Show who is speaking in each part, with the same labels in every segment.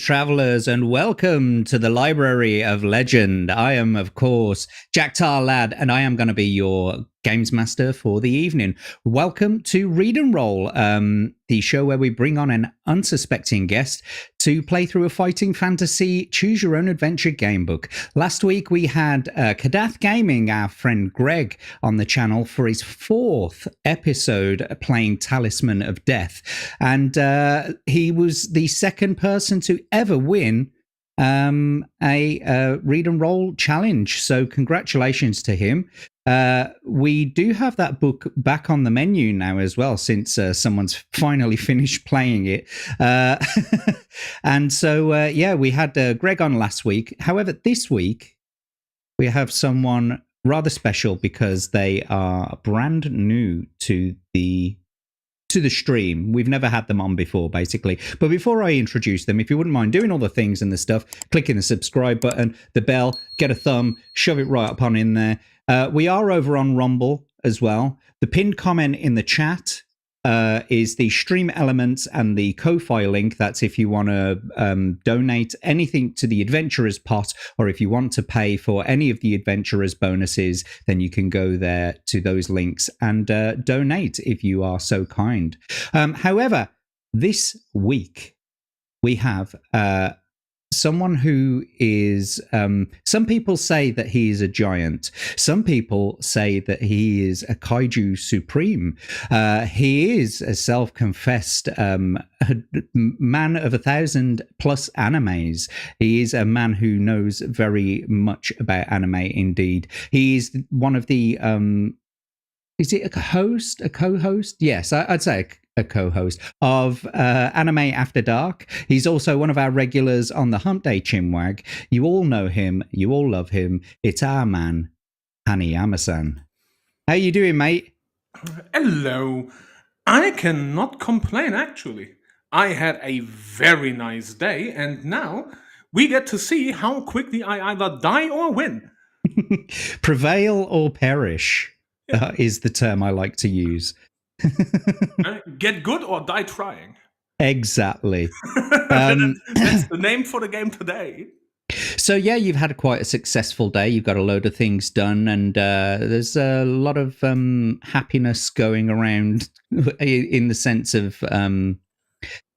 Speaker 1: travelers, and welcome to the Library of Legend. I am, of course, Jack Tarlad, and I am going to be your games master for the evening. Welcome to Read and Roll, the show where we bring on an unsuspecting guest to play through a fighting fantasy choose-your-own-adventure game book. Last week, we had Kadath Gaming, our friend Greg, on the channel for his fourth episode playing Talisman of Death. And he was the second person to ever win a Read and Roll challenge. So congratulations to him. We do have that book back on the menu now as well, since someone's finally finished playing it. And so, yeah, we had Greg on last week. However, this week we have someone rather special because they are brand new to the stream. We've never had them on before, basically. But before I introduce them, if you wouldn't mind doing all the things and the stuff, clicking the subscribe button, the bell, get a thumb, shove it right up on in there. We are over on Rumble as well. The pinned comment in the chat is the stream elements and the Ko-Fi link. That's if you want to donate anything to the Adventurers pot, or if you want to pay for any of the Adventurers bonuses, then you can go there to those links and donate if you are so kind. However, this week we have someone who is, some people say that he is a giant. Some people say that he is a kaiju supreme. He is a self-confessed man of 1,000+ animes. He is a man who knows very much about anime indeed. He is one of the, is it a co-host? Yes, I'd say a co-host of Anime After Dark. He's also one of our regulars on the Hump Day Chinwag. You all know him. You all love him. It's our man, Hanayama-San. How you doing, mate?
Speaker 2: Hello. I cannot complain, actually. I had a very nice day, and now we get to see how quickly I either die or win.
Speaker 1: Prevail or perish is the term I like to use.
Speaker 2: Get good or die trying.
Speaker 1: Exactly.
Speaker 2: That's the name for the game today.
Speaker 1: So, yeah, you've had quite a successful day. You've got a load of things done, and there's a lot of happiness going around in the sense of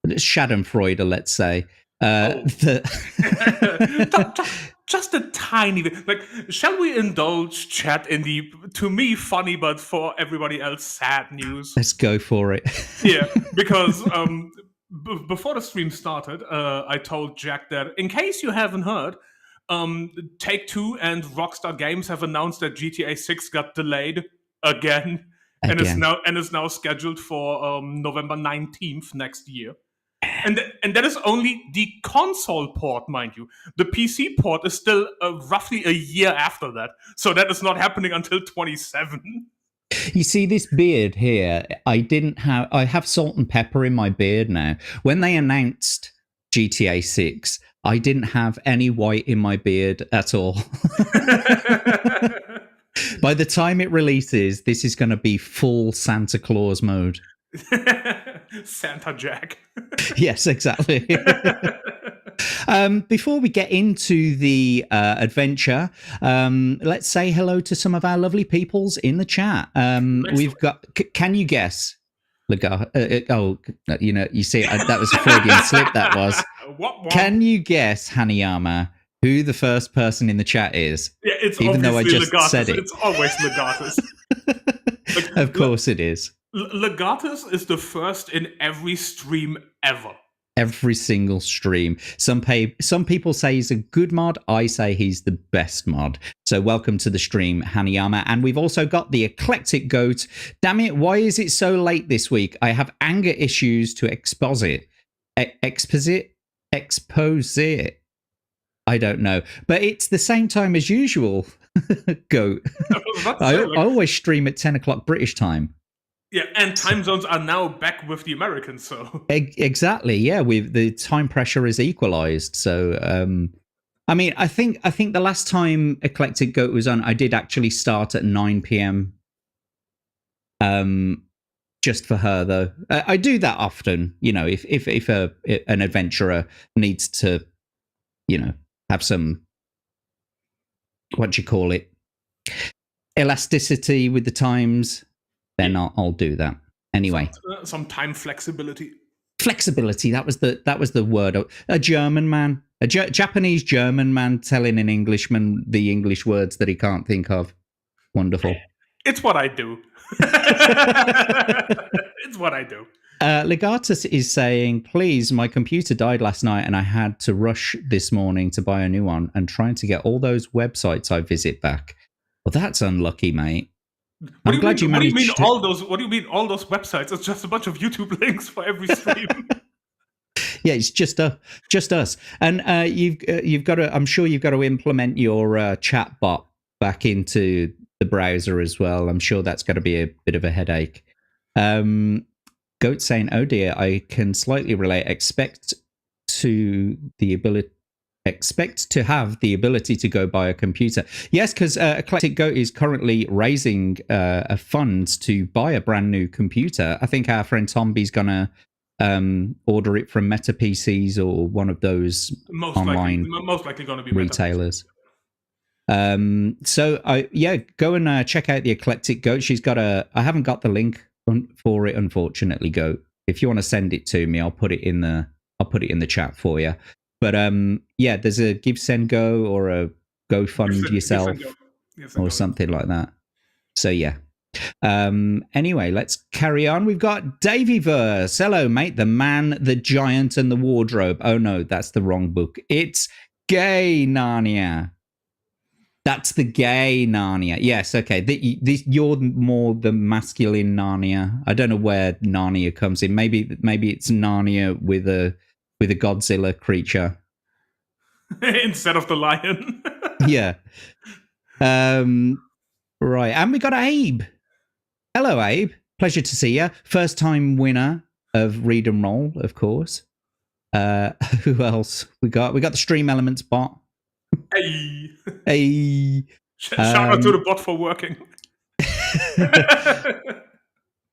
Speaker 1: Schadenfreude, let's say.
Speaker 2: Just a tiny bit. Like, shall we indulge chat in the, to me, funny, but for everybody else, sad news?
Speaker 1: Let's go for it.
Speaker 2: Yeah, because before the stream started, I told Jack that in case you haven't heard, Take-Two and Rockstar Games have announced that GTA 6 got delayed again. And is now scheduled for November 19th next year. And that is only the console port, mind you. The PC port is still roughly a year after that. So that is not happening until 27.
Speaker 1: You see this beard here, I have salt and pepper in my beard now. When they announced GTA 6, I didn't have any white in my beard at all. By the time it releases, this is going to be full Santa Claus mode.
Speaker 2: Santa Jack.
Speaker 1: Yes, exactly. Before we get into the adventure, let's say hello to some of our lovely peoples in the chat. We've got, can you guess? You see, that was a Freudian slip, that was.
Speaker 2: What?
Speaker 1: Can you guess, Hanayama, who the first person in the chat is?
Speaker 2: Yeah, it's
Speaker 1: even though I just
Speaker 2: Legatus.
Speaker 1: said it.
Speaker 2: It's always Legatus.
Speaker 1: Of course it is.
Speaker 2: Legatus is the first in every stream ever.
Speaker 1: Every single stream. Some people say he's a good mod. I say he's the best mod. So welcome to the stream, Hanayama. And we've also got the Eclectic Goat. Damn it, why is it so late this week? I have anger issues to expose it. I don't know. But it's the same time as usual, Goat. I always stream at 10 o'clock British time.
Speaker 2: Yeah, and time zones are now back with the Americans, so...
Speaker 1: Exactly, yeah. The time pressure is equalized. So, I mean, I think the last time Eclectic Goat was on, I did actually start at 9 p.m. just for her, though. I do that often, if an adventurer needs to, have some, what do you call it, elasticity with the times, then I'll do that. Anyway.
Speaker 2: Some time flexibility.
Speaker 1: Flexibility, that was the word. A German man, a Japanese German man telling an Englishman the English words that he can't think of. Wonderful.
Speaker 2: It's what I do. It's what I do.
Speaker 1: Legatus is saying, please, my computer died last night and I had to rush this morning to buy a new one and trying to get all those websites I visit back. Well, that's unlucky, mate. I'm glad you managed.
Speaker 2: What do you mean all those? What do you mean all those websites? It's just a bunch of YouTube links for every stream.
Speaker 1: Yeah, it's just us. And you've got to. I'm sure you've got to implement your chat bot back into the browser as well. I'm sure that's got to be a bit of a headache. Goat saying, "Oh dear, I can slightly relate. Expect to have the ability to go buy a computer." Yes, because Eclectic Goat is currently raising funds to buy a brand new computer. I think our friend Tomby's gonna order it from Meta PCs or one of those most likely going to be retailers. So go and check out the Eclectic Goat. She's got I haven't got the link for it, unfortunately, Goat. If you want to send it to me, I'll put it in the chat for you. But there's a Give Send Go or a Go Fund Yourself or something like that. So yeah. Anyway, let's carry on. We've got Davyverse. Hello, mate. The Man, the Giant, and the Wardrobe. Oh no, that's the wrong book. It's Gay Narnia. That's the gay Narnia. Yes, okay. You're more the masculine Narnia. I don't know where Narnia comes in. Maybe it's Narnia with a Godzilla creature
Speaker 2: instead of the lion.
Speaker 1: Yeah. Right, and we got Abe. Hello, Abe. Pleasure to see you. First time winner of Read and Roll, of course. Who else we got? We got the Stream Elements bot. Hey.
Speaker 2: Shout out to the bot for working.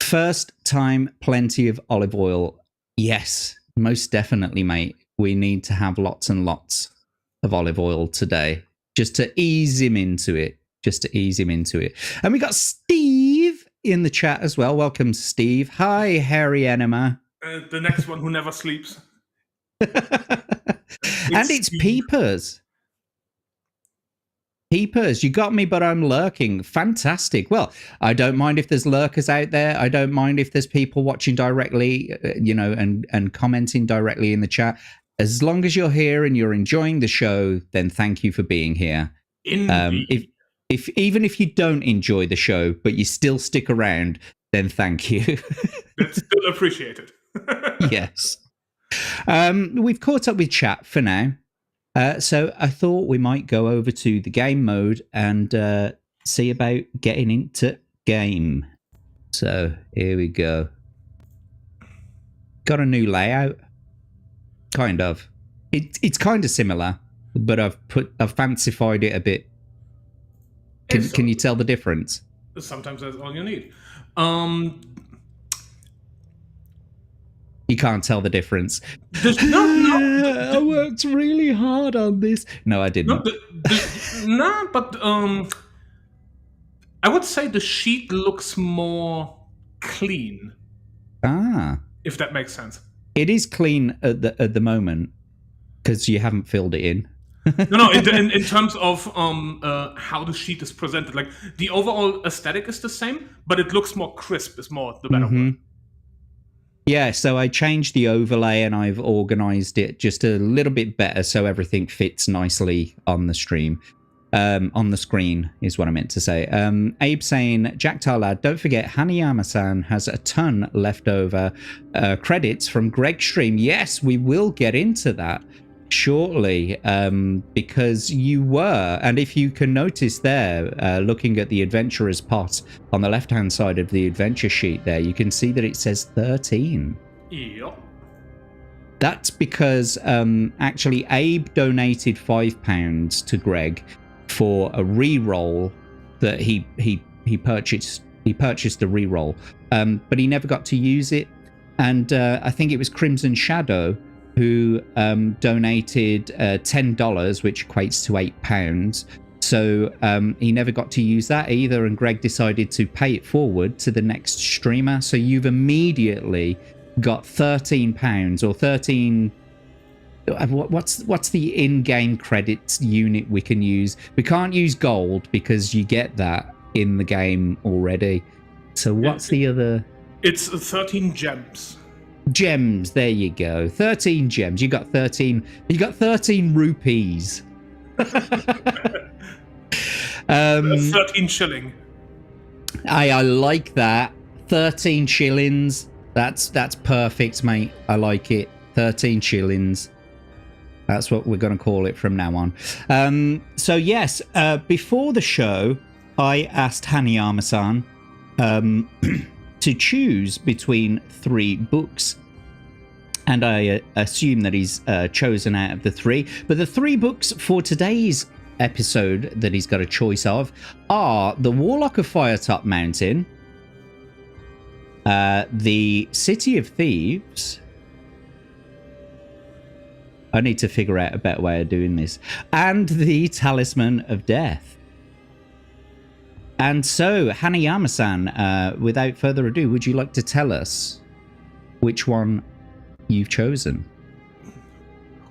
Speaker 1: First time, plenty of olive oil. Yes, most definitely, mate. We need to have lots and lots of olive oil today, just to ease him into it. And we got Steve in the chat as well. Welcome, Steve. Hi, Harry Enema.
Speaker 2: The next one who never sleeps.
Speaker 1: And it's Peepers. Peepers, you got me, but I'm lurking. Fantastic. Well, I don't mind if there's lurkers out there. I don't mind if there's people watching directly, and commenting directly in the chat. As long as you're here and you're enjoying the show, then thank you for being here. Even if you don't enjoy the show, but you still stick around, then thank you.
Speaker 2: That's still appreciated.
Speaker 1: Yes. We've caught up with chat for now. So I thought we might go over to the game mode and see about getting into game. So here we go. Got a new layout. Kind of. It's kind of similar, but I've fancified it a bit. Can you tell the difference?
Speaker 2: Sometimes that's all you need.
Speaker 1: You can't tell the difference. No. I worked really hard on this. No, I didn't.
Speaker 2: But I would say the sheet looks more clean. If that makes sense.
Speaker 1: It is clean at the moment because you haven't filled it in.
Speaker 2: No. In terms of how the sheet is presented, like the overall aesthetic is the same, but it looks more crisp. Is more the better word.
Speaker 1: Yeah, so I changed the overlay and I've organized it just a little bit better so everything fits nicely on the stream. On the screen is what I meant to say. Abe saying, Jack Tarlad, don't forget Hanayama-San has a ton leftover credits from Greg's stream. Yes, we will get into that shortly because you were, and if you can notice there, looking at the adventurer's pot on the left hand side of the adventure sheet there, you can see that it says 13.
Speaker 2: Yep.
Speaker 1: That's because actually Abe donated £5 to Greg for a re-roll that he purchased He purchased a reroll, but he never got to use it. And I think it was Crimson Shadow who donated $10, which equates to £8. So he never got to use that either, and Greg decided to pay it forward to the next streamer. So you've immediately got £13 or 13. What's the in-game credits unit we can use? We can't use gold because you get that in the game already. So what's the other?
Speaker 2: It's 13 gems.
Speaker 1: Gems. There you go. 13 gems. You got 13. You got 13 rupees.
Speaker 2: 13 shilling.
Speaker 1: I like that. 13 shillings. That's perfect, mate. I like it. 13 shillings. That's what we're going to call it from now on. So yes, before the show, I asked Hanayama-San to choose between 3 books. And I assume that he's chosen out of the 3. But the 3 books for today's episode that he's got a choice of are The Warlock of Firetop Mountain, The City of Thieves. I need to figure out a better way of doing this. And The Talisman of Death. And so, Hanayama-san, without further ado, would you like to tell us which one you've chosen?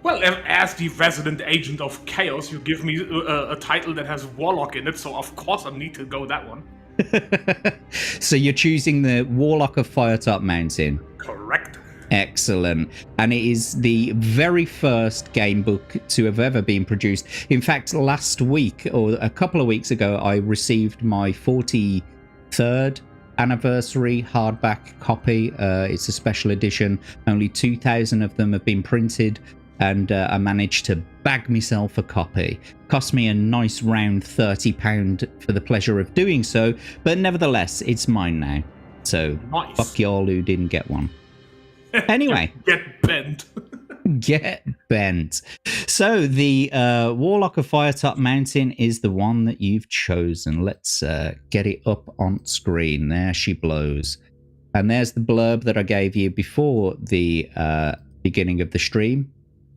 Speaker 2: Well, as the resident agent of chaos, you give me a title that has Warlock in it, so of course I need to go that one.
Speaker 1: So you're choosing The Warlock of Firetop Mountain.
Speaker 2: Correct.
Speaker 1: Excellent. And it is the very first game book to have ever been produced. In fact, last week or a couple of weeks ago, I received my 43rd anniversary hardback copy. It's a special edition. Only 2,000 of them have been printed, and I managed to bag myself a copy. Cost me a nice round £30 for the pleasure of doing so, but nevertheless, it's mine now. So
Speaker 2: nice.
Speaker 1: Fuck y'all who didn't get one. Anyway.
Speaker 2: Get bent.
Speaker 1: Get bent. So the Warlock of Firetop Mountain is the one that you've chosen. Let's get it up on screen. There she blows. And there's the blurb that I gave you before the beginning of the stream.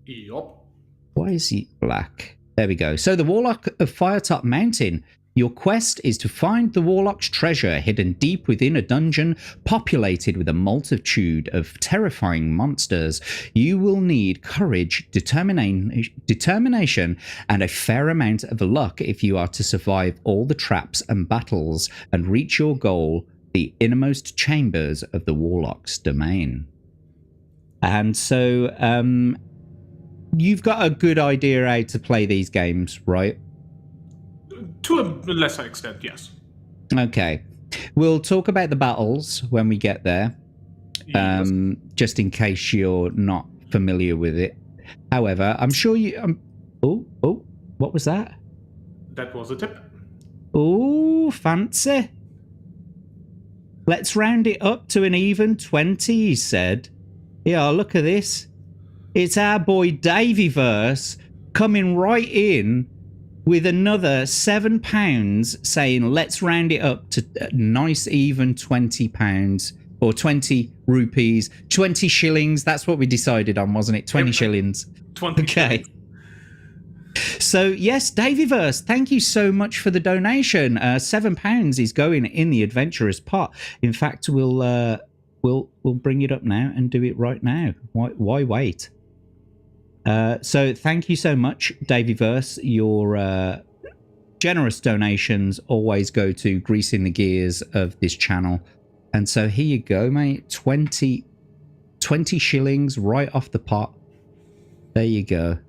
Speaker 2: Yup.
Speaker 1: Why is he black? There we go. So the Warlock of Firetop Mountain. Your quest is to find the Warlock's treasure hidden deep within a dungeon populated with a multitude of terrifying monsters. You will need courage, determination, and a fair amount of luck if you are to survive all the traps and battles and reach your goal, the innermost chambers of the Warlock's domain. And so, you've got a good idea how to play these games, right?
Speaker 2: To a lesser extent, yes.
Speaker 1: Okay. We'll talk about the battles when we get there,
Speaker 2: Yes.
Speaker 1: just in case you're not familiar with it. However, I'm sure you... Oh, what was that?
Speaker 2: That was a tip.
Speaker 1: Oh, fancy. Let's round it up to an even 20, he said. Yeah, look at this. It's our boy Davyverse coming right in with another £7 saying, let's round it up to a nice even £20 or 20 rupees, 20 shillings. That's what we decided on, wasn't it? 20 shillings.
Speaker 2: 20
Speaker 1: Okay. So yes, Davyverse, thank you so much for the donation. £7 is going in the adventurer's pot. In fact, we'll bring it up now and do it right now. Why wait? So thank you so much, Davyverse. Your generous donations always go to greasing the gears of this channel. And so here you go, mate. 20 shillings right off the pot. There you go.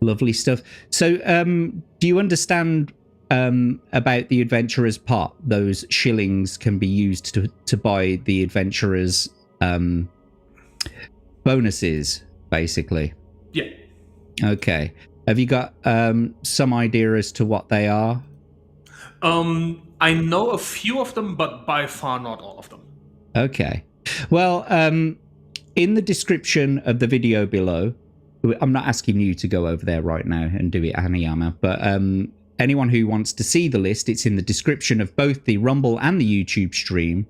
Speaker 1: Lovely stuff. So do you understand about the adventurer's pot? Those shillings can be used to buy the adventurer's bonuses, basically.
Speaker 2: Yeah.
Speaker 1: Okay. Have you got some idea as to what they are?
Speaker 2: I know a few of them, but by far not all of them.
Speaker 1: Okay. Well, in the description of the video below, I'm not asking you to go over there right now and do it, Hanayama, but anyone who wants to see the list, it's in the description of both the Rumble and the YouTube stream.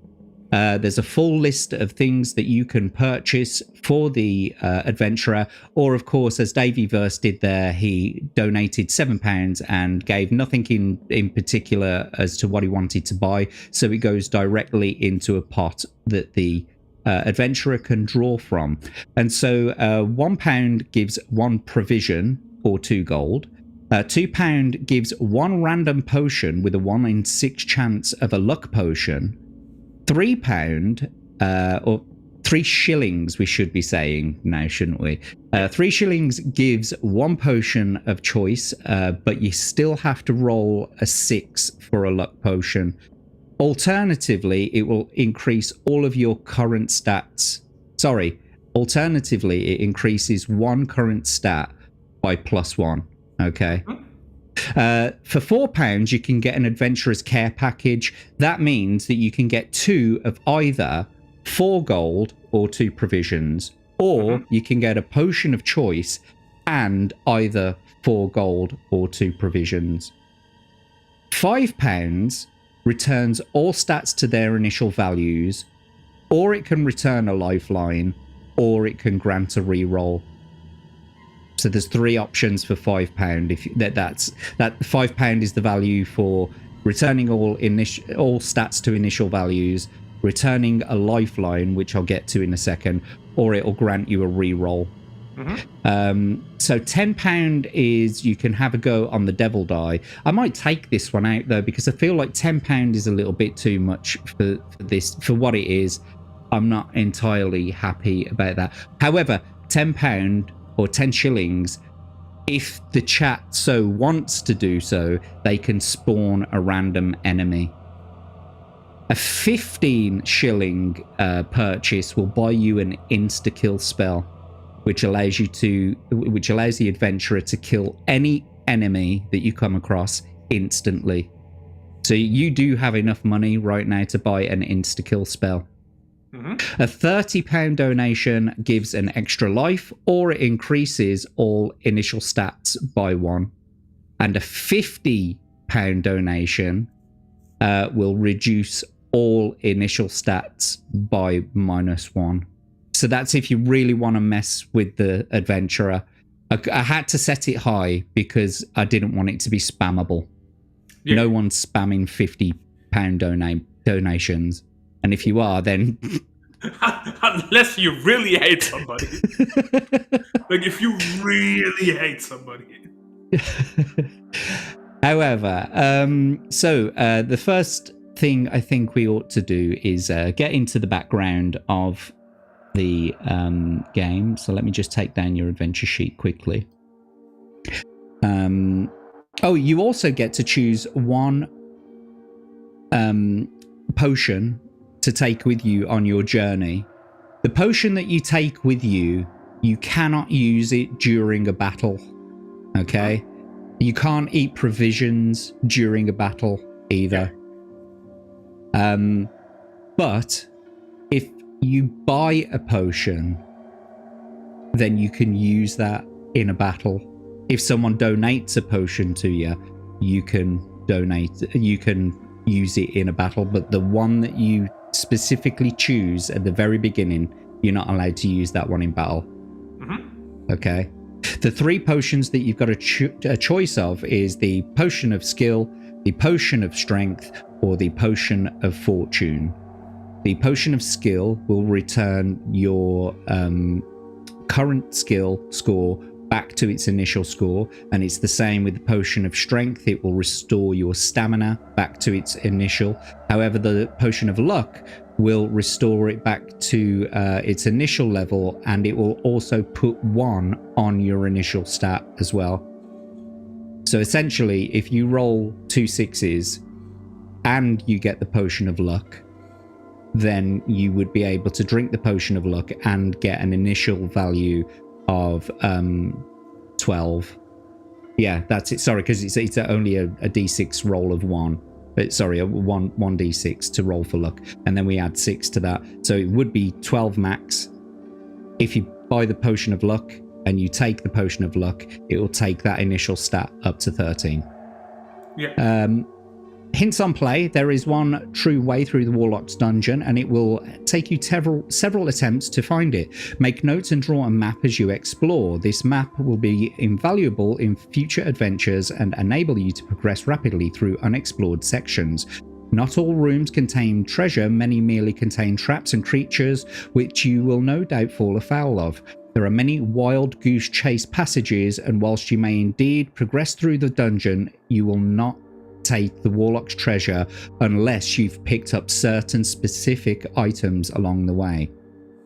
Speaker 1: There's a full list of things that you can purchase for the adventurer, or of course, as Davey Verse did there, he donated £7 and gave nothing in particular as to what he wanted to buy, so it goes directly into a pot that the adventurer can draw from. And so £1 gives 1 provision or 2 gold. £2 gives 1 random potion with a 1 in 6 chance of a luck potion. £3 or 3 shillings, we should be saying now, shouldn't we? 3 shillings gives 1 potion of choice, but you still have to roll a 6 for a luck potion. Alternatively, it will increase all of your current stats. Sorry, alternatively, it increases 1 current stat by +1. Okay. For £4, you can get an adventurer's care package. That means that you can get 2 of either 4 gold or 2 provisions, or you can get a potion of choice and either 4 gold or 2 provisions. £5 returns all stats to their initial values, or it can return a lifeline, or it can grant a reroll. So there's 3 options for £5. If that £5 is the value for returning all stats to initial values, returning a lifeline, which I'll get to in a second, or it'll grant you a reroll. So £10 is you can have a go on the devil die. I might take this one out though, because I feel like £10 is a little bit too much for this, for what it is. I'm not entirely happy about that. However, £10 or 10 shillings, if the chat so wants to do so, they can spawn a random enemy. A 15 shilling purchase will buy you an insta-kill spell, which allows the adventurer to kill any enemy that you come across instantly. So you do have enough money right now to buy an insta-kill spell. A £30 donation gives an extra life, or it increases all initial stats by 1. And a £50 donation will reduce all initial stats by -1. So that's if you really want to mess with the adventurer. I had to set it high because I didn't want it to be spammable. Yeah. No one's spamming £50 donations. And if you are, then...
Speaker 2: Unless you really hate somebody. Like, if you really hate somebody.
Speaker 1: However, the first thing I think we ought to do is get into the background of the game. So let me just take down your adventure sheet quickly. You also get to choose 1 potion to take with you on your journey. The potion that you take with you, you cannot use it during a battle. Okay? You can't eat provisions during a battle either. But if you buy a potion, then you can use that in a battle. If someone donates a potion to you, you can use it in a battle, but the one that you specifically choose at the very beginning, you're not allowed to use that one in battle. Okay. The 3 potions that you've got a choice of is the potion of skill, the potion of strength, or the potion of fortune. The potion of skill will return your current skill score back to its initial score, and it's the same with the potion of strength. It will restore your stamina back to its initial. However, the potion of luck will restore it back to its initial level, and it will also put 1 on your initial stat as well. So essentially, if you roll 2 6s and you get the potion of luck, then you would be able to drink the potion of luck and get an initial value of 12. Yeah, that's it. Sorry, because it's only a d6 roll of 1. But sorry, a 1d6 to roll for luck, and then we add 6 to that. So it would be 12 max. If you buy the potion of luck and you take the potion of luck, it will take that initial stat up to 13.
Speaker 2: Yeah.
Speaker 1: Hints on play: there is one true way through the Warlock's dungeon, and it will take you several attempts to find it. Make notes and draw a map as you explore. This map will be invaluable in future adventures and enable you to progress rapidly through unexplored sections. Not all rooms contain treasure, many merely contain traps and creatures which you will no doubt fall afoul of. There are many wild goose chase passages, and whilst you may indeed progress through the dungeon, you will not take the Warlock's treasure unless you've picked up certain specific items along the way.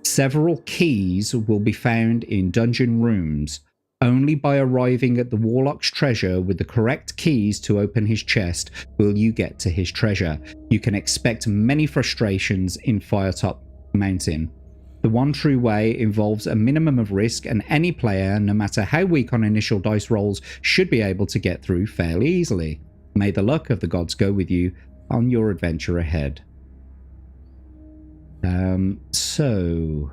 Speaker 1: Several keys will be found in dungeon rooms. Only by arriving at the Warlock's treasure with the correct keys to open his chest will you get to his treasure. You can expect many frustrations in Firetop Mountain. The one true way involves a minimum of risk, and any player, no matter how weak on initial dice rolls, should be able to get through fairly easily. May the luck of the gods go with you on your adventure ahead. So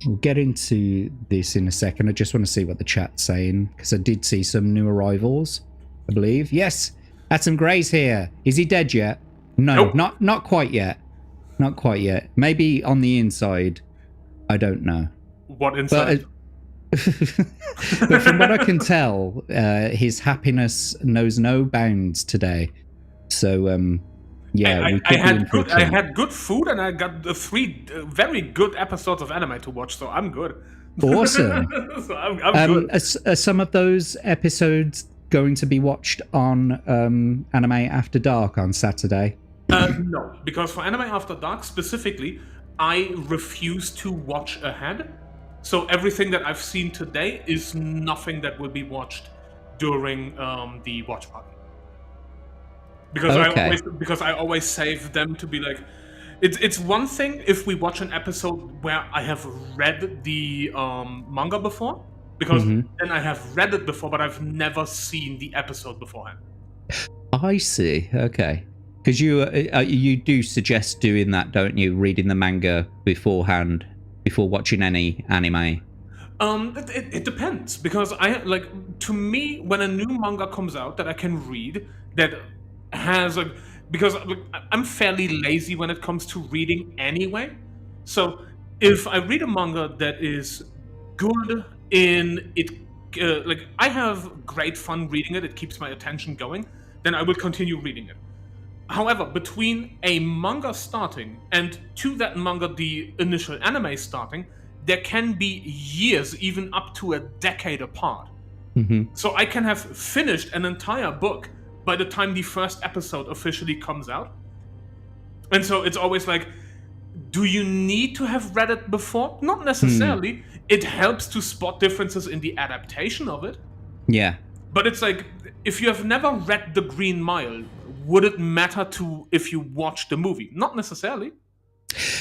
Speaker 1: we'll get into this in a second. I just want to see what the chat's saying, because I did see some new arrivals, I believe. Yes, Atom Gray's here. Is he dead yet? No,
Speaker 2: Nope.
Speaker 1: not quite yet. Not quite yet. Maybe on the inside. I don't know.
Speaker 2: What inside?
Speaker 1: But from what I can tell, his happiness knows no bounds today. So, yeah, we could be in for a
Speaker 2: I
Speaker 1: treat.
Speaker 2: had good food, and I got the 3 very good episodes of anime to watch, so I'm good.
Speaker 1: Awesome.
Speaker 2: So I'm good.
Speaker 1: Are some of those episodes going to be watched on Anime After Dark on Saturday?
Speaker 2: No, because for Anime After Dark specifically, I refuse to watch ahead. So everything that I've seen today is nothing that will be watched during the watch party. Because I always save them to be like, it's one thing if we watch an episode where I have read the manga before, because then I have read it before, but I've never seen the episode beforehand.
Speaker 1: I see. Okay. Because you do suggest doing that, don't you? Reading the manga beforehand, before watching any anime.
Speaker 2: It depends, because to me, when a new manga comes out that I can read that has because I'm fairly lazy when it comes to reading anyway. So if I read a manga that is good in it, I have great fun reading it. It keeps my attention going. Then I will continue reading it. However, between a manga starting and to that manga the initial anime starting, there can be years, even up to a decade apart. So I can have finished an entire book by the time the first episode officially comes out. And so it's always like, do you need to have read it before? Not necessarily. It helps to spot differences in the adaptation of it.
Speaker 1: Yeah.
Speaker 2: But it's like, if you have never read The Green Mile, would it matter to if you watch the movie? Not necessarily.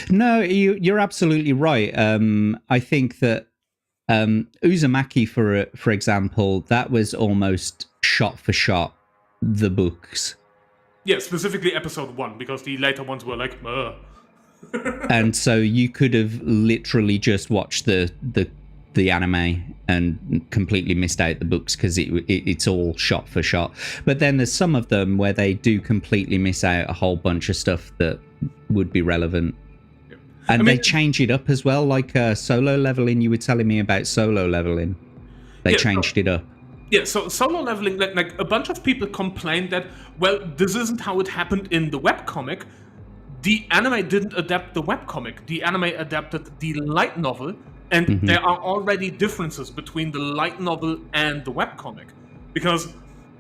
Speaker 1: No, you're absolutely right. I think that Uzumaki, for example, that was almost shot for shot the books.
Speaker 2: Yeah, specifically episode 1, because the later ones were like,
Speaker 1: And so you could have literally just watched the anime and completely missed out the books, because it's all shot for shot. But then there's some of them where they do completely miss out a whole bunch of stuff that would be relevant. Yeah. And they change it up as well, like Solo Leveling. You were telling me about Solo Leveling. They changed it up.
Speaker 2: Yeah, so Solo Leveling, like a bunch of people complained that, well, this isn't how it happened in the webcomic. The anime didn't adapt the webcomic. The anime adapted the light novel, and there are already differences between the light novel and the webcomic. Because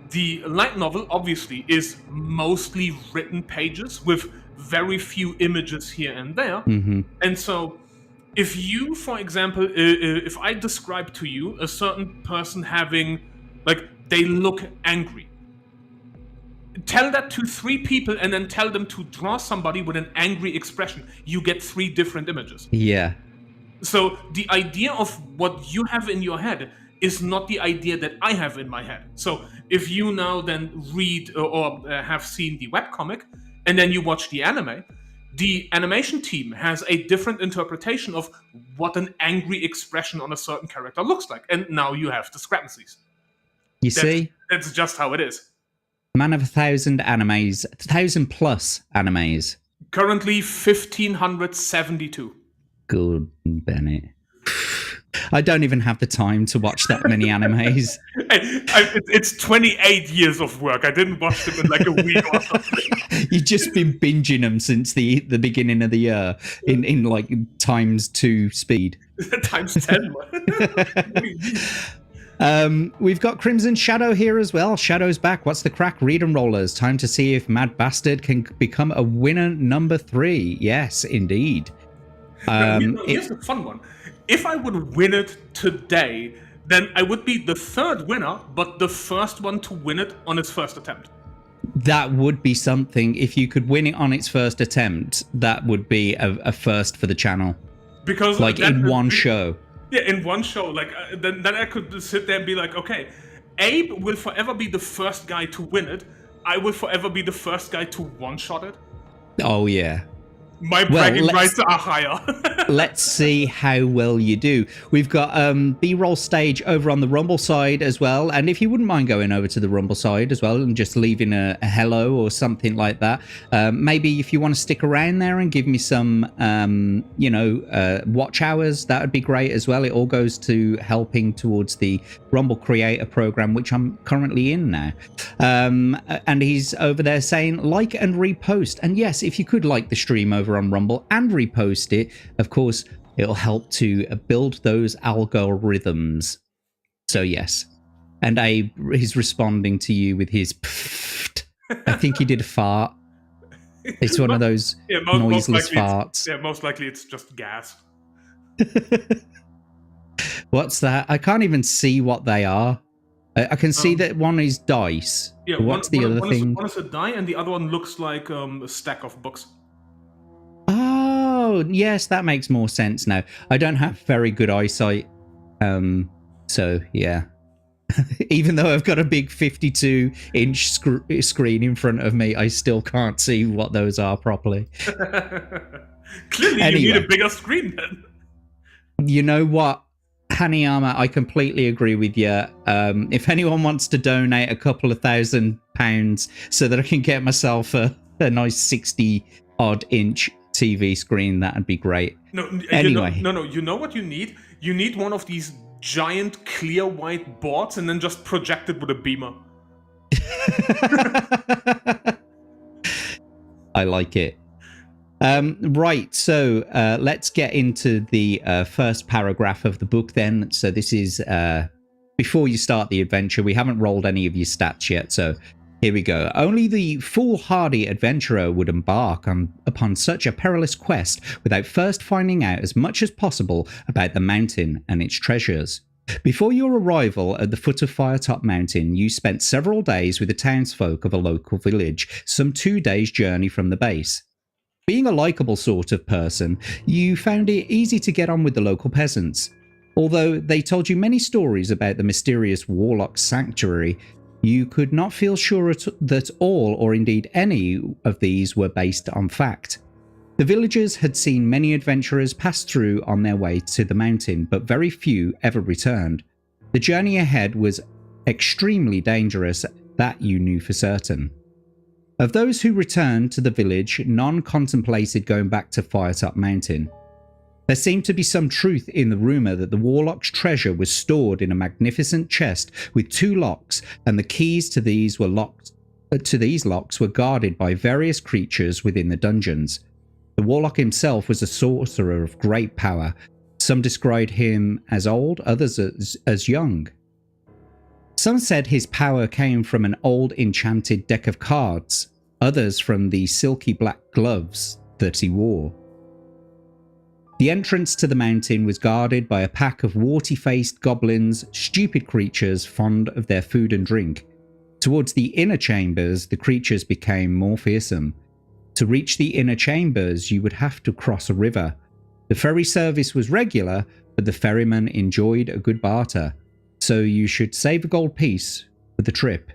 Speaker 2: the light novel, obviously, is mostly written pages with very few images here and there. And so, if you, for example, if I describe to you a certain person having, they look angry, tell that to 3 people and then tell them to draw somebody with an angry expression, you get 3 different images.
Speaker 1: Yeah.
Speaker 2: So the idea of what you have in your head is not the idea that I have in my head. So if you now then read or have seen the webcomic and then you watch the anime, the animation team has a different interpretation of what an angry expression on a certain character looks like. And now you have discrepancies.
Speaker 1: See?
Speaker 2: That's just how it is.
Speaker 1: Man of 1,000 animes, 1,000 plus animes.
Speaker 2: Currently 1,572.
Speaker 1: Good, Bennett. I don't even have the time to watch that many animes.
Speaker 2: It's 28 years of work. I didn't watch them in like a week or something.
Speaker 1: You've just been binging them since the beginning of the year in like times 2 speed.
Speaker 2: Times 10.
Speaker 1: We've got Crimson Shadow here as well. Shadow's back. What's the crack? Read and rollers. Time to see if Mad Bastard can become a winner number 3. Yes, indeed.
Speaker 2: Here's the fun one. If I would win it today, then I would be the 3rd winner, but the first one to win it on its first attempt.
Speaker 1: That would be something. If you could win it on its first attempt, that would be a first for the channel.
Speaker 2: Because
Speaker 1: like in one show.
Speaker 2: Yeah, in one show. Like then I could sit there and be like, okay, Abe will forever be the first guy to win it. I will forever be the first guy to one-shot it.
Speaker 1: Oh, yeah.
Speaker 2: My bragging rights are higher.
Speaker 1: Let's see how well you do. We've got B-roll stage over on the Rumble side as well. And if you wouldn't mind going over to the Rumble side as well and just leaving a hello or something like that. Maybe if you want to stick around there and give me some, watch hours, that would be great as well. It all goes to helping towards the Rumble Creator Program, which I'm currently in now. And he's over there saying like and repost. And yes, if you could like the stream over on Rumble and repost it, of course it'll help to build those algorithms. So yes, and Abe is responding to you with his pfft. I think he did a fart. It's one of those noiseless farts.
Speaker 2: Most likely it's just gas.
Speaker 1: What's that? I can't even see what they are. I can see that one is dice.
Speaker 2: Yeah,
Speaker 1: what's the other thing?
Speaker 2: One is a die and the other one looks like a stack of books.
Speaker 1: Oh, yes, that makes more sense now. I don't have very good eyesight. So, yeah. Even though I've got a big 52-inch screen in front of me, I still can't see what those are properly.
Speaker 2: Clearly, anyway, you need a bigger screen then.
Speaker 1: You know what? Hanayama, I completely agree with you. If anyone wants to donate a couple of £1,000 so that I can get myself a nice 60-odd inch TV screen, that'd be great.
Speaker 2: No,
Speaker 1: anyway.
Speaker 2: You know what you need? You need one of these giant clear white boards and then just project it with a beamer.
Speaker 1: I like it. Right, so let's get into the first paragraph of the book then. So this is before you start the adventure. We haven't rolled any of your stats yet, so here we go. Only the foolhardy adventurer would embark upon such a perilous quest without first finding out as much as possible about the mountain and its treasures. Before your arrival at the foot of Firetop Mountain, you spent several days with the townsfolk of a local village, some 2 days' journey from the base. Being a likable sort of person, you found it easy to get on with the local peasants. Although they told you many stories about the mysterious Warlock Sanctuary, you could not feel sure that all, or indeed any, of these were based on fact. The villagers had seen many adventurers pass through on their way to the mountain, but very few ever returned. The journey ahead was extremely dangerous, that you knew for certain. Of those who returned to the village, none contemplated going back to Firetop Mountain. There seemed to be some truth in the rumour that the Warlock's treasure was stored in a magnificent chest with 2 locks, and the keys to these locks were guarded by various creatures within the dungeons. The Warlock himself was a sorcerer of great power. Some described him as old, others as young. Some said his power came from an old enchanted deck of cards, others from the silky black gloves that he wore. The entrance to the mountain was guarded by a pack of warty-faced goblins, stupid creatures fond of their food and drink. Towards the inner chambers, the creatures became more fearsome. To reach the inner chambers, you would have to cross a river. The ferry service was regular, but the ferryman enjoyed a good barter, so you should save a gold piece for the trip.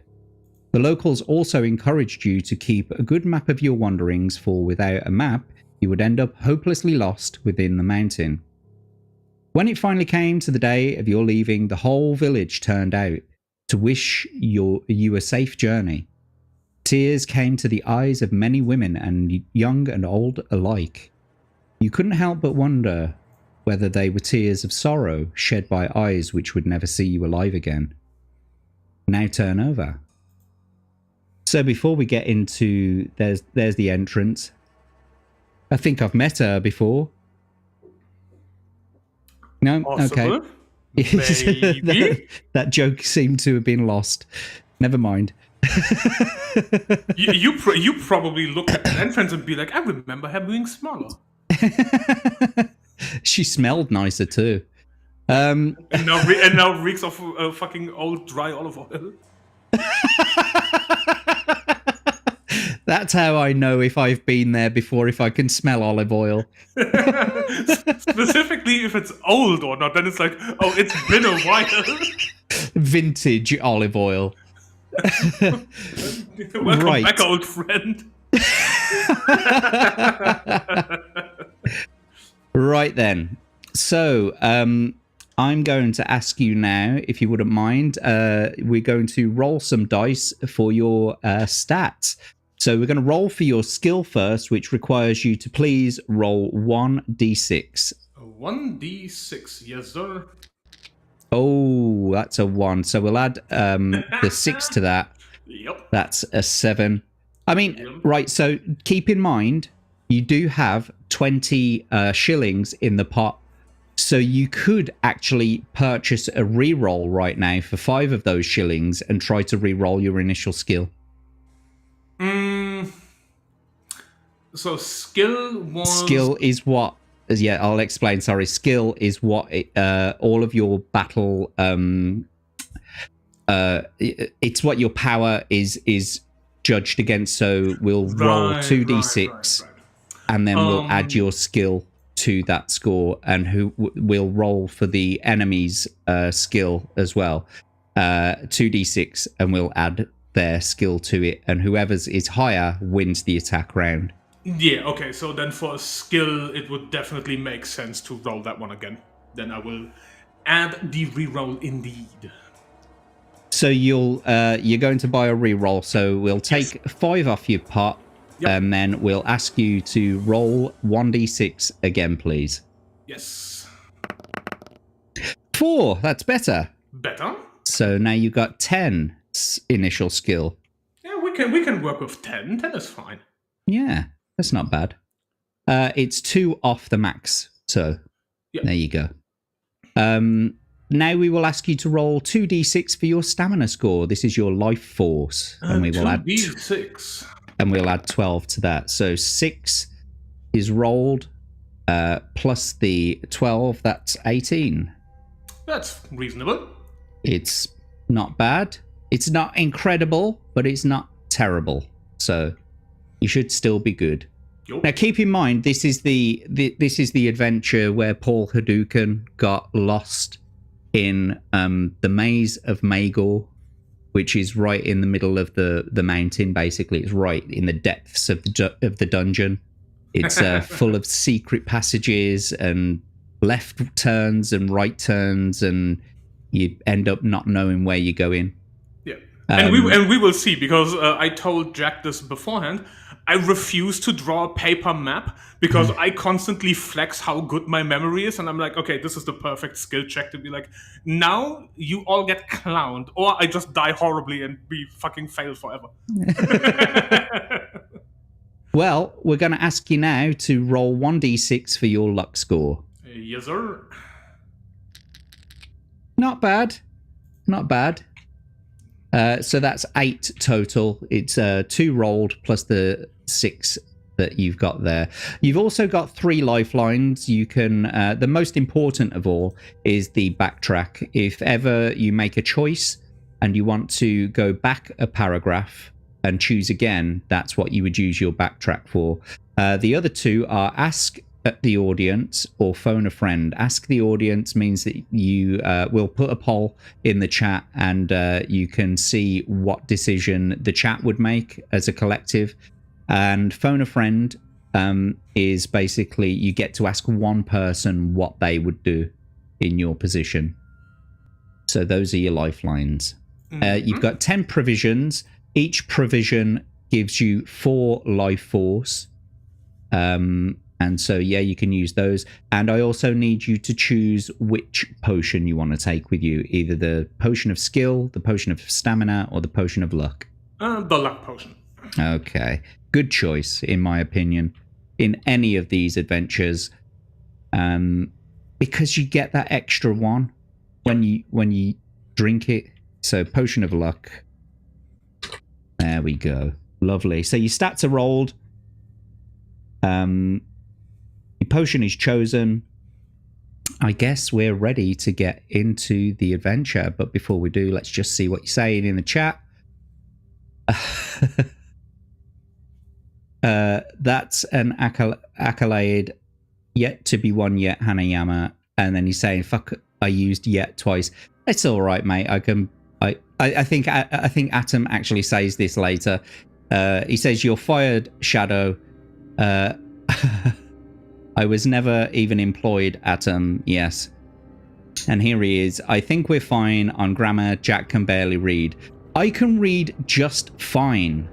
Speaker 1: The locals also encouraged you to keep a good map of your wanderings, for without a map, you would end up hopelessly lost within the mountain. When it finally came to the day of your leaving, the whole village turned out to wish you a safe journey. Tears came to the eyes of many women, and young and old alike. You couldn't help but wonder whether they were tears of sorrow shed by eyes which would never see you alive again. Now turn over. So before we get into... There's the entrance. I think I've met her before. No?
Speaker 2: Possible.
Speaker 1: Okay.
Speaker 2: Maybe.
Speaker 1: that joke seemed to have been lost. Never mind.
Speaker 2: you probably look at the entrance and be like, I remember her being smaller.
Speaker 1: She smelled nicer too.
Speaker 2: And now reeks of fucking old dry olive oil.
Speaker 1: That's how I know if I've been there before, if I can smell olive oil.
Speaker 2: Specifically if it's old or not, then it's like, oh, it's been a while.
Speaker 1: Vintage olive oil.
Speaker 2: Welcome
Speaker 1: Right.
Speaker 2: back, old friend.
Speaker 1: Right then. So, I'm going to ask you now, if you wouldn't mind, we're going to roll some dice for your stats. So we're going to roll for your skill first, which requires you to please roll 1d6.
Speaker 2: 1d6, yes sir.
Speaker 1: Oh, that's a 1. So we'll add the 6 to that.
Speaker 2: Yep.
Speaker 1: That's a 7. I mean, right, so keep in mind, you do have 20 shillings in the pot. So you could actually purchase a reroll right now for 5 of those shillings and try to reroll your initial skill.
Speaker 2: So skill
Speaker 1: is what... Yeah, I'll explain. Sorry. Skill is what all of your battle... it's what your power is judged against. So we'll roll 2d6
Speaker 2: right.
Speaker 1: and then we'll add your skill to that score, and who will roll for the enemy's skill as well. 2d6, and we'll add their skill to it, and whoever's is higher wins the attack round.
Speaker 2: Yeah, okay, so then for a skill, it would definitely make sense to roll that one again. Then I will add the reroll indeed.
Speaker 1: So you're going to buy a reroll, so we'll take 5 off your pot, and then we'll ask you to roll 1d6 again, please.
Speaker 2: Yes.
Speaker 1: 4, that's better.
Speaker 2: Better?
Speaker 1: So now you've got 10 initial skill.
Speaker 2: Yeah, we can work with 10. 10 is fine.
Speaker 1: Yeah, that's not bad. It's 2 off the max, so there you go. Now we will ask you to roll 2d6 for your stamina score. This is your life force, and we will add
Speaker 2: 2d6,
Speaker 1: and we'll add 12 to that. So 6 is rolled plus the 12. That's 18.
Speaker 2: That's reasonable.
Speaker 1: It's not bad. It's not incredible, but it's not terrible. So you should still be good.
Speaker 2: Yep.
Speaker 1: Now, keep in mind, this is the adventure where Paul Hadouken got lost in the maze of Magor, which is right in the middle of the mountain. Basically, it's right in the depths of the dungeon. It's full of secret passages and left turns and right turns, and you end up not knowing where you're going.
Speaker 2: Yeah, and we will see, because I told Jack this beforehand. I refuse to draw a paper map because I constantly flex how good my memory is, and I'm like, okay, this is the perfect skill check to be like, now you all get clowned, or I just die horribly and we fucking fail forever.
Speaker 1: Well, we're going to ask you now to roll 1d6 for your luck score.
Speaker 2: Yes, sir.
Speaker 1: Not bad. Not bad. So that's 8 total. It's 2 rolled plus the 6 that you've got there. You've also got 3 lifelines. You can, the most important of all is the backtrack. If ever you make a choice and you want to go back a paragraph and choose again, that's what you would use your backtrack for. The other 2 are ask the audience or phone a friend. Ask the audience means that you will put a poll in the chat, and you can see what decision the chat would make as a collective. And phone a friend is basically you get to ask one person what they would do in your position. So those are your lifelines. You've got 10 provisions. Each provision gives you 4 life force. And so, yeah, you can use those. And I also need you to choose which potion you want to take with you. Either the potion of skill, the potion of stamina, or the potion of luck.
Speaker 2: The luck potion.
Speaker 1: Okay. Good choice, in my opinion, in any of these adventures. Because you get that extra one when you drink it. So, potion of luck. There we go. Lovely. So your stats are rolled. Your potion is chosen. I guess we're ready to get into the adventure. But before we do, let's just see what you're saying in the chat. That's an accolade yet to be won yet, Hanayama. And then he's saying, fuck, I used yet twice. It's all right, mate. I think Atom actually says this later. He says, you're fired, Shadow. I was never even employed, Atom. Yes. And here he is. I think we're fine on grammar. Jack can barely read. I can read just fine.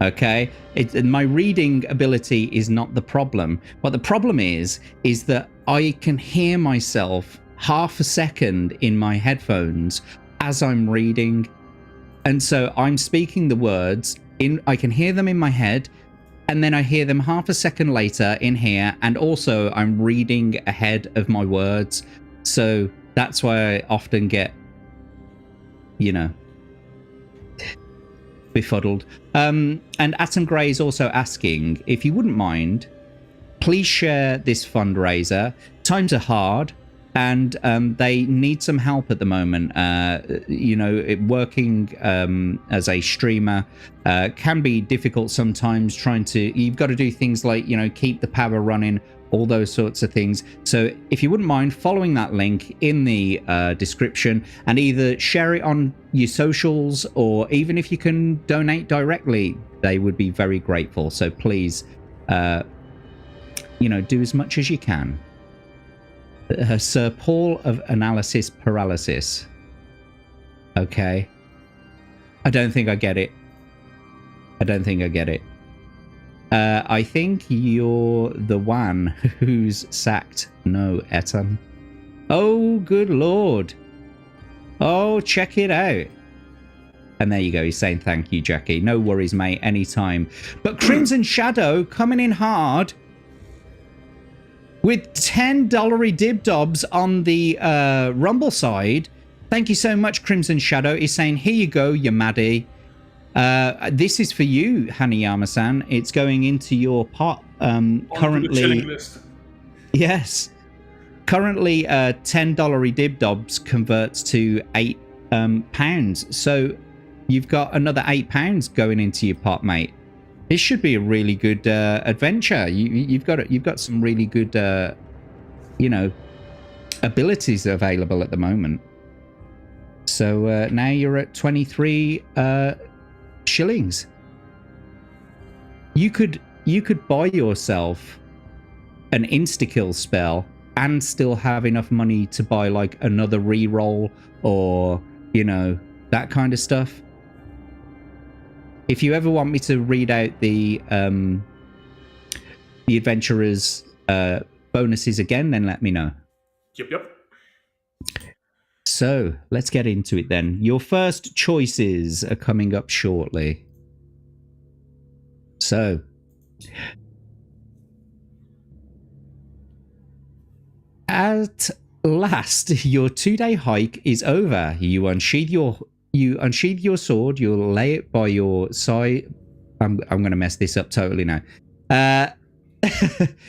Speaker 1: Okay? My reading ability is not the problem. What the problem is that I can hear myself half a second in my headphones as I'm reading. And so I'm speaking the words, I can hear them in my head, and then I hear them half a second later in here, and also I'm reading ahead of my words. So that's why I often get, befuddled. And Atom Grey is also asking, if you wouldn't mind, please share this fundraiser. Times are hard, and they need some help at the moment. Working as a streamer can be difficult sometimes. You've got to do things like, keep the power running, all those sorts of things. So if you wouldn't mind following that link in the description, and either share it on your socials, or even if you can donate directly, they would be very grateful. So please, do as much as you can. Sir Paul of Analysis Paralysis. Okay. I don't think I get it. I think you're the one who's sacked. No, Etam. Oh, good lord. Oh, check it out. And there you go. He's saying thank you, Jackie. No worries, mate. Anytime. But Crimson Shadow coming in hard with $10 dibdobs on the Rumble side. Thank you so much, Crimson Shadow. He's saying, here you go, you maddie. This is for you, Hanayama-san. It's going into your pot. Currently,
Speaker 2: the chilling list.
Speaker 1: Yes. Currently, $10 dibdobs converts to £8. So you've got another £8 going into your pot, mate. This should be a really good adventure. You've got some really good, abilities available at the moment. So now you're at 23 shillings. You could buy yourself an insta-kill spell and still have enough money to buy like another reroll, or that kind of stuff. If you ever want me to read out the adventurers bonuses again, then let me know.
Speaker 2: Yep.
Speaker 1: So let's get into it then. Your first choices are coming up shortly. So at last, your 2-day hike is over. You unsheath your sword. You'll lay it by your side. I'm going to mess this up totally now.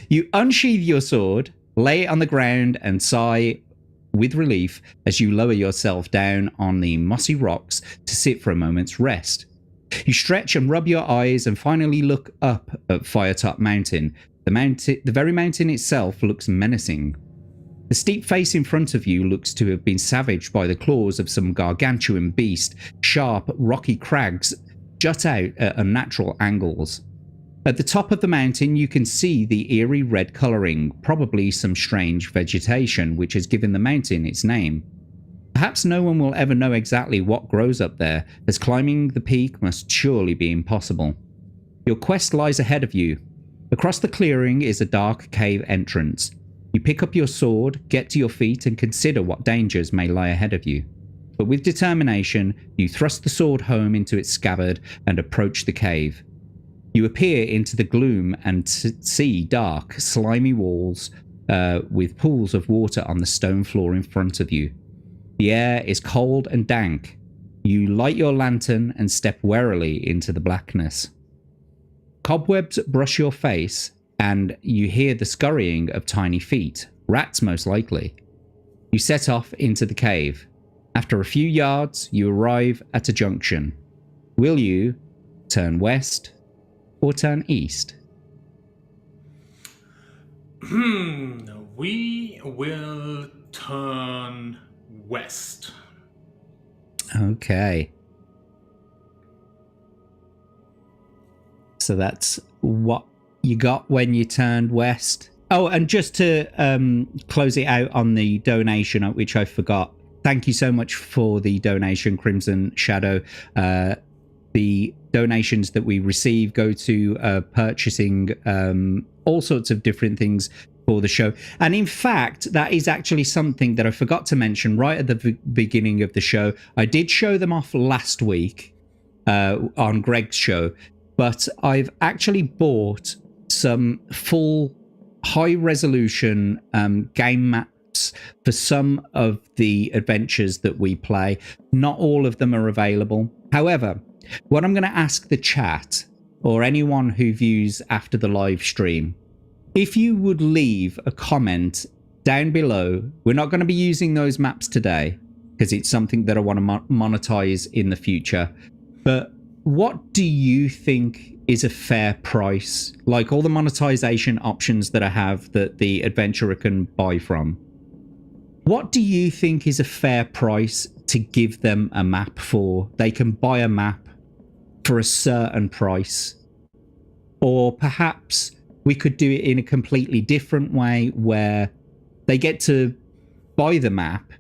Speaker 1: You unsheath your sword, lay it on the ground, and sigh with relief as you lower yourself down on the mossy rocks to sit for a moment's rest. You stretch and rub your eyes and finally look up at Firetop Mountain. The very mountain itself looks menacing. The steep face in front of you looks to have been savaged by the claws of some gargantuan beast. Sharp, rocky crags jut out at unnatural angles. At the top of the mountain, you can see the eerie red colouring, probably some strange vegetation which has given the mountain its name. Perhaps no one will ever know exactly what grows up there, as climbing the peak must surely be impossible. Your quest lies ahead of you. Across the clearing is a dark cave entrance. You pick up your sword, get to your feet, and consider what dangers may lie ahead of you. But with determination, you thrust the sword home into its scabbard and approach the cave. You appear into the gloom and see dark, slimy walls with pools of water on the stone floor in front of you. The air is cold and dank. You light your lantern and step warily into the blackness. Cobwebs brush your face, and you hear the scurrying of tiny feet, rats most likely. You set off into the cave. After a few yards, you arrive at a junction. Will you turn west or turn east?
Speaker 2: We will turn west.
Speaker 1: Okay. So that's what you got when you turned west. Oh, and just to close it out on the donation, which I forgot. Thank you so much for the donation, Crimson Shadow. The donations that we receive go to purchasing all sorts of different things for the show. And in fact, that is actually something that I forgot to mention right at the beginning of the show. I did show them off last week on Greg's show, but I've actually bought some full high-resolution game maps for some of the adventures that we play. Not all of them are available. However, what I'm going to ask the chat, or anyone who views after the live stream, if you would leave a comment down below. We're not going to be using those maps today because it's something that I want to monetize in the future. But what do you think is a fair price? Like all the monetization options that I have that the adventurer can buy from. What do you think is a fair price to give them a map for? They can buy a map for a certain price. Or perhaps we could do it in a completely different way where they get to buy the map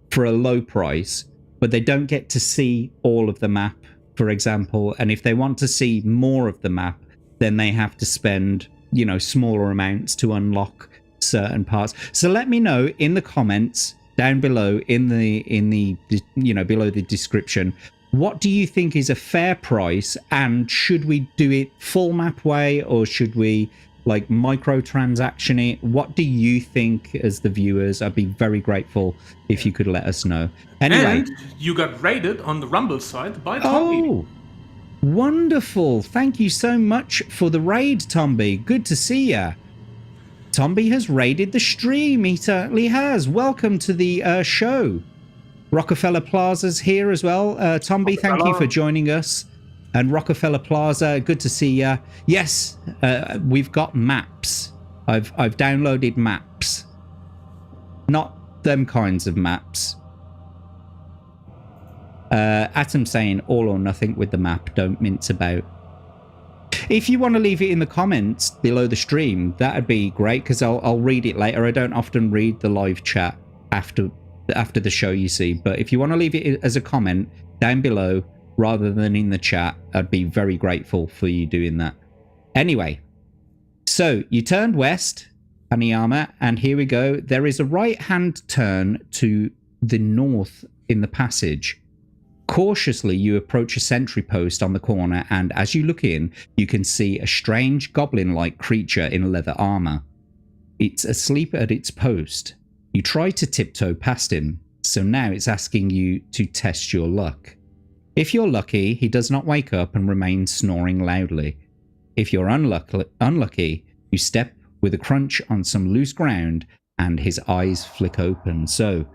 Speaker 1: for a low price, but they don't get to see all of the map, for example. And if they want to see more of the map, then they have to spend, you know, smaller amounts to unlock certain parts. So let me know in the comments down below in the you know, below the description, what do you think is a fair price, and should we do it full map way or should we like microtransaction it? What do you think as the viewers? I'd be very grateful if you could let us know. Anyway,
Speaker 2: and you got raided on the Rumble side by Tomby.
Speaker 1: Oh, wonderful. Thank you so much for the raid, Tomby. Good to see ya. Tomby has raided the stream. He certainly has. Welcome to the show. Rockefeller Plaza's here as well. Tomby, thank you for joining us. And Rockefeller Plaza, good to see ya. Yes, we've got maps. I've downloaded maps. Not them kinds of maps. Atom saying all or nothing with the map. Don't mince about. If you want to leave it in the comments below the stream, that'd be great, because I'll read it later. I don't often read the live chat after the show, you see. But if you want to leave it as a comment down below rather than in the chat, I'd be very grateful for you doing that. Anyway, so you turned west, Hanayama, and here we go. There is a right-hand turn to the north in the passage. Cautiously, you approach a sentry post on the corner, and as you look in, you can see a strange goblin-like creature in leather armor. It's asleep at its post. You try to tiptoe past him, so now it's asking you to test your luck. If you're lucky, he does not wake up and remains snoring loudly. If you're unlucky, you step with a crunch on some loose ground and his eyes flick open. So,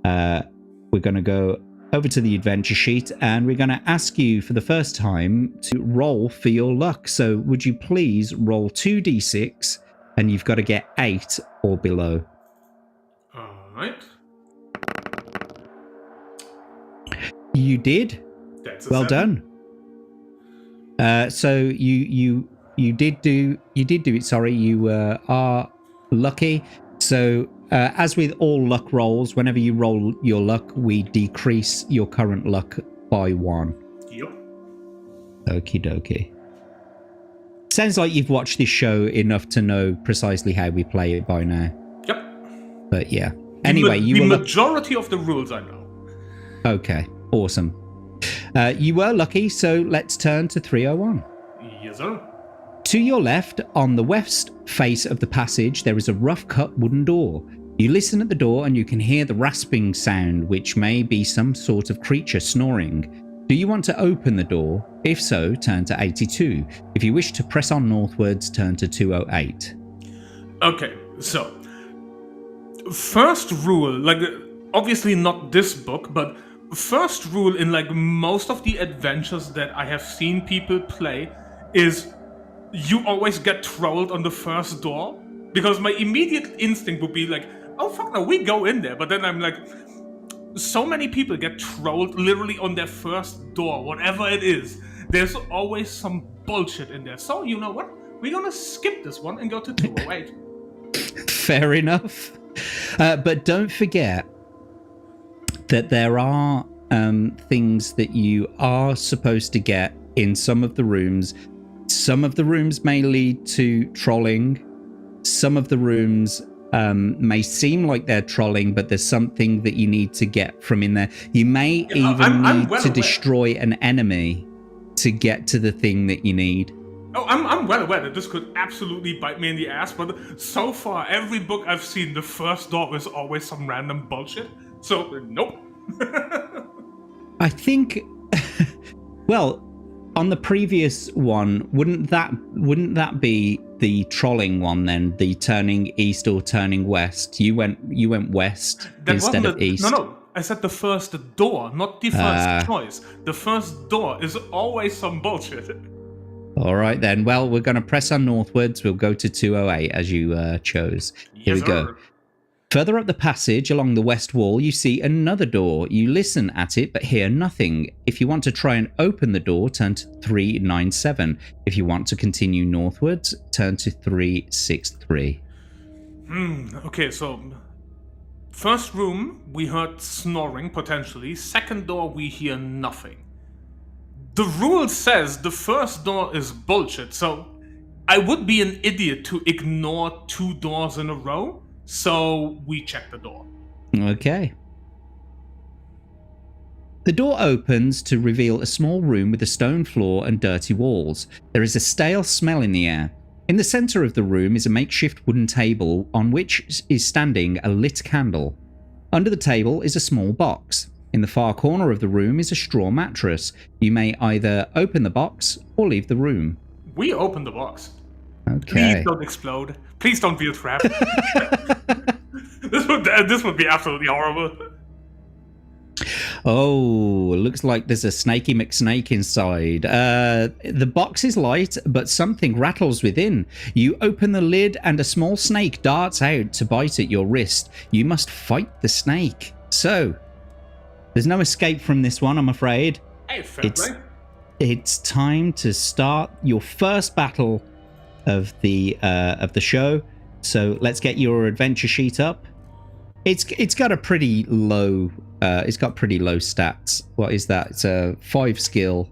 Speaker 1: we're going to go over to the adventure sheet, and we're going to ask you for the first time to roll for your luck. So would you please roll 2d6, and you've got to get 8 or below.
Speaker 2: All right.
Speaker 1: You did.
Speaker 2: That's
Speaker 1: well
Speaker 2: 7.
Speaker 1: Done. So you did do it. Sorry, you are lucky. So as with all luck rolls, whenever you roll your luck, we decrease your current luck by 1.
Speaker 2: Yep.
Speaker 1: Okie dokie. Sounds like you've watched this show enough to know precisely how we play it by now.
Speaker 2: Yep.
Speaker 1: But yeah. Anyway,
Speaker 2: the majority of the rules I know.
Speaker 1: Okay, awesome. You were lucky, so let's turn to 301.
Speaker 2: Yes, sir.
Speaker 1: To your left, on the west face of the passage, there is a rough-cut wooden door. You listen at the door and you can hear the rasping sound, which may be some sort of creature snoring. Do you want to open the door? If so, turn to 82. If you wish to press on northwards, turn to 208.
Speaker 2: Okay, so first rule, like obviously not this book, but first rule in like most of the adventures that I have seen people play is you always get trolled on the first door, because my immediate instinct would be like, oh fuck no, we go in there, but then I'm like, so many people get trolled literally on their first door, whatever it is. There's always some bullshit in there. So you know what? We're gonna skip this one and go to 208.
Speaker 1: Fair enough. But don't forget that there are things that you are supposed to get in some of the rooms. Some of the rooms may lead to trolling. Some of the rooms may seem like they're trolling, but there's something that you need to get from in there. You may even need to destroy an enemy to get to the thing that you need.
Speaker 2: Oh, I'm well aware that this could absolutely bite me in the ass, but so far, every book I've seen, the first door is always some random bullshit. So, nope.
Speaker 1: I think, well, on the previous one, wouldn't that be the trolling one then? The turning east or turning west? You went west instead of east.
Speaker 2: No. I said the first door, not the first choice. The first door is always some bullshit.
Speaker 1: All right then. Well, we're going to press on northwards. We'll go to 208 as you chose. Here we go. Further up the passage along the west wall, you see another door. You listen at it but hear nothing. If you want to try and open the door, turn to 397. If you want to continue northwards, turn to 363.
Speaker 2: Okay, so first room, we heard snoring potentially. Second door, we hear nothing. The rule says the first door is bullshit, so I would be an idiot to ignore two doors in a row, so we check the door.
Speaker 1: Okay. The door opens to reveal a small room with a stone floor and dirty walls. There is a stale smell in the air. In the center of the room is a makeshift wooden table on which is standing a lit candle. Under the table is a small box. In the far corner of the room is a straw mattress. You may either open the box or leave the room.
Speaker 2: We open the box.
Speaker 1: Okay.
Speaker 2: Please don't explode. Please don't be a trap. This would be absolutely horrible.
Speaker 1: Oh, looks like there's a snaky McSnake inside. The box is light, but something rattles within. You open the lid and a small snake darts out to bite at your wrist. You must fight the snake. So, there's no escape from this one, I'm afraid.
Speaker 2: Hey, fair play.
Speaker 1: It's time to start your first battle of the show. So let's get your adventure sheet up. It's got a pretty low. It's got pretty low stats. What is that? It's a 5 skill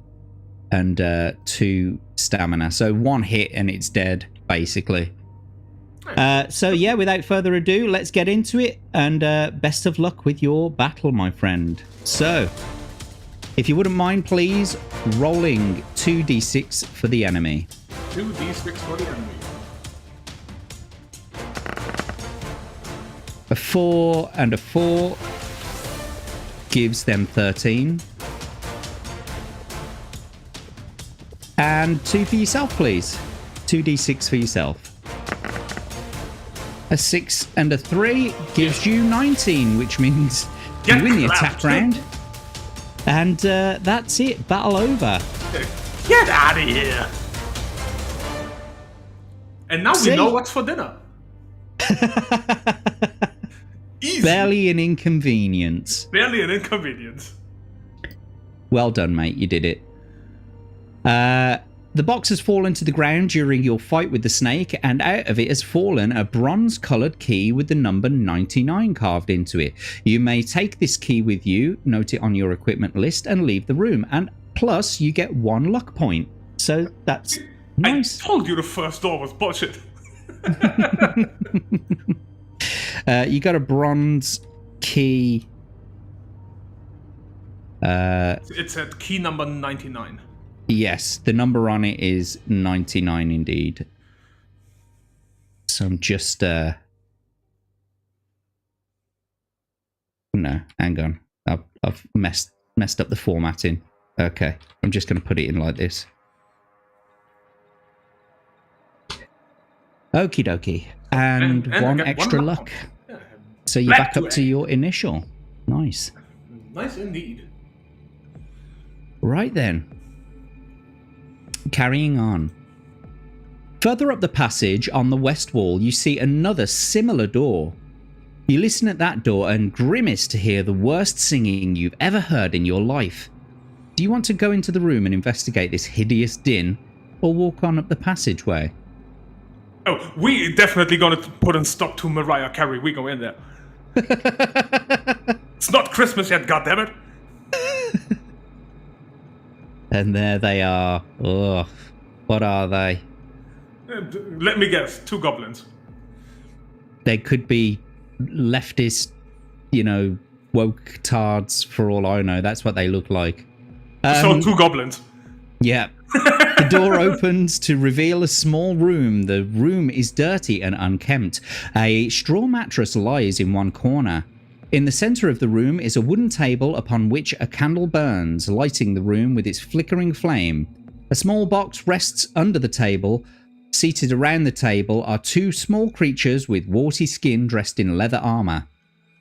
Speaker 1: and 2 stamina. So 1 hit and it's dead, basically. So yeah, without further ado, let's get into it. And best of luck with your battle, my friend. So, if you wouldn't mind, please, rolling 2d6 for the enemy.
Speaker 2: 2d6 for the enemy.
Speaker 1: A 4 and a 4 gives them 13. And 2 for yourself, please. 2d6 for yourself. A 6 and a 3 gives you 19, which means you win the attack round. And that's it. Battle over.
Speaker 2: Get out of here. And now we know what's for dinner. Easy.
Speaker 1: Barely an inconvenience.
Speaker 2: Barely an inconvenience.
Speaker 1: Well done, mate. You did it. The box has fallen to the ground during your fight with the snake, and out of it has fallen a bronze-coloured key with the number 99 carved into it. You may take this key with you, note it on your equipment list, and leave the room. And plus, you get 1 luck point. So that's Nice.
Speaker 2: I told you the first door was bullshit.
Speaker 1: You got a bronze key.
Speaker 2: It's at key number 99.
Speaker 1: Yes, the number on it is 99 indeed. So I'm just no, hang on. I've messed up the formatting. Okay, I'm just going to put it in like this. Okie dokie. And one extra luck.
Speaker 2: Yeah.
Speaker 1: So you're back up to your initial. Nice.
Speaker 2: Nice indeed.
Speaker 1: Right then. Carrying on. Further up the passage on the west wall, you see another similar door. You listen at that door and grimace to hear the worst singing you've ever heard in your life. Do you want to go into the room and investigate this hideous din, or walk on up the passageway?
Speaker 2: Oh, we definitely gonna put a stop to Mariah Carey. We go in there. It's not Christmas yet, goddammit.
Speaker 1: And there they are. Ugh. What are they?
Speaker 2: Let me guess, 2 goblins.
Speaker 1: They could be leftist, woke tards for all I know. That's what they look like.
Speaker 2: So 2 goblins.
Speaker 1: Yeah. The door opens to reveal a small room. The room is dirty and unkempt. A straw mattress lies in one corner. In the center of the room is a wooden table upon which a candle burns, lighting the room with its flickering flame. A small box rests under the table. Seated around the table are 2 small creatures with warty skin dressed in leather armor.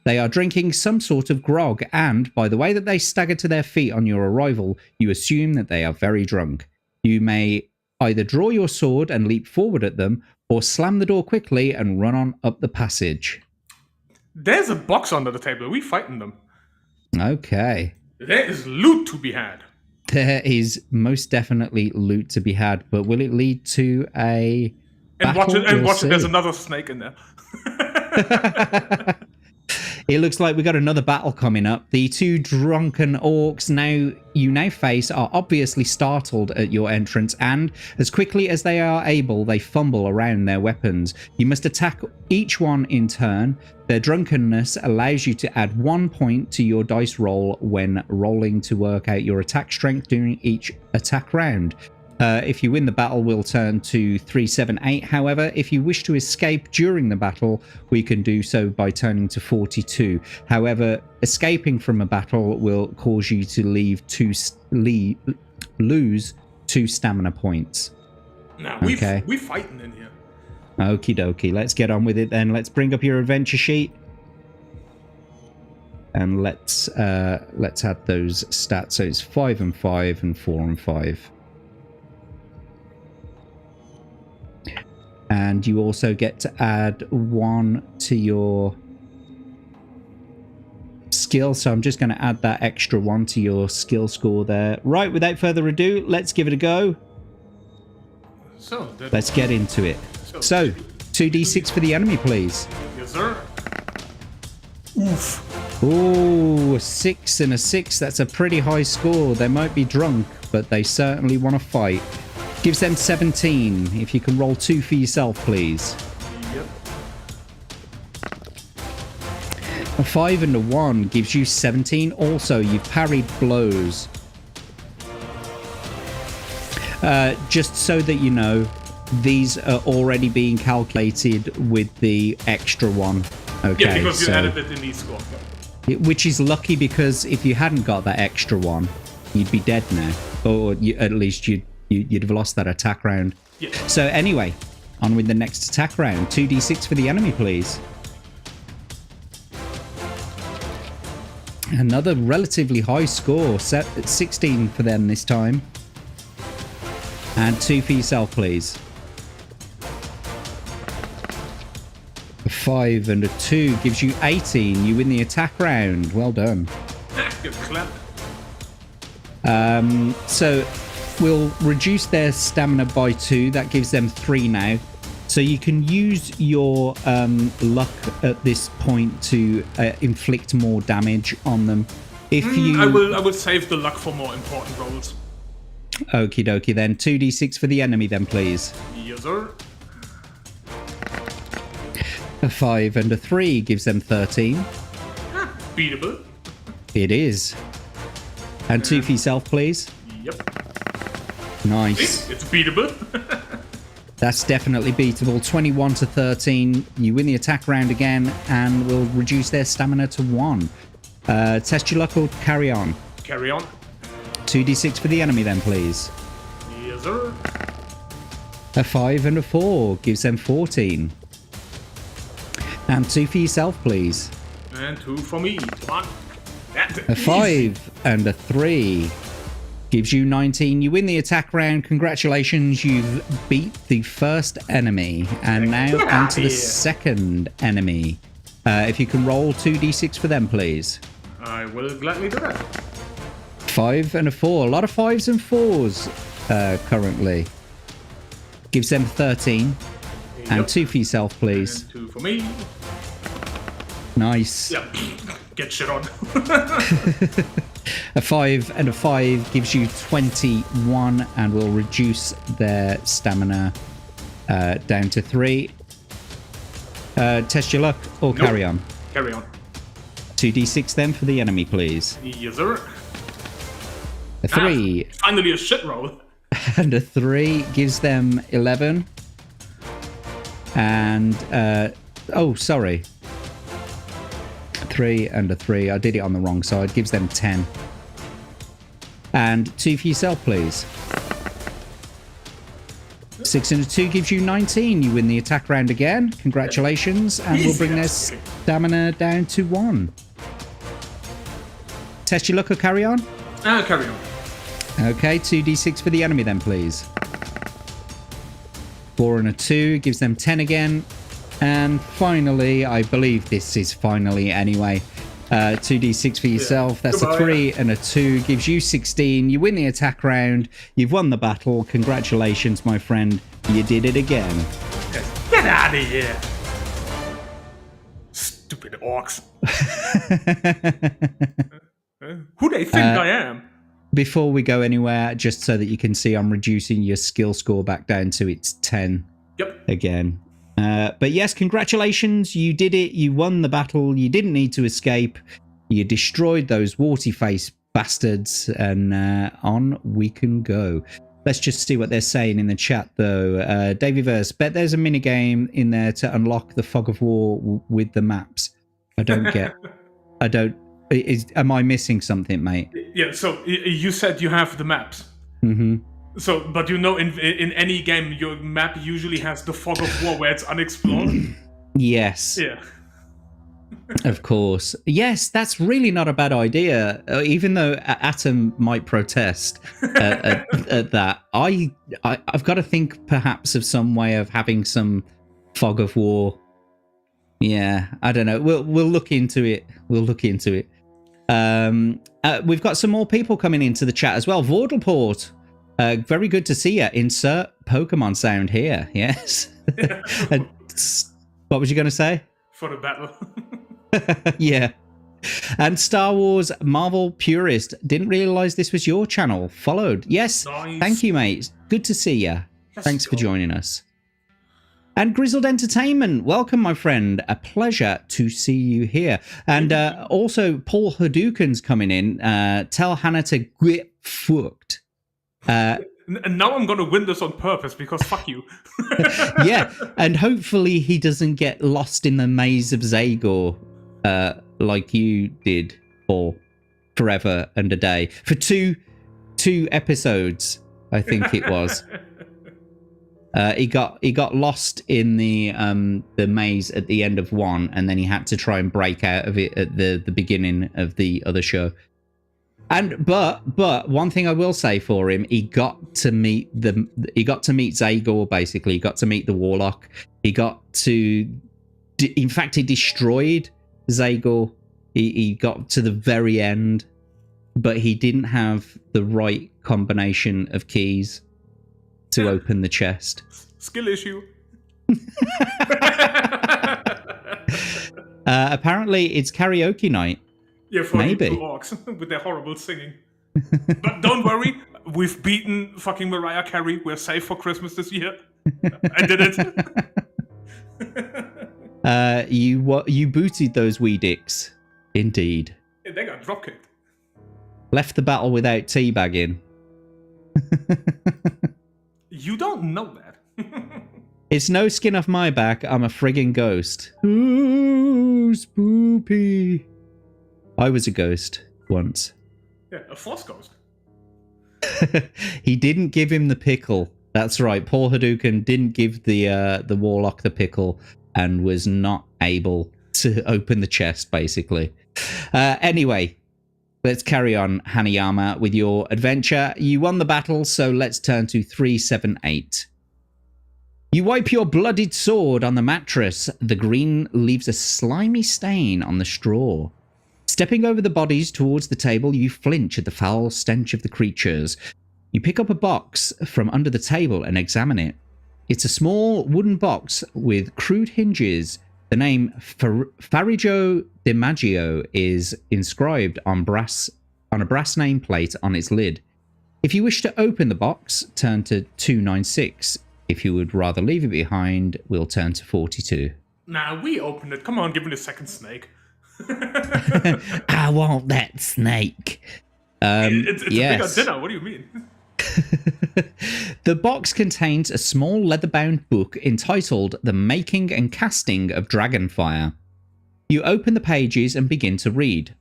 Speaker 1: They are drinking some sort of grog, and by the way that they stagger to their feet on your arrival, you assume that they are very drunk. You may either draw your sword and leap forward at them, or slam the door quickly and run on up the passage.
Speaker 2: There's a box under the table. We fighting them.
Speaker 1: Okay.
Speaker 2: There is loot to be had.
Speaker 1: There is most definitely loot to be had, but will it lead to a battle?
Speaker 2: Watch it. There's another snake in there.
Speaker 1: It looks like we got another battle coming up. The 2 drunken orcs you now face are obviously startled at your entrance, and as quickly as they are able, they fumble around their weapons. You must attack each one in turn. Their drunkenness allows you to add 1 point to your dice roll when rolling to work out your attack strength during each attack round. If you win the battle, we'll turn to 378. However, if you wish to escape during the battle, we can do so by turning to 42. However, escaping from a battle will cause you to lose 2 stamina points.
Speaker 2: Now,
Speaker 1: okay.
Speaker 2: we fighting in here.
Speaker 1: Okie dokie. Let's get on with it then. Let's bring up your adventure sheet. And let's add those stats. So it's 5 and 5 and 4 and 5. And you also get to add 1 to your skill. So I'm just going to add that extra 1 to your skill score there. Right, without further ado, let's give it a go. Let's get into it. So 2d6 for the enemy, please.
Speaker 2: Yes, sir. Oof.
Speaker 1: Ooh, a 6 and a 6. That's a pretty high score. They might be drunk, but they certainly want to fight. Gives them 17. If you can roll 2 for yourself, please.
Speaker 2: Yep.
Speaker 1: A 5 and a 1 gives you 17. Also, you've parried blows. Just so that you know, these are already being calculated with the extra 1. Okay,
Speaker 2: yeah, because you added it in the score.
Speaker 1: Which is lucky, because if you hadn't got that extra 1, you'd be dead now. Or at least you'd have lost that attack round.
Speaker 2: Yeah.
Speaker 1: So anyway, on with the next attack round. 2d6 for the enemy, please. Another relatively high score, set at 16 for them this time. And 2 for yourself, please. A 5 and a 2 gives you 18. You win the attack round. Well done.
Speaker 2: Good clap.
Speaker 1: So we'll reduce their stamina by 2. That gives them 3 now. So you can use your luck at this point to inflict more damage on them. If you,
Speaker 2: I will save the luck for more important rolls.
Speaker 1: Okie dokie then. 2d6 for the enemy then, please.
Speaker 2: Yes, sir.
Speaker 1: A 5 and a 3 gives them 13.
Speaker 2: Beatable.
Speaker 1: It is. And 2 for yourself, please.
Speaker 2: Yep.
Speaker 1: Nice.
Speaker 2: It's beatable.
Speaker 1: That's definitely beatable. 21 to 13. You win the attack round again and will reduce their stamina to 1. Test your luck or carry on.
Speaker 2: Carry on.
Speaker 1: 2d6 for the enemy then, please.
Speaker 2: Yes, sir.
Speaker 1: A 5 and a 4 gives them 14. And 2 for yourself, please.
Speaker 2: And 2 for me. Come on.
Speaker 1: A 5 and a 3 gives you 19. You win the attack round. Congratulations, you've beat the first enemy. And now onto the second enemy. If you can roll 2d6 for them, please.
Speaker 2: I will gladly do that.
Speaker 1: 5 and a 4. A lot of 5s and 4s currently. Gives them 13. And 2 for yourself, please.
Speaker 2: And 2 for me.
Speaker 1: Nice.
Speaker 2: Yep. Get shit on.
Speaker 1: A 5 and a 5 gives you 21 and will reduce their stamina down to 3. Test your luck or carry on.
Speaker 2: Carry on.
Speaker 1: 2d6 then for the enemy, please.
Speaker 2: Yes, sir.
Speaker 1: A 3
Speaker 2: Finally a shit roll.
Speaker 1: and a 3 gives them 11. And, oh, sorry. 3 and a 3. I did it on the wrong side. Gives them 10. And 2 for yourself, please. 6 and a 2 gives you 19. You win the attack round again. Congratulations. And we'll bring their stamina down to 1. Test your luck or carry on?
Speaker 2: Carry on.
Speaker 1: Okay, 2d6 for the enemy then, please. 4 and a 2 gives them 10 again. And finally, I believe this is finally anyway, 2d6 for yourself. That's a 3 and a 2 gives you 16. You win the attack round. You've won the battle. Congratulations, my friend. You did it again.
Speaker 2: Get out of here. Stupid orcs. Who they think I am?
Speaker 1: Before we go anywhere, just so that you can see, I'm reducing your skill score back down to its 10 again. But yes, congratulations. You did it. You won the battle. You didn't need to escape. You destroyed those warty-faced bastards. And on we can go. Let's just see what they're saying in the chat, though. Davyverse, bet there's a minigame in there to unlock the Fog of War with the maps. I don't get... am I missing something, mate?
Speaker 2: Yeah, so you said you have the maps.
Speaker 1: Mm-hmm.
Speaker 2: So, but you know, in any game, your map usually has the Fog of War where it's unexplored.
Speaker 1: Yes.
Speaker 2: Yeah.
Speaker 1: Of course. Yes, that's really not a bad idea. Even though Atom might protest at that, I've got to think perhaps of some way of having some Fog of War. Yeah, I don't know. We'll look into it. We'll look into it. We've got some more people coming into the chat as well. Vordleport. Very good to see you. Insert Pokemon sound here. Yes. What was you going to say?
Speaker 2: For the battle.
Speaker 1: Yeah. And Star Wars Marvel Purist. Didn't realize this was your channel. Followed. Yes.
Speaker 2: Nice.
Speaker 1: Thank you, mate. Good to see you. Thanks for joining us. And Grizzled Entertainment, welcome, my friend. A pleasure to see you here. And also, Paul Hadouken's coming in. Tell Hannah to get fucked.
Speaker 2: And now I'm going to win this on purpose because fuck you.
Speaker 1: Yeah, and hopefully he doesn't get lost in the maze of Zagor like you did for forever and a day. For two episodes, I think it was. He got lost in the maze at the end of one, and then he had to try and break out of it at the beginning of the other show. And but one thing I will say for him, he got to meet Zagor. Basically, he got to meet the Warlock. He got to, in fact, he destroyed Zagor. He got to the very end, but he didn't have the right combination of keys to open the chest.
Speaker 2: Skill issue.
Speaker 1: Apparently, it's karaoke night.
Speaker 2: Yeah, for
Speaker 1: maybe.
Speaker 2: the two orcs with their horrible singing. But don't worry, we've beaten fucking Mariah Carey. We're safe for Christmas this year. I did
Speaker 1: it. You booted those wee dicks. Indeed.
Speaker 2: They got dropkicked.
Speaker 1: Left the battle without teabagging.
Speaker 2: You don't know that.
Speaker 1: It's no skin off my back. I'm a friggin' ghost. Ooh, spoopy. I was a ghost once.
Speaker 2: Yeah, a force ghost.
Speaker 1: He didn't give him the pickle. That's right. Paul Hadouken didn't give the warlock the pickle and was not able to open the chest, basically. Anyway, let's carry on, Hanayama, with your adventure. You won the battle, so let's turn to 378. You wipe your bloodied sword on the mattress. The green leaves a slimy stain on the straw. Stepping over the bodies towards the table, you flinch at the foul stench of the creatures. You pick up a box from under the table and examine it. It's a small wooden box with crude hinges. The name Farigo DiMaggio is inscribed on a brass nameplate on its lid. If you wish to open the box, turn to 296. If you would rather leave it behind, we'll turn to 42.
Speaker 2: Nah, we opened it. Come on, give me the second snake.
Speaker 1: I want that snake.
Speaker 2: It's a bigger dinner. What do you mean?
Speaker 1: The box contains a small leather-bound book entitled The Making and Casting of Dragonfire. You open the pages and begin to read.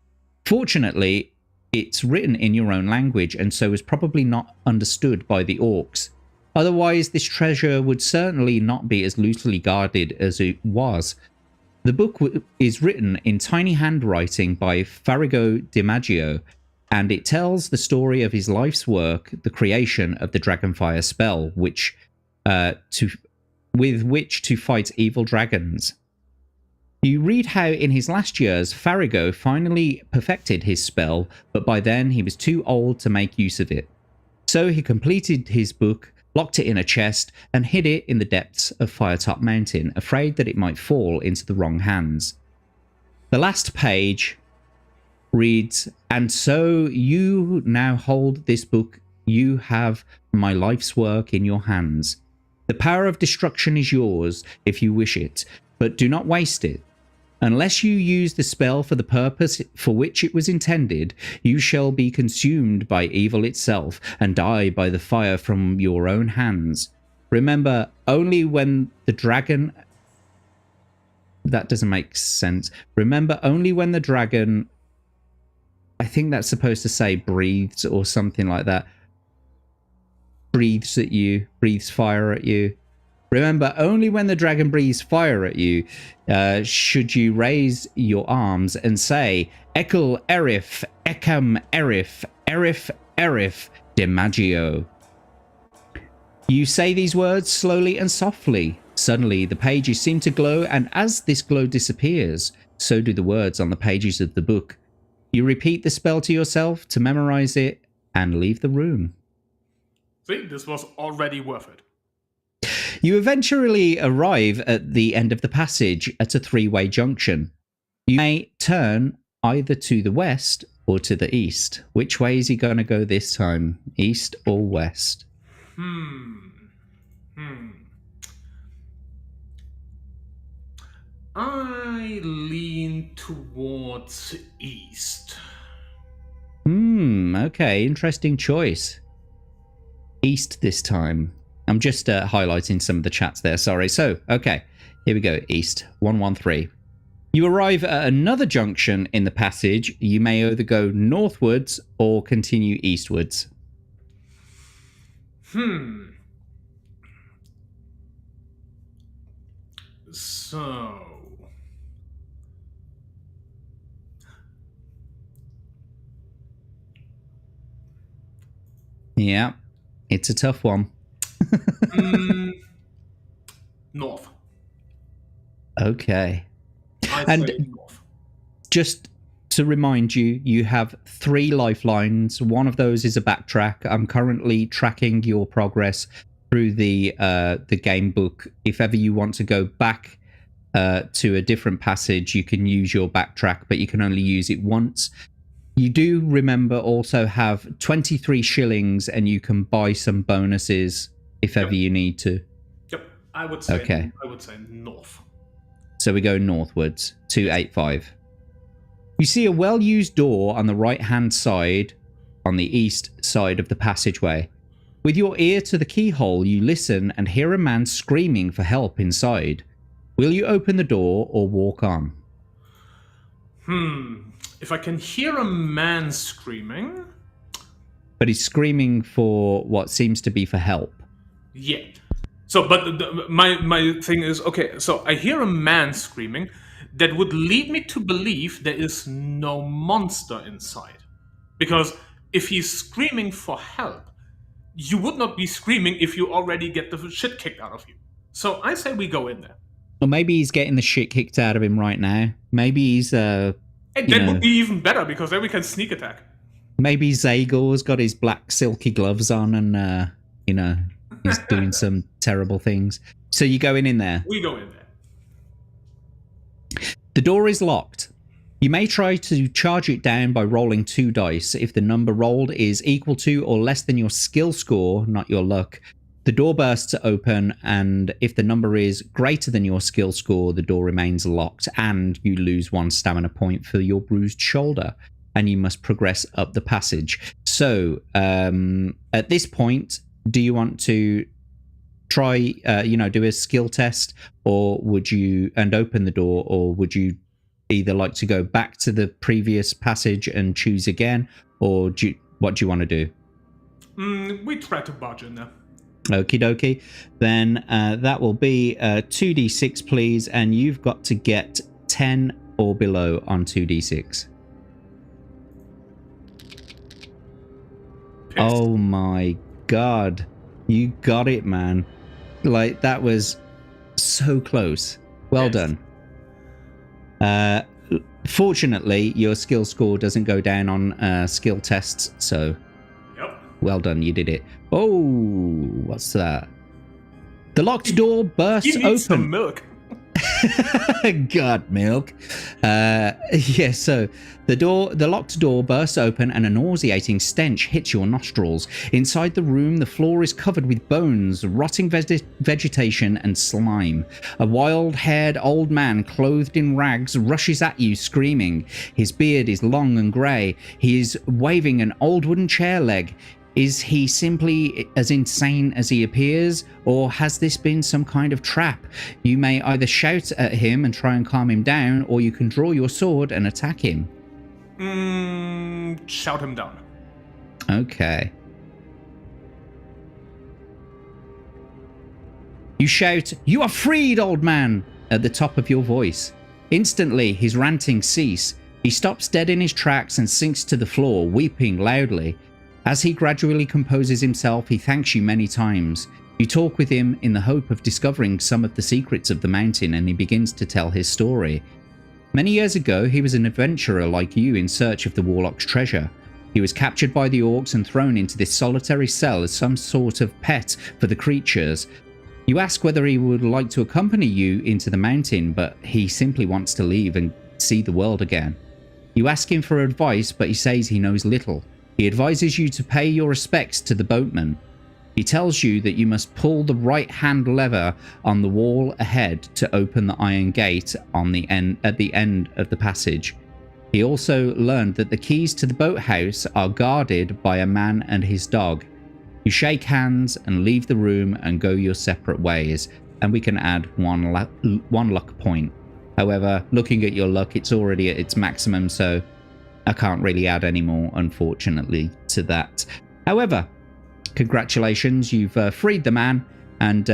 Speaker 1: Fortunately, it's written in your own language and so is probably not understood by the orcs. Otherwise, this treasure would certainly not be as loosely guarded as it was. The book is written in tiny handwriting by Farigo DiMaggio, and it tells the story of his life's work, the creation of the Dragonfire spell, with which to fight evil dragons. You read how in his last years, Farigo finally perfected his spell, but by then he was too old to make use of it. So he completed his book, locked it in a chest, and hid it in the depths of Firetop Mountain, afraid that it might fall into the wrong hands. The last page reads, "And so you now hold this book. You have my life's work in your hands. The power of destruction is yours if you wish it, but do not waste it. Unless you use the spell for the purpose for which it was intended, you shall be consumed by evil itself and die by the fire from your own hands. Remember, only when the dragon..." That doesn't make sense. Remember, only when the dragon... I think that's supposed to say breathes or something like that. Breathes at you, breathes fire at you. Remember, only when the dragon breathes fire at you should you raise your arms and say, "Ekel Erif, Ekam Erif, Erif, Erif, DiMaggio." You say these words slowly and softly. Suddenly, the pages seem to glow, and as this glow disappears, so do the words on the pages of the book. You repeat the spell to yourself to memorize it and leave the room.
Speaker 2: See, this was already worth it.
Speaker 1: You eventually arrive at the end of the passage at a three-way junction. You may turn either to the west or to the east. Which way is he going to go this time? East or west?
Speaker 2: I lean towards east.
Speaker 1: Okay, interesting choice. East this time. I'm just highlighting some of the chats there, sorry. So, okay, here we go, east, 113. You arrive at another junction in the passage. You may either go northwards or continue eastwards.
Speaker 2: So...
Speaker 1: Yeah, it's a tough one.
Speaker 2: North.
Speaker 1: Okay.
Speaker 2: I'd say north.
Speaker 1: Just to remind you, you have 3 lifelines. One of those is a backtrack. I'm currently tracking your progress through the game book. If ever you want to go back to a different passage, you can use your backtrack, but you can only use it once. You do remember also have 23 shillings and you can buy some bonuses if ever you need to.
Speaker 2: Yep, I would say.
Speaker 1: Okay.
Speaker 2: I would say north.
Speaker 1: So we go northwards, 285. You see a well-used door on the right-hand side, on the east side of the passageway. With your ear to the keyhole, you listen and hear a man screaming for help inside. Will you open the door or walk on?
Speaker 2: If I can hear a man screaming...
Speaker 1: But he's screaming for what seems to be for help.
Speaker 2: Yeah. So, but my thing is, okay, so I hear a man screaming that would lead me to believe there is no monster inside. Because if he's screaming for help, you would not be screaming if you already get the shit kicked out of you. So I say we go in there.
Speaker 1: Or maybe he's getting the shit kicked out of him right now. Maybe he's,
Speaker 2: That would be even better, because then we can sneak attack.
Speaker 1: Maybe Zagor's got his black silky gloves on and, he's doing some terrible things. So you going in there?
Speaker 2: We go in there.
Speaker 1: The door is locked. You may try to charge it down by rolling 2 dice. If the number rolled is equal to or less than your skill score, not your luck, the door bursts open, and if the number is greater than your skill score, the door remains locked and you lose 1 stamina point for your bruised shoulder, and you must progress up the passage. So, at this point, do you want to try, do a skill test, or would you, and open the door, or would you either like to go back to the previous passage and choose again, or what do you want to do?
Speaker 2: We try to barge in there.
Speaker 1: Okie dokie. Then that will be 2d6, please, and you've got to get 10 or below on 2d6.
Speaker 2: Pissed.
Speaker 1: Oh my god. You got it, man. Like, that was so close. Well done. Fortunately, your skill score doesn't go down on skill tests, so
Speaker 2: Yep.
Speaker 1: well done, you did it. Oh, what's that? The locked door bursts
Speaker 2: You need
Speaker 1: open.
Speaker 2: some milk.
Speaker 1: God, milk. So the locked door bursts open and a nauseating stench hits your nostrils. Inside the room, the floor is covered with bones, rotting vegetation, and slime. A wild-haired old man clothed in rags rushes at you, screaming. His beard is long and grey. He is waving an old wooden chair leg. Is he simply as insane as he appears, or has this been some kind of trap? You may either shout at him and try and calm him down, or you can draw your sword and attack him.
Speaker 2: Shout him down.
Speaker 1: Okay. You shout, "You are freed, old man!" at the top of your voice. Instantly, his ranting cease. He stops dead in his tracks and sinks to the floor, weeping loudly. As he gradually composes himself, he thanks you many times. You talk with him in the hope of discovering some of the secrets of the mountain, and he begins to tell his story. Many years ago, he was an adventurer like you in search of the warlock's treasure. He was captured by the orcs and thrown into this solitary cell as some sort of pet for the creatures. You ask whether he would like to accompany you into the mountain, but he simply wants to leave and see the world again. You ask him for advice, but he says he knows little. He advises you to pay your respects to the boatman. He tells you that you must pull the right-hand lever on the wall ahead to open the iron gate at the end of the passage. He also learned that the keys to the boathouse are guarded by a man and his dog. You shake hands and leave the room and go your separate ways, and we can add one luck point. However, looking at your luck, it's already at its maximum, so I can't really add any more, unfortunately, to that. However, congratulations, you've freed the man, and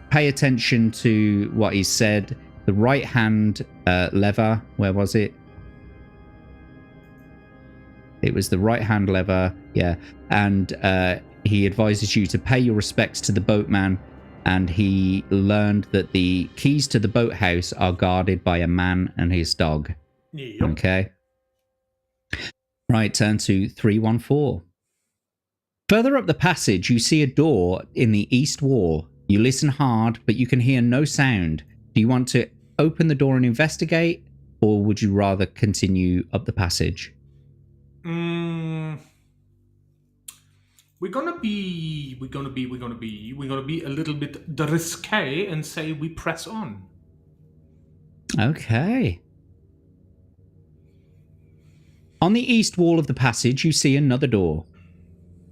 Speaker 1: pay attention to what he said. The right-hand lever, where was it? It was the right-hand lever, yeah. And he advises you to pay your respects to the boatman, and he learned that the keys to the boathouse are guarded by a man and his dog.
Speaker 2: Yep.
Speaker 1: Okay. Right, turn to 314. Further up the passage, you see a door in the east wall. You listen hard, but you can hear no sound. Do you want to open the door and investigate, or would you rather continue up the passage?
Speaker 2: Mm, we're gonna be a little bit risque and say we press on.
Speaker 1: Okay. On the east wall of the passage, you see another door.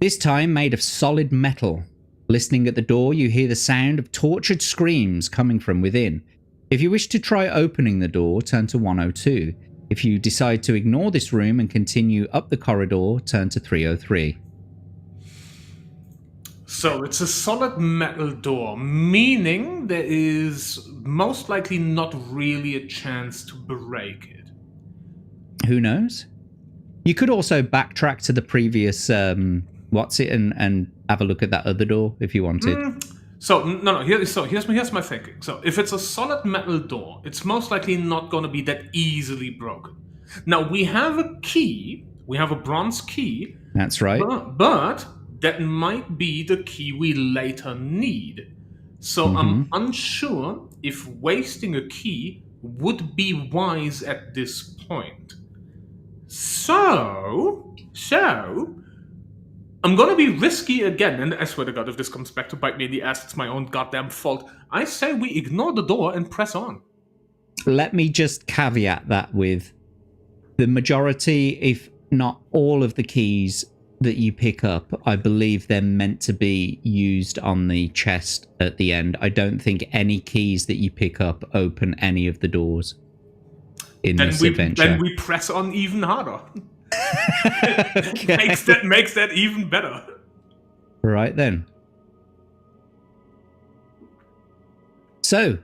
Speaker 1: This time made of solid metal. Listening at the door, you hear the sound of tortured screams coming from within. If you wish to try opening the door, turn to 102. If you decide to ignore this room and continue up the corridor, turn to 303.
Speaker 2: So it's a solid metal door, meaning there is most likely not really a chance to break it.
Speaker 1: Who knows? You could also backtrack to the previous and have a look at that other door if you wanted.
Speaker 2: So no. Here's my thinking. So if it's a solid metal door, it's most likely not going to be that easily broken. Now we have a key. We have a bronze key.
Speaker 1: That's right.
Speaker 2: But that might be the key we later need. So I'm unsure if wasting a key would be wise at this point. So I'm gonna be risky again, and I swear to God, if this comes back to bite me in the ass, it's my own goddamn fault. I say we ignore the door and press on.
Speaker 1: Let me just caveat that with the majority, if not all of the keys that you pick up, I believe they're meant to be used on the chest at the end. I don't think any keys that you pick up open any of the doors in this adventure.
Speaker 2: Then we press on even harder.
Speaker 1: Okay.
Speaker 2: makes that even better.
Speaker 1: Right then. So,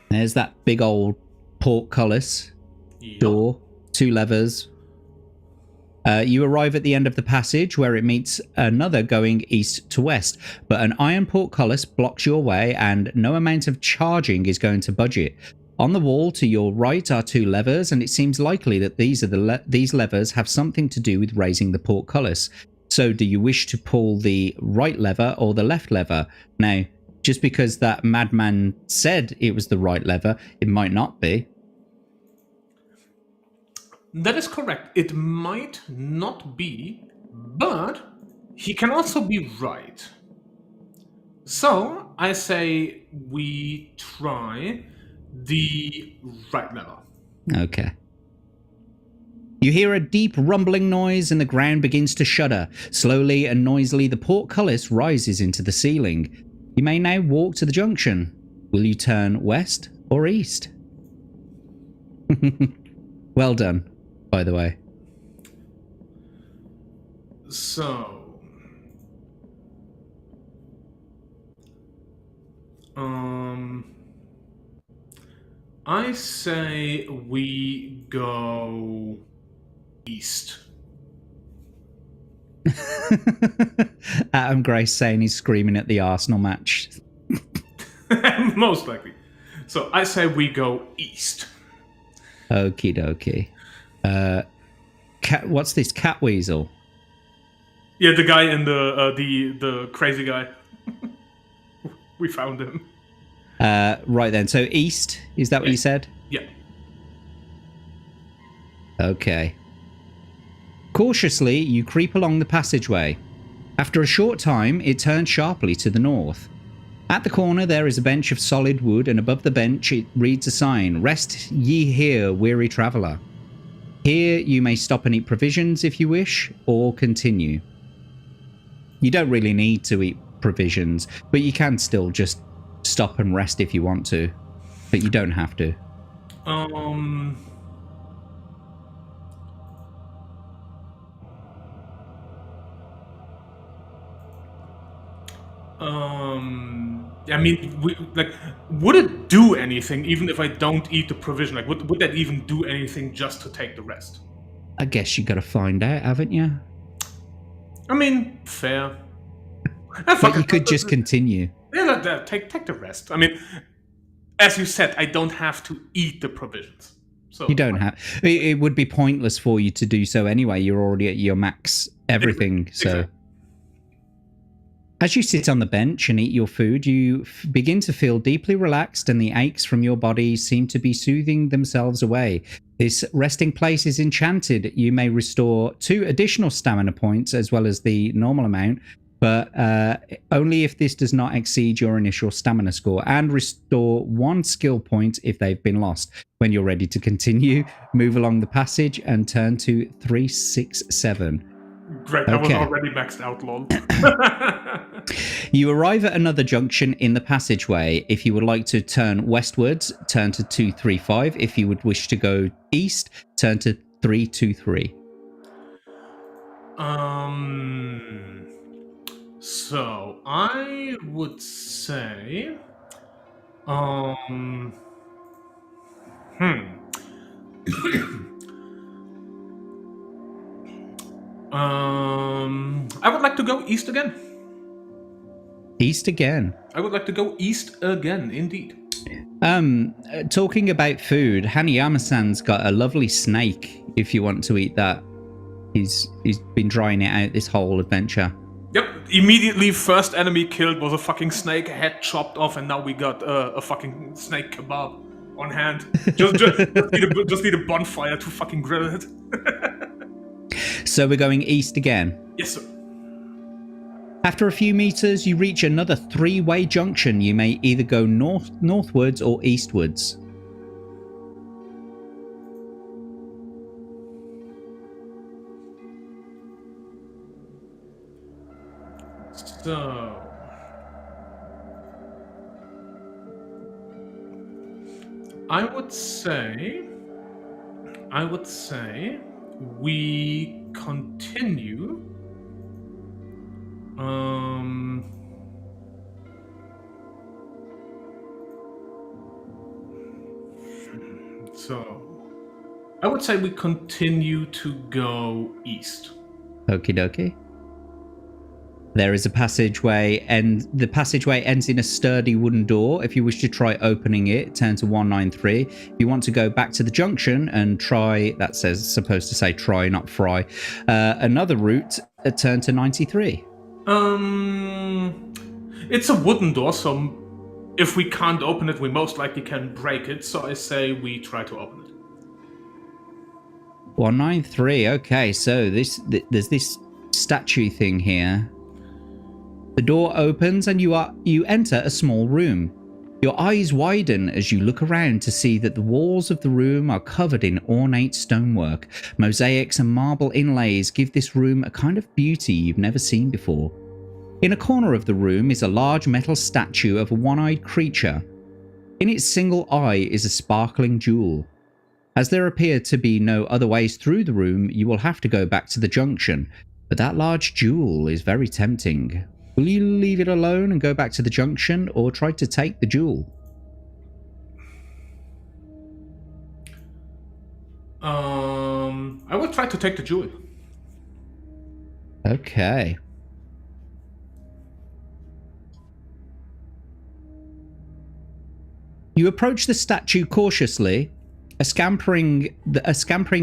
Speaker 1: there's that big old portcullis door, 2 levers. You arrive at the end of the passage where it meets another going east to west, but an iron portcullis blocks your way and no amount of charging is going to budge it. On the wall to your right are 2 levers, and it seems likely that these levers have something to do with raising the portcullis. So do you wish to pull the right lever or the left lever? Now, just because that madman said it was the right lever, it might not be.
Speaker 2: That is correct. It might not be, but he can also be right. So I say we try the right lever.
Speaker 1: Okay. You hear a deep rumbling noise and the ground begins to shudder. Slowly and noisily, the portcullis rises into the ceiling. You may now walk to the junction. Will you turn west or east? Well done, by the way.
Speaker 2: So, I say we go east.
Speaker 1: Adam Grace saying he's screaming at the Arsenal match.
Speaker 2: Most likely. So I say we go east.
Speaker 1: Okie dokie. What's this? Cat Weasel?
Speaker 2: Yeah, the guy in the crazy guy. We found him.
Speaker 1: Right then. So east, is that what you said?
Speaker 2: Yeah.
Speaker 1: Okay. Cautiously, you creep along the passageway. After a short time, it turns sharply to the north. At the corner, there is a bench of solid wood, and above the bench it reads a sign, "Rest ye here, weary traveller." Here you may stop and eat provisions if you wish, or continue. You don't really need to eat provisions, but you can still just stop and rest if you want to. But you don't have to.
Speaker 2: I mean, would it do anything even if I don't eat the provision? Like, would that even do anything just to take the rest?
Speaker 1: I guess you got to find out, haven't you?
Speaker 2: I mean, fair.
Speaker 1: But you could just continue.
Speaker 2: Yeah, take the rest. I mean, as you said, I don't have to eat the provisions. So
Speaker 1: You don't have. It would be pointless for you to do so anyway. You're already at your max everything. So,
Speaker 2: exactly.
Speaker 1: As you sit on the bench and eat your food, you begin to feel deeply relaxed, and the aches from your body seem to be soothing themselves away. This resting place is enchanted. You may restore 2 additional stamina points as well as the normal amount, but only if this does not exceed your initial stamina score, and restore 1 skill point if they've been lost. When you're ready to continue, move along the passage and turn to 367.
Speaker 2: Great, I was already maxed out, lol.
Speaker 1: You arrive at another junction in the passageway. If you would like to turn westwards, turn to 235. If you would wish to go east, turn to 323.
Speaker 2: So I would say, I would like to go east again.
Speaker 1: East again?
Speaker 2: I would like to go east again, indeed.
Speaker 1: Talking about food, Hanayama-san's got a lovely snake if you want to eat that. He's been drying it out this whole adventure.
Speaker 2: Yep, immediately first enemy killed was a fucking snake, head chopped off, and now we got a fucking snake kebab on hand. Just need a bonfire to fucking grill it.
Speaker 1: So we're going east again?
Speaker 2: Yes, sir.
Speaker 1: After a few meters, you reach another 3-way junction. You may either go northwards or eastwards.
Speaker 2: So I would say we continue. So I would say we continue to go east.
Speaker 1: Okie dokie. There is a passageway, and the passageway ends in a sturdy wooden door. If you wish to try opening it, turn to 193. If you want to go back to the junction and try, that says supposed to say try, not fry, another route, turn to 93.
Speaker 2: It's a wooden door, so if we can't open it, we most likely can break it. So I say we try to open it.
Speaker 1: 193. Okay, so there's this statue thing here. The door opens and you enter a small room. Your eyes widen as you look around to see that the walls of the room are covered in ornate stonework. Mosaics and marble inlays give this room a kind of beauty you've never seen before. In a corner of the room is a large metal statue of a one-eyed creature. In its single eye is a sparkling jewel. As there appear to be no other ways through the room, you will have to go back to the junction, but that large jewel is very tempting. Will you leave it alone and go back to the junction, or try to take the jewel?
Speaker 2: I would try to take the jewel.
Speaker 1: Okay. You approach the statue cautiously. A scampering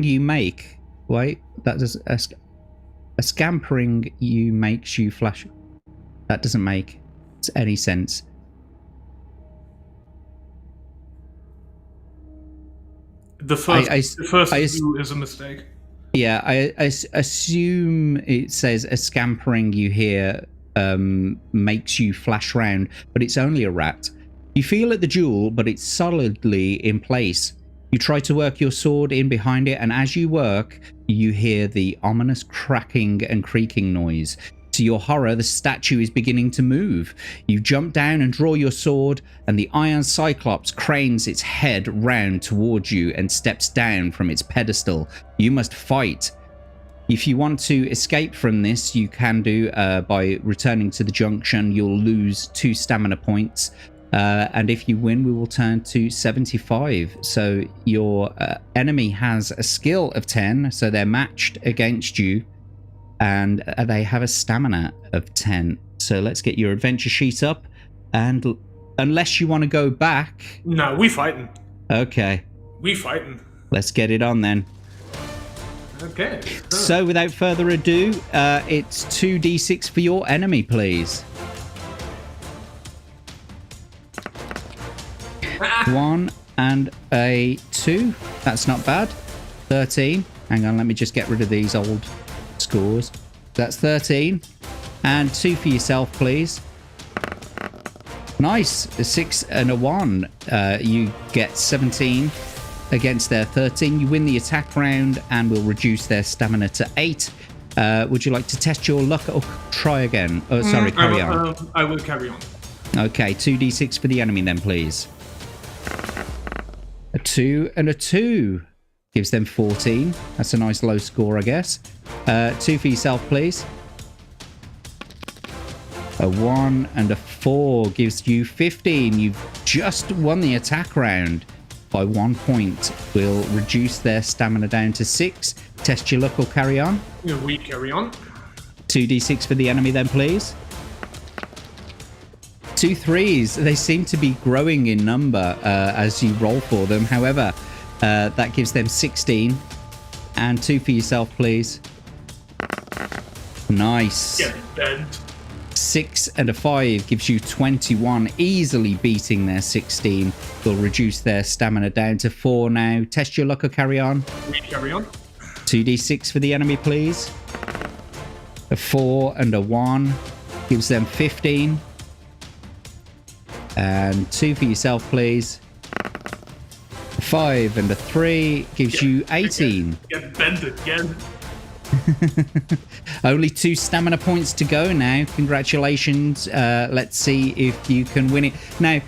Speaker 1: you make. Wait, that does a scampering you makes you flash. That doesn't make any sense.
Speaker 2: The first view is a mistake.
Speaker 1: Yeah, I assume it says a scampering you hear makes you flash round, but it's only a rat. You feel at the jewel, but it's solidly in place. You try to work your sword in behind it, and as you work, you hear the ominous cracking and creaking noise. To your horror, the statue is beginning to move. You jump down and draw your sword, and the iron cyclops cranes its head round towards you and steps down from its pedestal. You must fight. If you want to escape from this, you can do by returning to the junction. You'll lose 2 stamina points. And if you win, we will turn to 75. So your enemy has a skill of 10, so they're matched against you. And they have a stamina of 10. So let's get your adventure sheet up. And unless you want to go back...
Speaker 2: No, we fighting.
Speaker 1: Okay.
Speaker 2: We fighting.
Speaker 1: Let's get it on then.
Speaker 2: Okay.
Speaker 1: So without further ado, it's 2d6 for your enemy, please. 1 and a 2. That's not bad. 13. Hang on, let me just get rid of these old scores. That's 13. And 2 for yourself, please. Nice. A 6 and a 1. You get 17 against their 13. You win the attack round and will reduce their stamina to 8. Would you like to test your luck or try again? Oh, sorry, carry on.
Speaker 2: I will carry on.
Speaker 1: Okay, 2d6 for the enemy then, please. A 2 and a 2. Gives them 14. That's a nice low score, I guess. 2 for yourself, please. A 1 and a 4 gives you 15. You've just won the attack round by 1 point. We'll reduce their stamina down to 6. Test your luck or carry on.
Speaker 2: We carry on.
Speaker 1: 2d6 for the enemy then, please. 2 3s. They seem to be growing in number as you roll for them. However, that gives them 16. And 2 for yourself, please. Nice.
Speaker 2: Get bent.
Speaker 1: 6 and a 5 gives you 21, easily beating their 16. Will reduce their stamina down to 4 now. Test your luck or carry on.
Speaker 2: We carry on.
Speaker 1: 2d6 for the enemy, please. A 4 and a 1 gives them 15. And 2 for yourself, please. A 5 and a 3 gives you 18.
Speaker 2: Get bent again.
Speaker 1: Only 2 stamina points to go now. Congratulations. Let's see if you can win it. Now,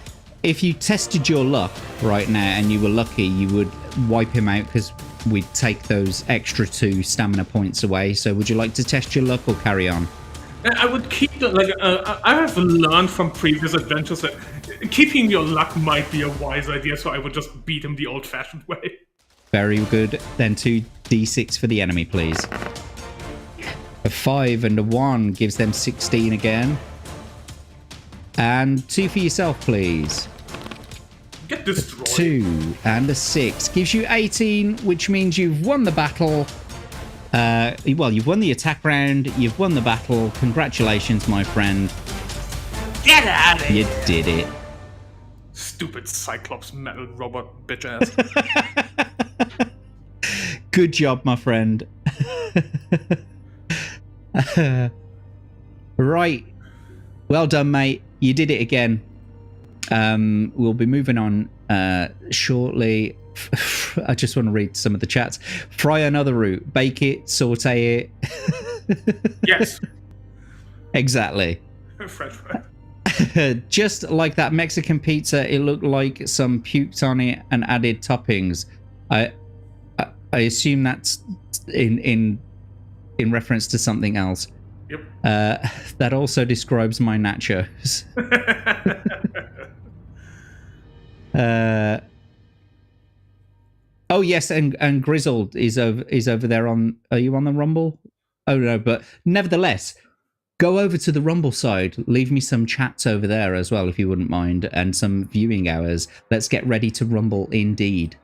Speaker 1: if you tested your luck right now and you were lucky, you would wipe him out because we'd take those extra 2 stamina points away. So would you like to test your luck or carry on?
Speaker 2: I would keep the, I have learned from previous adventures that keeping your luck might be a wise idea, so I would just beat him the old-fashioned way.
Speaker 1: Very good. Then 2d6 for the enemy, please. A 5 and a 1 gives them 16 again. And 2 for yourself, please.
Speaker 2: Get destroyed.
Speaker 1: 2 and a 6 gives you 18, which means you've won the battle. Well, you've won the attack round. You've won the battle. Congratulations, my friend.
Speaker 2: Get out of here.
Speaker 1: You did it.
Speaker 2: Stupid Cyclops metal robot bitch ass.
Speaker 1: Good job, my friend. Right. Well done, mate. You did it again. We'll be moving on shortly. I just want to read some of the chats. Fry another root. Bake it. Saute it.
Speaker 2: Yes.
Speaker 1: Exactly.
Speaker 2: French fry.
Speaker 1: Just like that Mexican pizza, it looked like some puked on it and added toppings. I assume that's in reference to something else.
Speaker 2: Yep.
Speaker 1: That also describes my nachos. Oh yes, and Grizzled is over there on. Are you on the Rumble? Oh no, but nevertheless, go over to the Rumble side. Leave me some chats over there as well, if you wouldn't mind, and some viewing hours. Let's get ready to rumble indeed.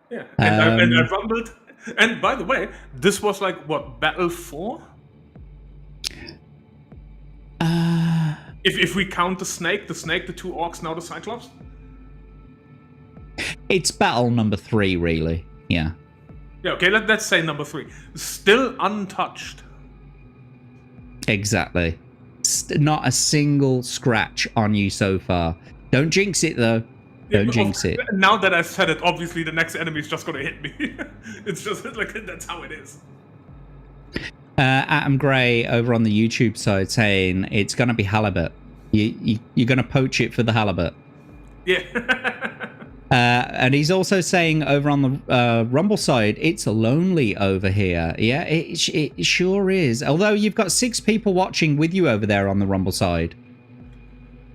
Speaker 2: Yeah, and I rumbled. And by the way, this was like what, Battle 4? If we count the snake, the 2 orcs, now the Cyclops.
Speaker 1: It's battle number 3, really. Yeah.
Speaker 2: Yeah. Okay. Let's say number 3. Still untouched.
Speaker 1: Exactly. Not a single scratch on you so far. Don't jinx it though. Don't jinx it.
Speaker 2: Now that I've said it, obviously the next enemy is just going to hit me. It's just like that's how it is.
Speaker 1: Adam Gray over on the YouTube side saying it's going to be halibut. You're going to poach it for the halibut.
Speaker 2: Yeah.
Speaker 1: And he's also saying over on the Rumble side, it's lonely over here. Yeah, it sure is. Although you've got 6 people watching with you over there on the Rumble side.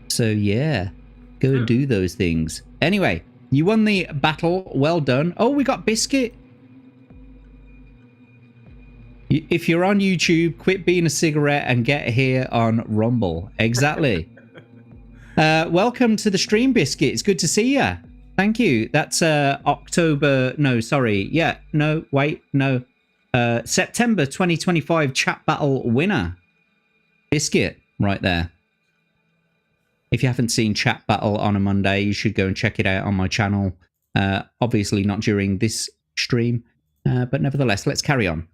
Speaker 1: So yeah, go and do those things. Anyway, you won the battle. Well done. Oh, we got Biscuit. If you're on YouTube, quit being a cigarette and get here on Rumble. Exactly. Welcome to the stream, Biscuit. It's good to see you. Thank you. That's October. No, sorry. Yeah. No, wait. No. September 2025 chat battle winner. Biscuit right there. If you haven't seen chat battle on a Monday, you should go and check it out on my channel. Obviously not during this extreme. But nevertheless, let's carry on.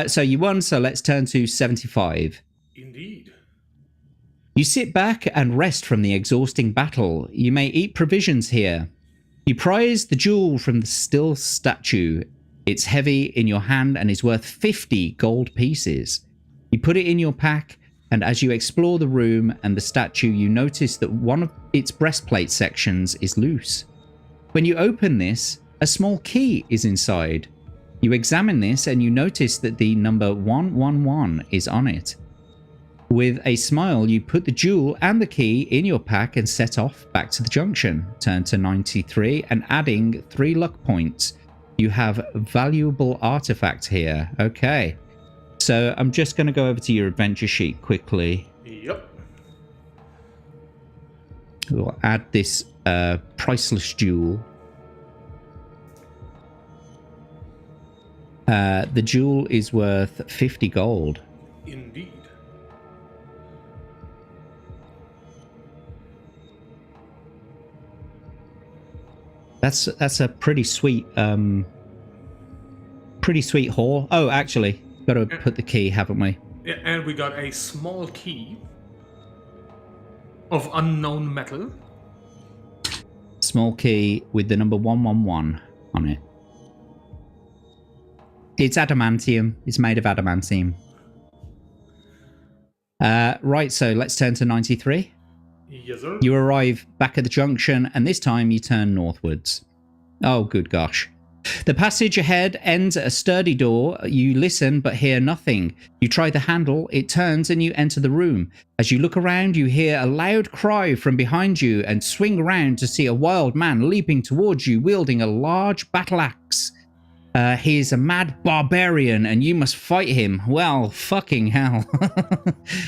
Speaker 1: So you won, so let's turn to 75.
Speaker 2: Indeed.
Speaker 1: You sit back and rest from the exhausting battle. You may eat provisions here. You prize the jewel from the still statue. It's heavy in your hand and is worth 50 gold pieces. You put it in your pack, and as you explore the room and the statue, you notice that one of its breastplate sections is loose. When you open this, a small key is inside. You examine this and you notice that the number 111 is on it. With a smile, you put the jewel and the key in your pack and set off back to the junction. Turn to 93 and adding 3 luck points. You have valuable artifact here. Okay. So I'm just going to go over to your adventure sheet quickly.
Speaker 2: Yep.
Speaker 1: We'll add this priceless jewel. The jewel is worth 50 gold.
Speaker 2: Indeed.
Speaker 1: That's a pretty sweet haul. Oh, actually, got to put the key, haven't we?
Speaker 2: Yeah, and we got a small key of unknown metal.
Speaker 1: Small key with the number 111 on it. It's adamantium. It's made of adamantium. Right, so let's turn to 93.
Speaker 2: Yes, sir.
Speaker 1: You arrive back at the junction, and this time you turn northwards. Oh, good gosh. The passage ahead ends at a sturdy door. You listen, but hear nothing. You try the handle, it turns, and you enter the room. As you look around, you hear a loud cry from behind you and swing around to see a wild man leaping towards you, wielding a large battle axe. He is a mad barbarian, and you must fight him. Well, fucking hell.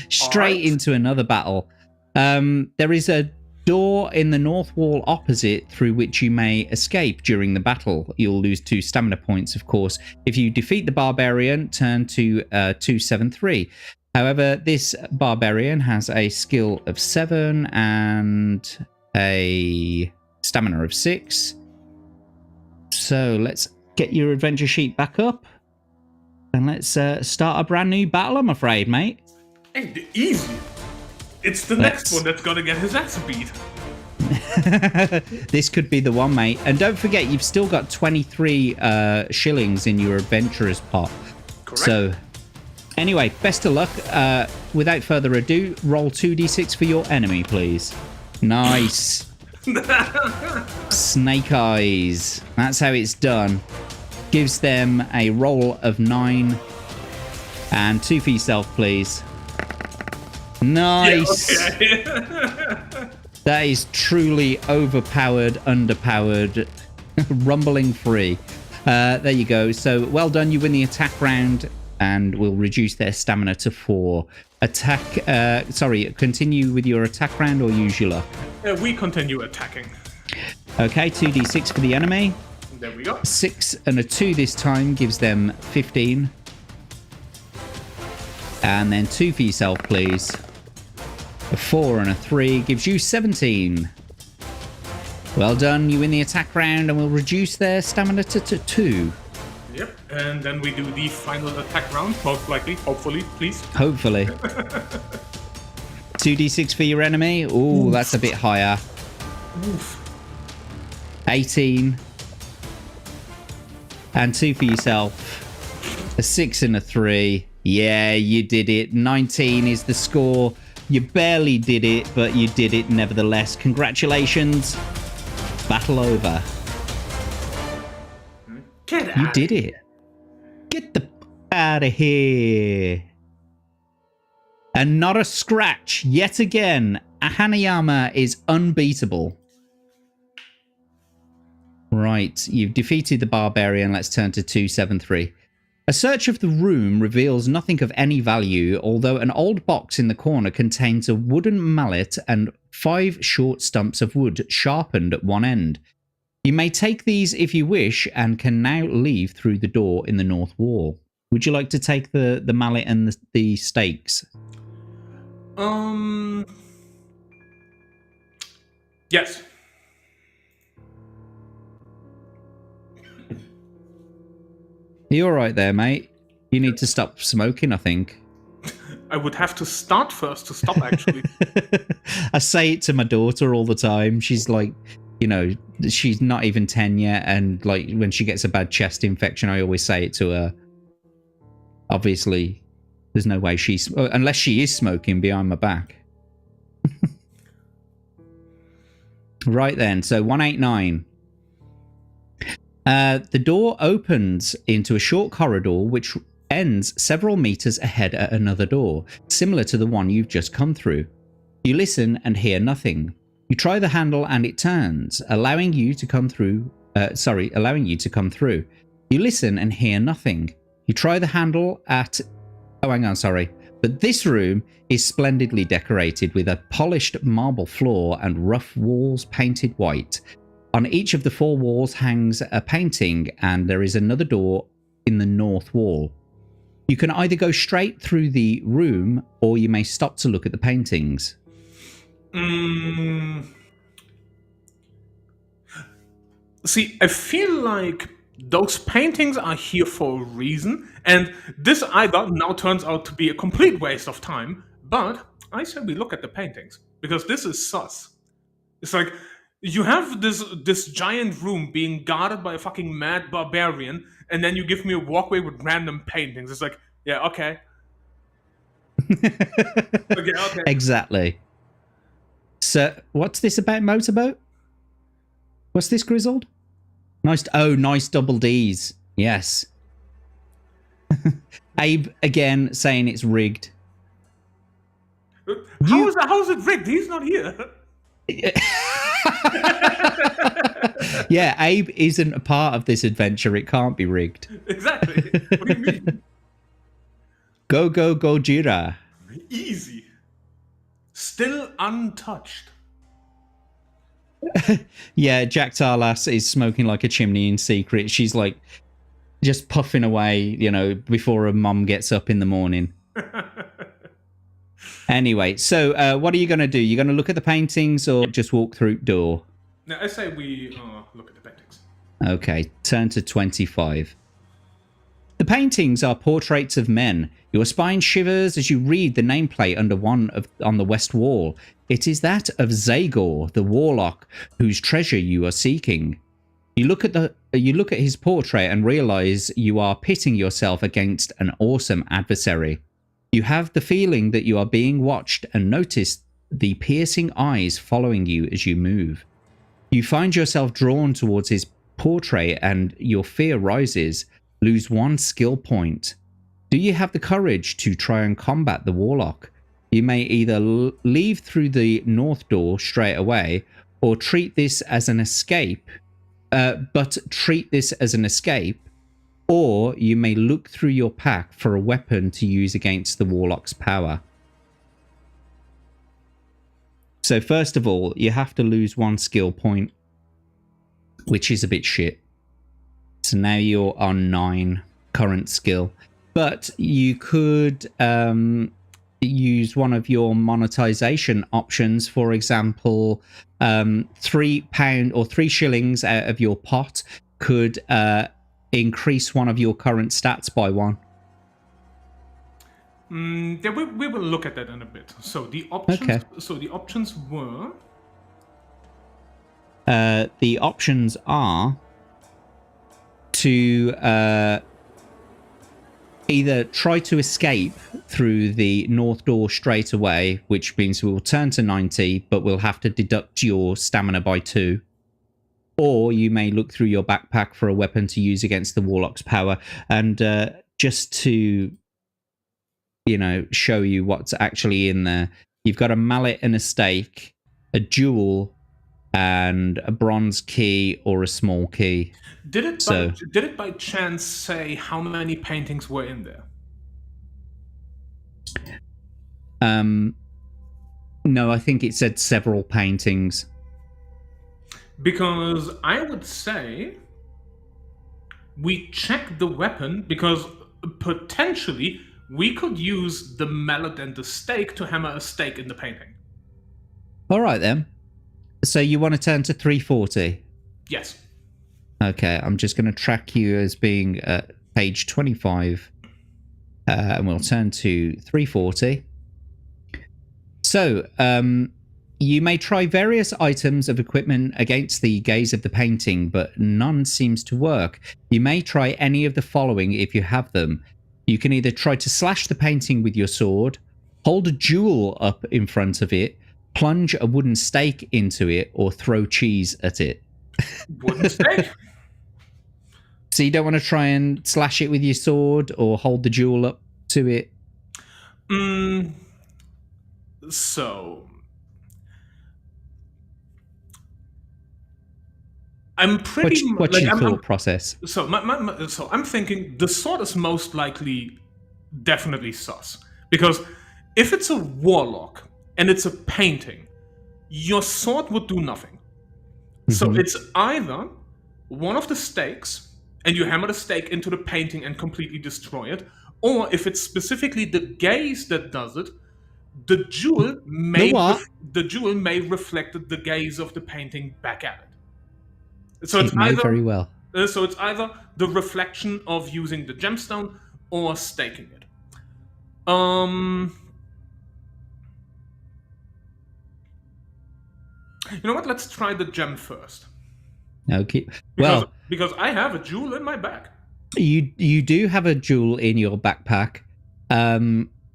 Speaker 1: Straight into another battle. There is a door in the north wall opposite through which you may escape during the battle. You'll lose 2 stamina points, of course. If you defeat the barbarian, turn to 273. However, this barbarian has a skill of 7 and a stamina of 6. So let's get your adventure sheet back up. And let's start a brand new battle, I'm afraid, mate.
Speaker 2: Hey, easy. It's the next one that's gonna get his ass beat.
Speaker 1: This could be the one, mate. And don't forget, you've still got 23 shillings in your adventurer's pot.
Speaker 2: Correct.
Speaker 1: So, anyway, best of luck. Without further ado, roll 2d6 for your enemy, please. Nice. Snake eyes. That's how it's done. Gives them a roll of 9. And 2 for yourself, please. Nice.
Speaker 2: Yeah, okay.
Speaker 1: That is truly overpowered, underpowered, rumbling free. There you go. So well done. You win the attack round, and we'll reduce their stamina to 4. Continue with your attack round or use your luck.
Speaker 2: We continue attacking.
Speaker 1: Okay, 2d6 for the enemy.
Speaker 2: There we go.
Speaker 1: 6 and a 2 this time gives them 15. And then 2 for yourself, please. A 4 and a 3 gives you 17. Well done. You win the attack round, and we'll reduce their stamina to 2.
Speaker 2: Yep. And then we do the final attack round, most likely. Hopefully, please.
Speaker 1: Hopefully. 2d6 for your enemy. Ooh, that's a bit higher.
Speaker 2: Oof.
Speaker 1: 18. And 2 for yourself. A 6 and a 3. Yeah, you did it. 19 is the score. You barely did it, but you did it nevertheless. Congratulations. Battle over.
Speaker 2: Get out.
Speaker 1: You did it. Get the out of here. And not a scratch. Yet again, Hanayama is unbeatable. Right, you've defeated the barbarian. Let's turn to 273. A search of the room reveals nothing of any value, although an old box in the corner contains a wooden mallet and 5 short stumps of wood sharpened at one end. You may take these if you wish and can now leave through the door in the north wall. Would you like to take the mallet and the stakes?
Speaker 2: Yes.
Speaker 1: You all right there, mate? You need to stop smoking, I think.
Speaker 2: I would have to start first to stop, actually.
Speaker 1: I say it to my daughter all the time. She's like, you know, she's not even 10 yet. And like when she gets a bad chest infection, I always say it to her. Obviously, there's no way unless she is smoking behind my back. Right then, so 189. The door opens into a short corridor which ends several meters ahead at another door, similar to the one you've just come through. You listen and hear nothing. You try the handle and it turns, allowing you to come through. You listen and hear nothing. You try the handle at... Oh, hang on, sorry. But this room is splendidly decorated with a polished marble floor and rough walls painted white. On each of the 4 walls hangs a painting, and there is another door in the north wall. You can either go straight through the room, or you may stop to look at the paintings.
Speaker 2: See, I feel like those paintings are here for a reason, and this either now turns out to be a complete waste of time, but I say we look at the paintings, because this is sus. It's like, you have this giant room being guarded by a fucking mad barbarian, and then you give me a walkway with random paintings. It's like, yeah, okay. Okay.
Speaker 1: Exactly. So, what's this about motorboat? What's this, Grizzled? Nice double Ds. Yes. Abe again saying it's rigged.
Speaker 2: How is it rigged? He's not here.
Speaker 1: Yeah, Abe isn't a part of this adventure. It can't be rigged.
Speaker 2: Exactly. What do you mean?
Speaker 1: Go, Gojira.
Speaker 2: Easy. Still untouched.
Speaker 1: Yeah, Jack Tarlas is smoking like a chimney in secret. She's like just puffing away, you know, before her mum gets up in the morning. Anyway, so what are you going to do? You're going to look at the paintings or just walk through door?
Speaker 2: Now, I say we look at the paintings.
Speaker 1: Okay, turn to 25. The paintings are portraits of men. Your spine shivers as you read the nameplate on the west wall. It is that of Zagor, the warlock, whose treasure you are seeking. You look at his portrait and realize you are pitting yourself against an awesome adversary. You have the feeling that you are being watched and notice the piercing eyes following you as you move. You find yourself drawn towards his portrait and your fear rises. Lose 1 skill point. Do you have the courage to try and combat the warlock? You may either leave through the north door straight away or treat this as an escape, or you may look through your pack for a weapon to use against the warlock's power. So first of all, you have to lose 1 skill point, which is a bit shit. So now you're on 9 current skill. But you could use one of your monetization options. For example, £3 or 3 shillings out of your pot could increase one of your current stats by 1.
Speaker 2: Yeah, we will look at that in a bit. So the options.
Speaker 1: Okay.
Speaker 2: So the options were.
Speaker 1: The options are to either try to escape through the north door straight away, which means we will turn to 90, but we'll have to deduct your stamina by 2. Or you may look through your backpack for a weapon to use against the warlock's power. And just to, you know, show you what's actually in there, you've got a mallet and a stake, a jewel, and a bronze key or a small key.
Speaker 2: Did it by chance say how many paintings were in there?
Speaker 1: No, I think it said several paintings.
Speaker 2: Because I would say we check the weapon, because potentially we could use the mallet and the stake to hammer a stake in the painting.
Speaker 1: All right then. So you want to turn to 340?
Speaker 2: Yes.
Speaker 1: Okay, I'm just going to track you as being page 25, and we'll turn to 340. So, you may try various items of equipment against the gaze of the painting, but none seems to work. You may try any of the following if you have them. You can either try to slash the painting with your sword, hold a jewel up in front of it, plunge a wooden stake into it, or throw cheese at it.
Speaker 2: Wooden stake?
Speaker 1: So you don't want to try and slash it with your sword or hold the jewel up to it?
Speaker 2: So I'm pretty.
Speaker 1: What's your thought process?
Speaker 2: So so I'm thinking the sword is most likely definitely sus, because if it's a warlock and it's a painting, your sword would do nothing. So it's either one of the stakes and you hammer the stake into the painting and completely destroy it, or if it's specifically the gaze that does it, the jewel may reflect the gaze of the painting back at it. So it's either
Speaker 1: very well.
Speaker 2: So it's either the reflection of using the gemstone or staking it. You know what? Let's try the gem first.
Speaker 1: Okay. Well,
Speaker 2: because I have a jewel in my bag.
Speaker 1: You do have a jewel in your backpack.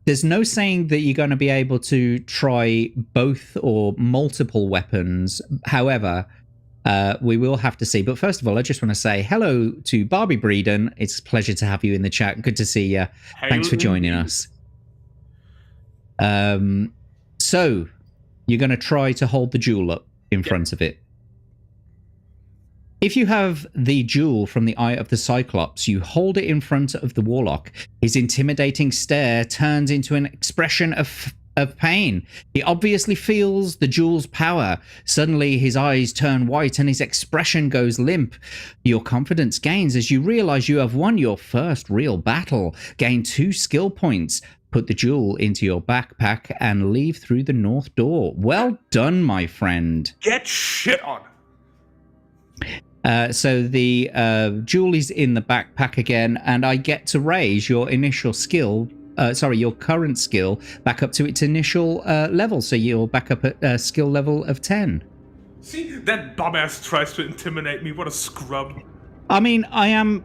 Speaker 1: There's no saying that you're going to be able to try both or multiple weapons. However, we will have to see. But first of all, I just want to say hello to Barbie Breeden. It's a pleasure to have you in the chat. Good to see you. Thanks for joining us. So you're going to try to hold the jewel up in front of it. If you have the jewel from the Eye of the Cyclops, you hold it in front of the warlock. His intimidating stare turns into an expression of pain. He obviously feels the jewel's power. Suddenly, his eyes turn white and his expression goes limp. Your confidence gains as you realize you have won your first real battle. Gain 2 skill points. Put the jewel into your backpack and leave through the north door. Well done, my friend.
Speaker 2: Get shit on.
Speaker 1: So the jewel is in the backpack again, and I get to raise your initial skill, your current skill, back up to its initial level. So you're back up at skill level of 10.
Speaker 2: See, that bum-ass tries to intimidate me. What a scrub.
Speaker 1: I mean, I'm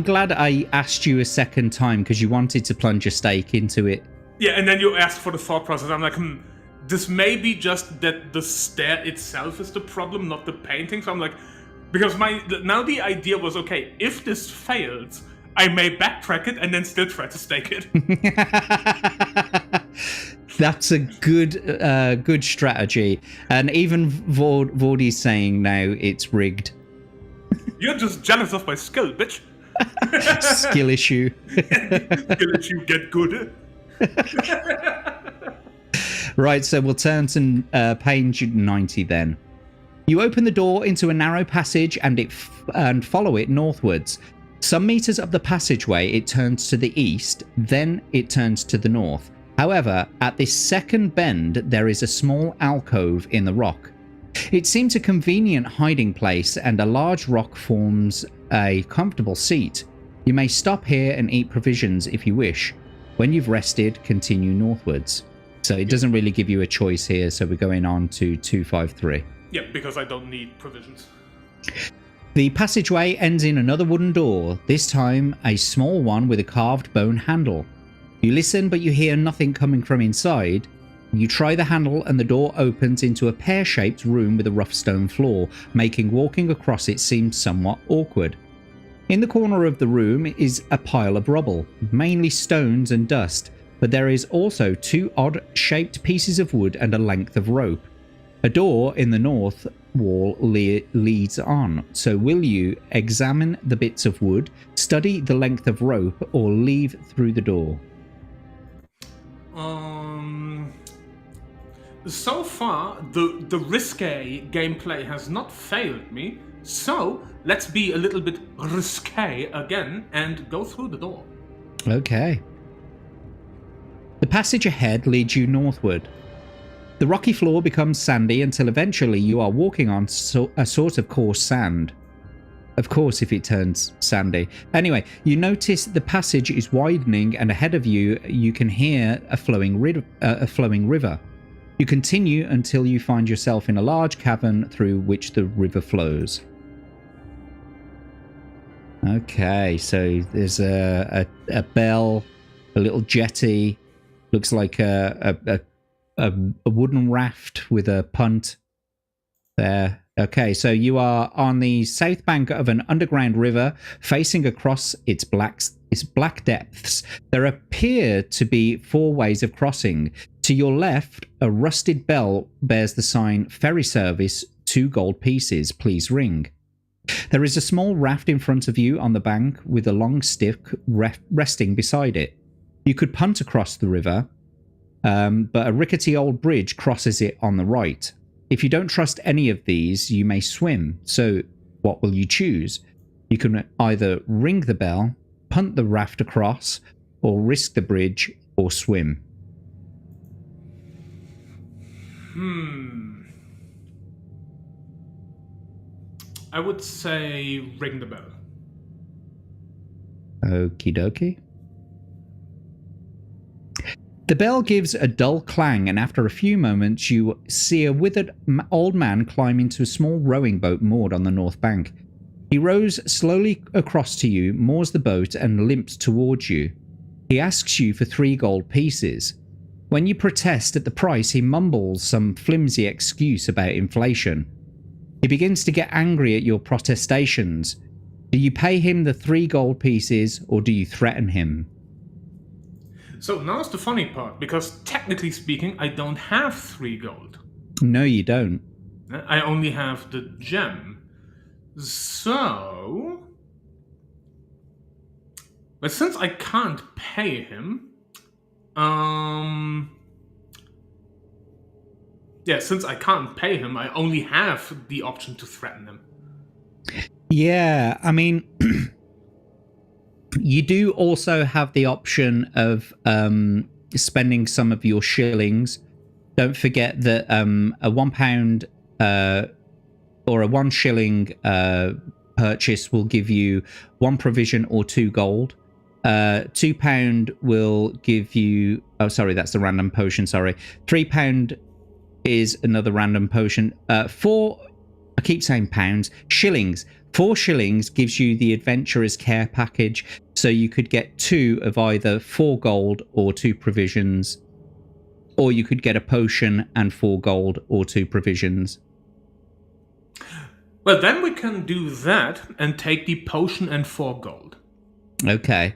Speaker 1: glad I asked you a second time because you wanted to plunge a stake into it.
Speaker 2: Yeah, and then you asked for the thought process. I'm like, this may be just that the stare itself is the problem, not the painting. So I'm like, because now the idea was, okay, if this fails, I may backtrack it and then still try to stake it.
Speaker 1: That's a good strategy. And even Vordy's saying now it's rigged.
Speaker 2: You're just jealous of my skill, bitch.
Speaker 1: Skill issue.
Speaker 2: Skill issue, get good.
Speaker 1: Right, so we'll turn to page 90 then. You open the door into a narrow passage and follow it northwards. Some meters up the passageway, it turns to the east, then it turns to the north. However, at this second bend, there is a small alcove in the rock. It seems a convenient hiding place, and a large rock forms a comfortable seat. You may stop here and eat provisions if you wish. When you've rested, continue northwards. So it doesn't really give you a choice here, so we're going on to 253.
Speaker 2: Yeah, because I don't need provisions.
Speaker 1: The passageway ends in another wooden door, this time a small one with a carved bone handle. You listen, but you hear nothing coming from inside. You try the handle and the door opens into a pear-shaped room with a rough stone floor, making walking across it seem somewhat awkward. In the corner of the room is a pile of rubble, mainly stones and dust, but there is also 2 odd-shaped pieces of wood and a length of rope. A door in the north wall leads on, so will you examine the bits of wood, study the length of rope, or leave through the door?
Speaker 2: So far, the risque gameplay has not failed me, so let's be a little bit risque again and go through the door.
Speaker 1: Okay. The passage ahead leads you northward. The rocky floor becomes sandy until eventually you are walking on a sort of coarse sand. Of course, if it turns sandy. Anyway, you notice the passage is widening, and ahead of you, you can hear a flowing river. You continue until you find yourself in a large cavern through which the river flows. Okay, so there's a bell, a little jetty. Looks like a wooden raft with a punt there. Okay, so you are on the south bank of an underground river facing across its black depths. There appear to be 4 ways of crossing. To your left, a rusted bell bears the sign "Ferry Service, 2 gold pieces, please ring." There is a small raft in front of you on the bank with a long stick resting beside it. You could punt across the river, but a rickety old bridge crosses it on the right. If you don't trust any of these, you may swim. So what will you choose? You can either ring the bell, punt the raft across, or risk the bridge, or swim.
Speaker 2: I would say ring the bell.
Speaker 1: Okie dokie. The bell gives a dull clang, and after a few moments, you see a withered old man climb into a small rowing boat moored on the north bank. He rows slowly across to you, moors the boat, and limps towards you. He asks you for 3 gold pieces. When you protest at the price, he mumbles some flimsy excuse about inflation. He begins to get angry at your protestations. Do you pay him the 3 gold pieces, or do you threaten him?
Speaker 2: So now's the funny part, because technically speaking, I don't have 3 gold.
Speaker 1: No, you don't.
Speaker 2: I only have the gem. So... But since I can't pay him... Yeah, since I can't pay him, I only have the option to threaten him.
Speaker 1: Yeah, I mean... You do also have the option of spending some of your shillings. Don't forget that a £1 or a 1 shilling purchase will give you 1 provision or 2 gold. £2 will give you... Oh, sorry, that's the random potion, sorry. £3 is another random potion. 4... I keep saying pounds. Shillings. 4 shillings gives you the Adventurer's Care package, so you could get 2 of either 4 gold or 2 provisions, or you could get a potion and 4 gold or 2 provisions.
Speaker 2: Well, then we can do that and take the potion and 4 gold.
Speaker 1: Okay.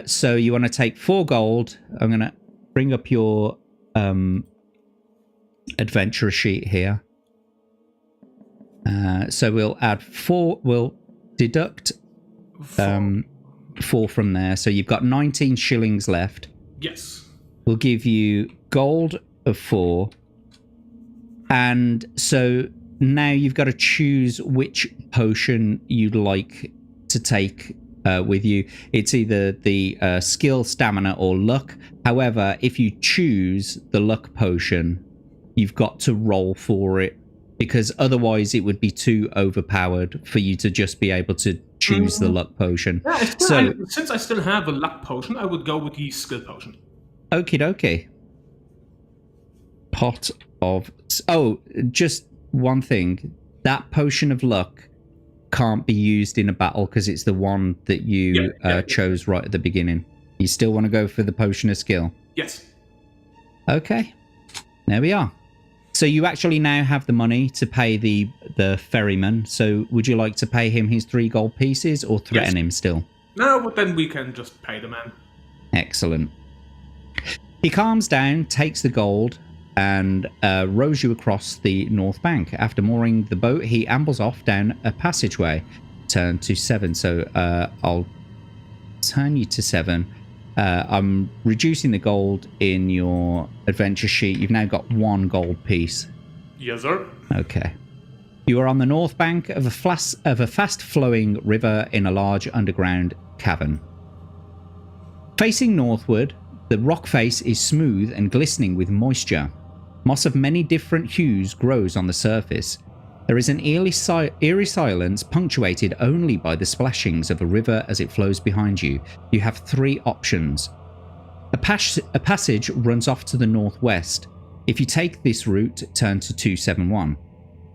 Speaker 1: So you want to take 4 gold. I'm going to bring up your adventurer sheet here. So we'll add 4, we'll deduct 4 from there. So you've got 19 shillings left.
Speaker 2: Yes.
Speaker 1: We'll give you gold of 4. And so now you've got to choose which potion you'd like to take with you. It's either the skill, stamina, or luck. However, if you choose the luck potion, you've got to roll for it, because otherwise it would be too overpowered for you to just be able to choose the luck potion.
Speaker 2: Yeah, since I still have a luck potion, I would go with the skill potion.
Speaker 1: Okie dokie. Pot of... Oh, just one thing. That potion of luck can't be used in a battle because it's the one that you chose right at the beginning. You still want to go for the potion of skill?
Speaker 2: Yes.
Speaker 1: Okay. There we are. So you actually now have the money to pay the ferryman. So would you like to pay him his 3 gold pieces or threaten him still?
Speaker 2: No, but then we can just pay the man.
Speaker 1: Excellent. He calms down, takes the gold, and rows you across the north bank. After mooring the boat, he ambles off down a passageway. Turn to 7. So I'll turn you to 7. I'm reducing the gold in your adventure sheet. You've now got 1 gold piece.
Speaker 2: Yes, sir.
Speaker 1: Okay. You are on the north bank of a fast-flowing river in a large underground cavern. Facing northward, the rock face is smooth and glistening with moisture. Moss of many different hues grows on the surface. There is an eerie silence punctuated only by the splashings of a river as it flows behind you. You have 3 options. A passage runs off to the northwest. If you take this route, turn to 271.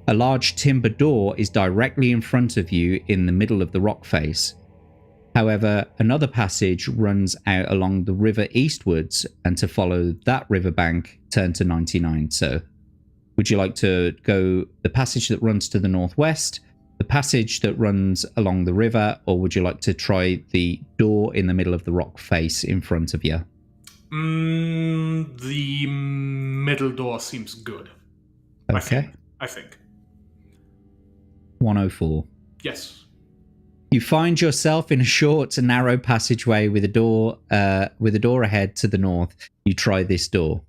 Speaker 1: A large timber door is directly in front of you in the middle of the rock face. However, another passage runs out along the river eastwards, and to follow that riverbank, turn to 99. So, would you like to go the passage that runs to the northwest, the passage that runs along the river, or would you like to try the door in the middle of the rock face in front of you?
Speaker 2: The middle door seems good.
Speaker 1: Okay.
Speaker 2: I think.
Speaker 1: 104.
Speaker 2: Yes.
Speaker 1: You find yourself in a short and narrow passageway with a door ahead to the north. You try this door.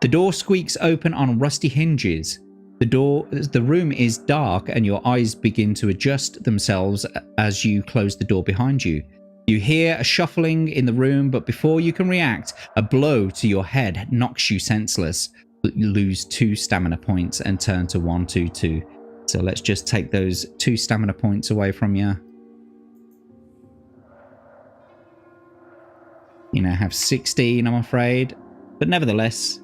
Speaker 1: The door squeaks open on rusty hinges. The room is dark and your eyes begin to adjust themselves as you close the door behind you. You hear a shuffling in the room, but before you can react, a blow to your head knocks you senseless. You lose 2 stamina points and turn to 122. So let's just take those 2 stamina points away from you. You now have 16, I'm afraid. But nevertheless,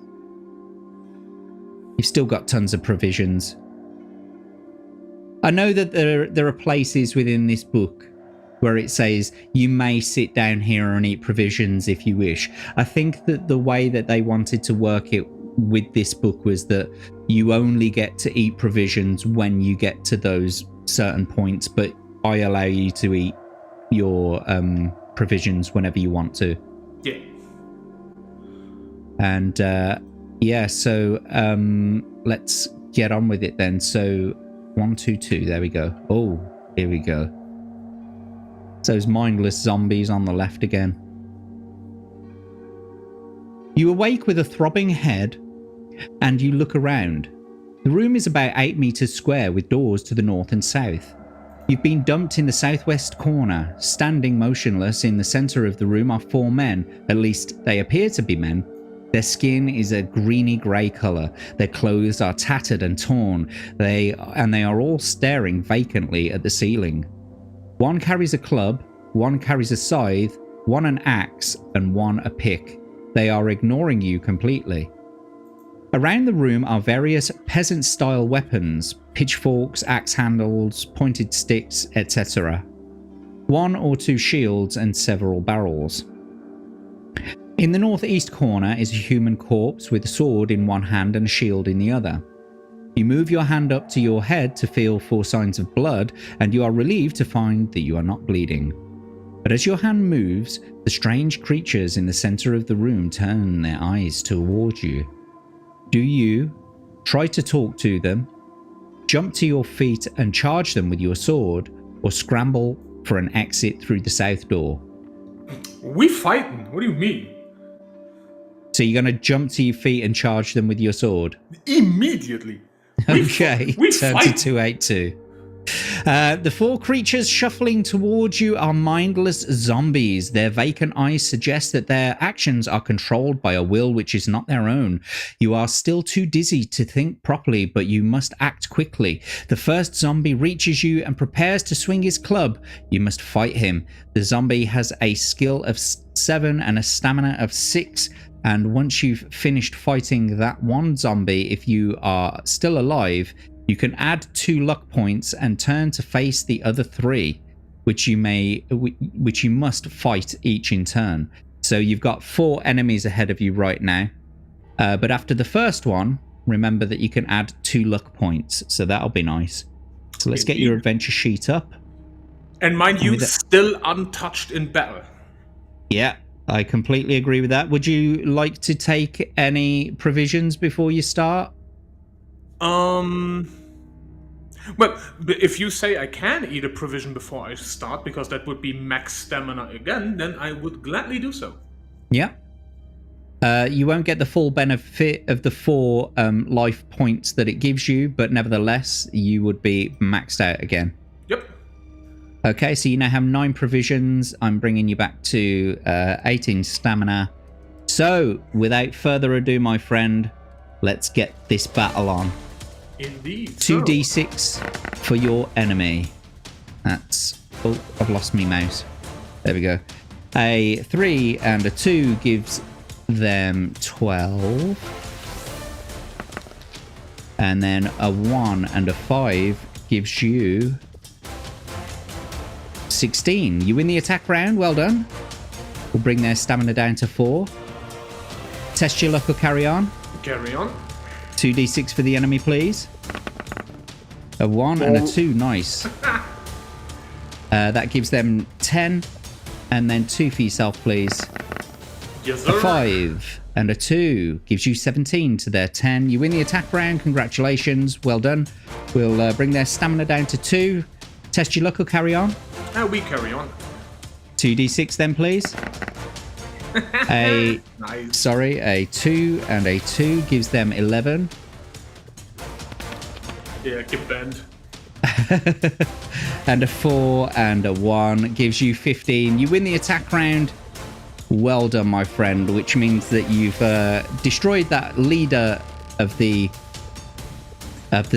Speaker 1: you've still got tons of provisions. I know that there are places within this book where it says you may sit down here and eat provisions if you wish. I think that the way that they wanted to work it with this book was that you only get to eat provisions when you get to those certain points, but I allow you to eat your provisions whenever you want to.
Speaker 2: Yeah.
Speaker 1: And yeah, so let's get on with it then. So 122, there we go. Oh, here we go. So those mindless zombies on the left again. You awake with a throbbing head and you look around. The room is about 8 meters square with doors to the north and south. You've been dumped in the southwest corner. Standing motionless in the center of the room are 4 men. At least they appear to be men. Their skin is a greeny grey colour. Their clothes are tattered and torn. They are all staring vacantly at the ceiling. One carries a club, one carries a scythe, one an axe, and one a pick. They are ignoring you completely. Around the room are various peasant-style weapons, pitchforks, axe handles, pointed sticks, etc. 1 or 2 shields and several barrels. In the northeast corner is a human corpse with a sword in one hand and a shield in the other. You move your hand up to your head to feel for signs of blood, and you are relieved to find that you are not bleeding. But as your hand moves, the strange creatures in the center of the room turn their eyes towards you. Do you try to talk to them, jump to your feet and charge them with your sword, or scramble for an exit through the south door?
Speaker 2: We fighting? What do you mean?
Speaker 1: So you're going to jump to your feet and charge them with your sword?
Speaker 2: Immediately.
Speaker 1: Okay,
Speaker 2: we
Speaker 1: turn
Speaker 2: fight.
Speaker 1: to 282. The 4 creatures shuffling towards you are mindless zombies. Their vacant eyes suggest that their actions are controlled by a will which is not their own. You are still too dizzy to think properly, but you must act quickly. The first zombie reaches you and prepares to swing his club. You must fight him. The zombie has a skill of 7 and a stamina of 6. And once you've finished fighting that one zombie, if you are still alive, you can add 2 luck points and turn to face the other 3, which you must fight each in turn. So you've got 4 enemies ahead of you right now. But after the first one, remember that you can add 2 luck points. So that'll be nice. So let's get your adventure sheet up.
Speaker 2: And mind you, still untouched in battle.
Speaker 1: Yeah, I completely agree with that. Would you like to take any provisions before you start?
Speaker 2: Well, if you say I can eat a provision before I start, because that would be max stamina again, then I would gladly do so.
Speaker 1: Yeah. You won't get the full benefit of the 4 life points that it gives you, but nevertheless, you would be maxed out again.
Speaker 2: Yep.
Speaker 1: Okay, so you now have 9 provisions. I'm bringing you back to 18 stamina. So, without further ado, my friend, let's get this battle on.
Speaker 2: Indeed.
Speaker 1: 2d6 for your enemy. That's... Oh, I've lost me mouse. There we go. A 3 and a 2 gives them 12. And then a 1 and a 5 gives you 16. You win the attack round. Well done. We'll bring their stamina down to 4. Test your luck or carry on.
Speaker 2: Carry on.
Speaker 1: 2d6 for the enemy, please. A 1 and a 2. Nice. That gives them 10. And then 2 for yourself, please.
Speaker 2: Yes,
Speaker 1: A
Speaker 2: sir.
Speaker 1: 5 and a 2 gives you 17 to their 10. You win the attack round. Congratulations. Well done. We'll bring their stamina down to 2. Test your luck or carry on.
Speaker 2: We carry on.
Speaker 1: 2d6 then, please.
Speaker 2: Nice.
Speaker 1: A 2 and a 2 gives them 11.
Speaker 2: Yeah, get banned.
Speaker 1: And a 4 and a 1 gives you 15. You win the attack round. Well done, my friend, which means that you've destroyed that leader of the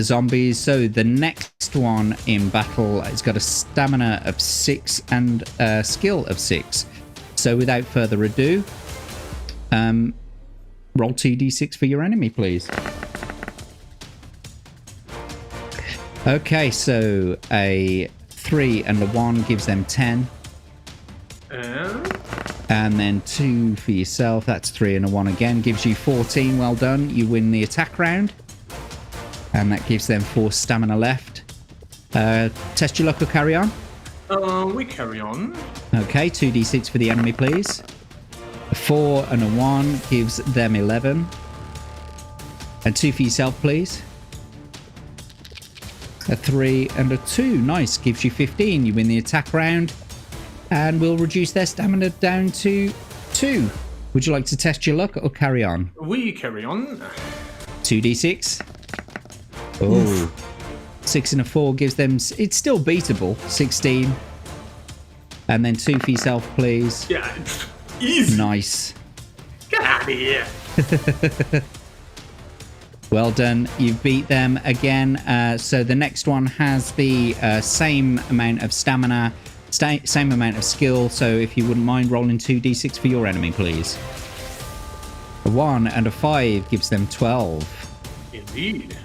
Speaker 1: zombies. So the next one in battle has got a stamina of 6 and a skill of 6. So without further ado, roll 2d6 for your enemy, please. Okay, so a 3 and a 1 gives them 10. And then 2 for yourself. That's 3 and a 1 again. Gives you 14. Well done. You win the attack round. And that gives them 4 stamina left. Test your luck or carry on.
Speaker 2: We carry on.
Speaker 1: Okay, 2d6 for the enemy, please. A 4 and a 1 gives them 11. And 2 for yourself, please. A 3 and a 2. Nice. Gives you 15. You win the attack round. And we'll reduce their stamina down to 2. Would you like to test your luck or carry on?
Speaker 2: We carry on.
Speaker 1: 2d6. Oh. Oof. 6 and a 4 gives them... It's still beatable. 16. And then 2 for yourself, please.
Speaker 2: Yeah, easy.
Speaker 1: Nice.
Speaker 2: Get out of here.
Speaker 1: Well done. You've beat them again. So the next one has the same amount of stamina, same amount of skill. So if you wouldn't mind rolling 2d6 for your enemy, please. A 1 and a 5 gives them 12.
Speaker 2: Indeed.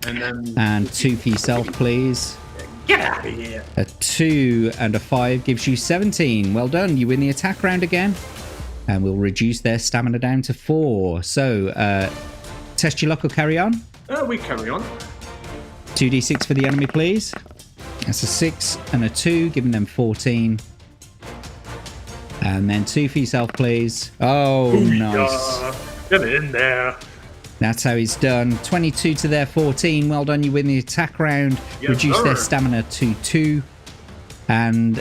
Speaker 2: And then...
Speaker 1: And 2 for yourself, please.
Speaker 2: Get out of here.
Speaker 1: A 2 and a 5 gives you 17. Well done. You win the attack round again. And we'll reduce their stamina down to 4. So, test your luck or carry on.
Speaker 2: We carry on.
Speaker 1: 2d6 for the enemy, please. That's a 6 and a 2, giving them 14. And then 2 for yourself, please. Oh, nice.
Speaker 2: Get in there.
Speaker 1: That's how it's done. 22 to their 14. Well done. You win the attack round.
Speaker 2: Yes,
Speaker 1: Reduce
Speaker 2: sir.
Speaker 1: their stamina to 2. And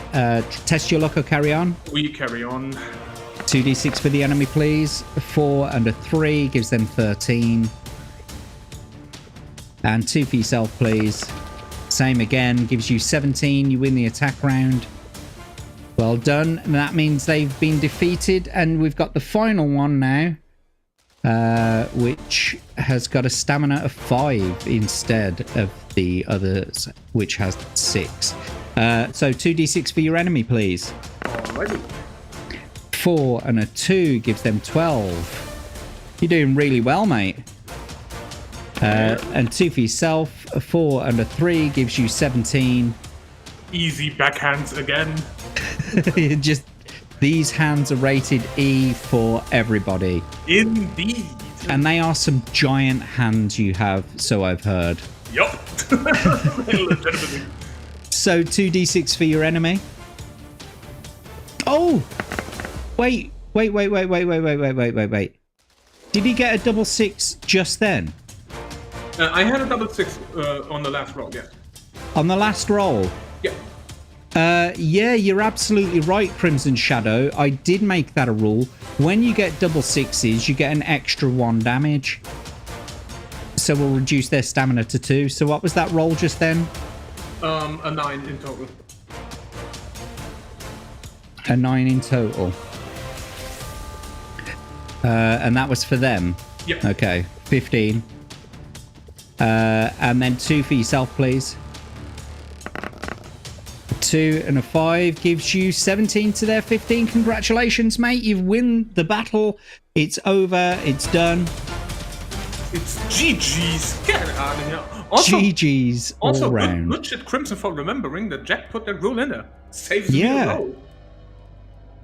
Speaker 1: test your luck or carry on.
Speaker 2: We carry on.
Speaker 1: 2d6 for the enemy, please. A 4 and a 3 gives them 13. And 2 for yourself, please. Same again, gives you 17. You win the attack round. Well done. And that means they've been defeated. And we've got the final one now, which has got a stamina of 5 instead of the others, which has 6. So 2d6 for your enemy, please.
Speaker 2: Alrighty.
Speaker 1: 4 and a 2 gives them 12. You're doing really well, mate. And 2 for yourself. A 4 and a 3 gives you 17.
Speaker 2: Easy backhands again.
Speaker 1: Just these hands are rated E for everybody.
Speaker 2: Indeed.
Speaker 1: And they are some giant hands you have, so I've heard.
Speaker 2: Yup. Legitimately.
Speaker 1: So 2d6 for your enemy. Oh! Wait. Did he get a double 6 just then?
Speaker 2: I had a double 6 on the last roll, yeah.
Speaker 1: On the last roll?
Speaker 2: Yeah.
Speaker 1: Yeah, you're absolutely right, Crimson Shadow. I did make that a rule. When you get double 6s, you get an extra 1 damage. So we'll reduce their stamina to 2. So what was that roll just then?
Speaker 2: A 9 in total.
Speaker 1: A 9 in total. And that was for them?
Speaker 2: Yeah.
Speaker 1: Okay, 15. And then 2 for yourself, please. 2 and a 5 gives you 17 to their 15. Congratulations, mate. You've won the battle. It's over. It's done.
Speaker 2: It's GG's. Get out of here. Also,
Speaker 1: GG's all round.
Speaker 2: Good shit, Crimson, for remembering that Jack put that rule in there. Saves me a roll.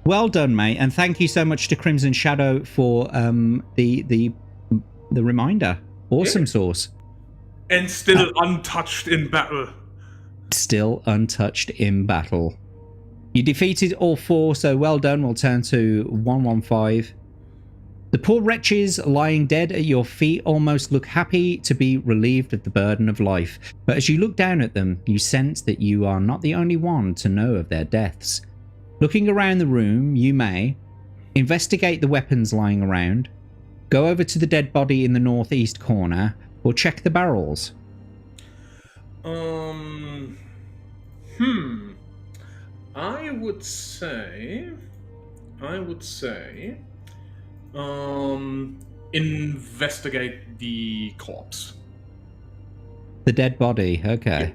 Speaker 1: Well done, mate. And thank you so much to Crimson Shadow for the reminder. Awesome sauce.
Speaker 2: And still untouched in battle.
Speaker 1: Still untouched in battle. You defeated all 4, so well done. We'll turn to 115. The poor wretches lying dead at your feet almost look happy to be relieved of the burden of life. But as you look down at them, you sense that you are not the only one to know of their deaths. Looking around the room, you may investigate the weapons lying around, go over to the dead body in the northeast corner, or check the barrels.
Speaker 2: I would say, investigate the corpse.
Speaker 1: The dead body, okay.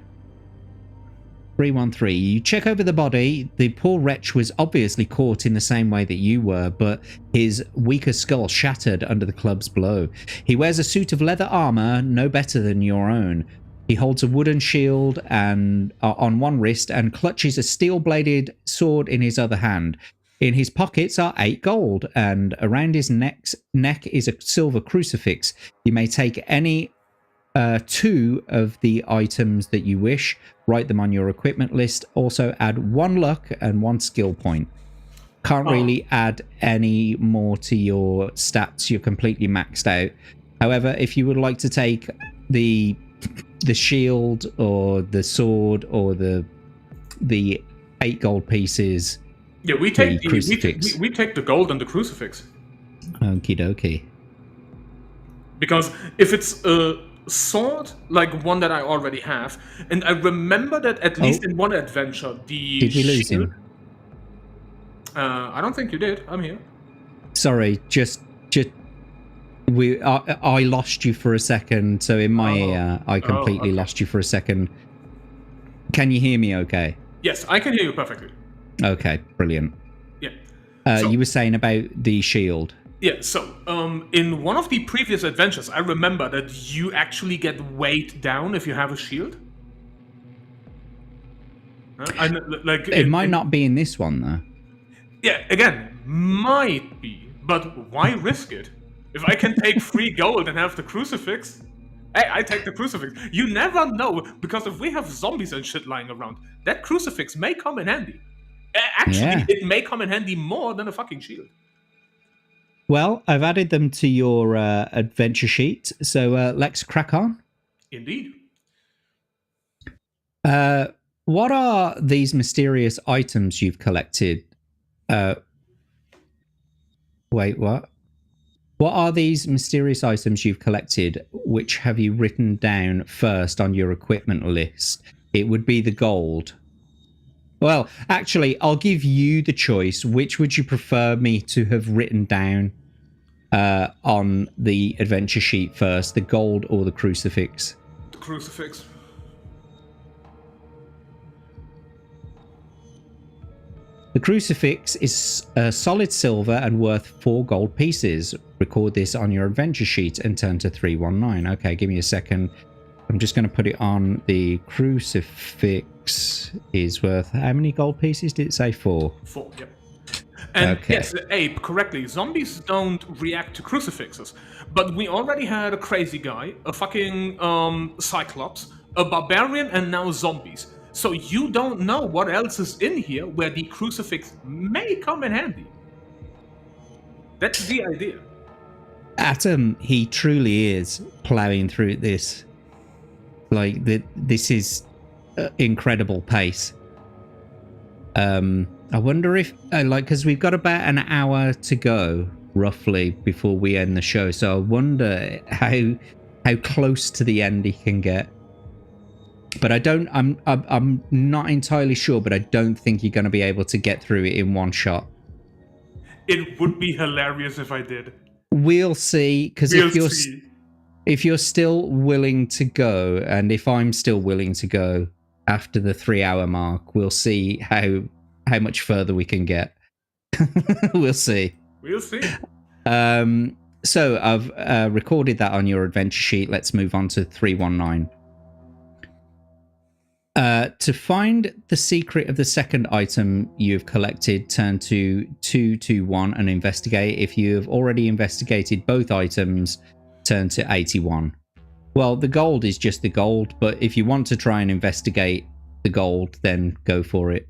Speaker 1: 313. You check over the body. The poor wretch was obviously caught in the same way that you were, but his weaker skull shattered under the club's blow. He wears a suit of leather armor, no better than your own. He holds a wooden shield and on one wrist and clutches a steel-bladed sword in his other hand. In his pockets are 8 gold, and around his neck is a silver crucifix. You may take any 2 of the items that you wish. Write them on your equipment list. Also add 1 luck and 1 skill point. Can't really add any more to your stats. You're completely maxed out. However, if you would like to take the shield or the sword or the 8 gold pieces,
Speaker 2: we take we take the gold and the crucifix.
Speaker 1: Okie dokie.
Speaker 2: Because if it's a sword like one that I already have, and I remember that at least in one adventure,
Speaker 1: did we lose him?
Speaker 2: I don't think you did. I'm here.
Speaker 1: Sorry, just I lost you for a second. So in my ear, I completely lost you for a second. Can you hear me? Okay.
Speaker 2: Yes, I can hear you perfectly.
Speaker 1: Okay, brilliant.
Speaker 2: Yeah.
Speaker 1: You were saying about the shield.
Speaker 2: Yeah, so in one of the previous adventures, I remember that you actually get weighed down if you have a shield.
Speaker 1: It might not be in this one, though.
Speaker 2: Yeah, again, might be, but why risk it? If I can take 3 gold and have the crucifix, hey, I take the crucifix. You never know, because if we have zombies and shit lying around, that crucifix may come in handy. Actually, it may come in handy more than a fucking shield.
Speaker 1: Well, I've added them to your adventure sheet, so let's crack on.
Speaker 2: Indeed.
Speaker 1: What are these mysterious items you've collected? Wait, what? What are these mysterious items you've collected? Which have you written down first on your equipment list? It would be the gold. Well, actually, I'll give you the choice. Which would you prefer me to have written down on the adventure sheet first? The gold or the crucifix?
Speaker 2: The crucifix.
Speaker 1: The crucifix is solid silver and worth 4 gold pieces. Record this on your adventure sheet and turn to 319. Okay, give me a second. I'm just going to put it on. The crucifix is worth how many gold pieces? Did it say 4?
Speaker 2: 4, yep. And yes, Abe, correctly, zombies don't react to crucifixes. But we already had a crazy guy, a fucking cyclops, a barbarian, and now zombies. So you don't know what else is in here where the crucifix may come in handy. That's the idea.
Speaker 1: Atom, he truly is plowing through this. Like, this is incredible pace. I wonder if, because we've got about an hour to go, roughly, before we end the show. So I wonder how close to the end he can get. But I'm not entirely sure, but I don't think you're going to be able to get through it in one shot.
Speaker 2: It would be hilarious if I did.
Speaker 1: We'll see, because If you're still willing to go, and if I'm still willing to go after the 3-hour mark, we'll see how much further we can get. We'll see.
Speaker 2: We'll see.
Speaker 1: So I've recorded that on your adventure sheet. Let's move on to 319. To find the secret of the second item you've collected, turn to 221 and investigate. If you have already investigated both items, turn to 81. Well, the gold is just the gold, but if you want to try and investigate the gold, then go for it.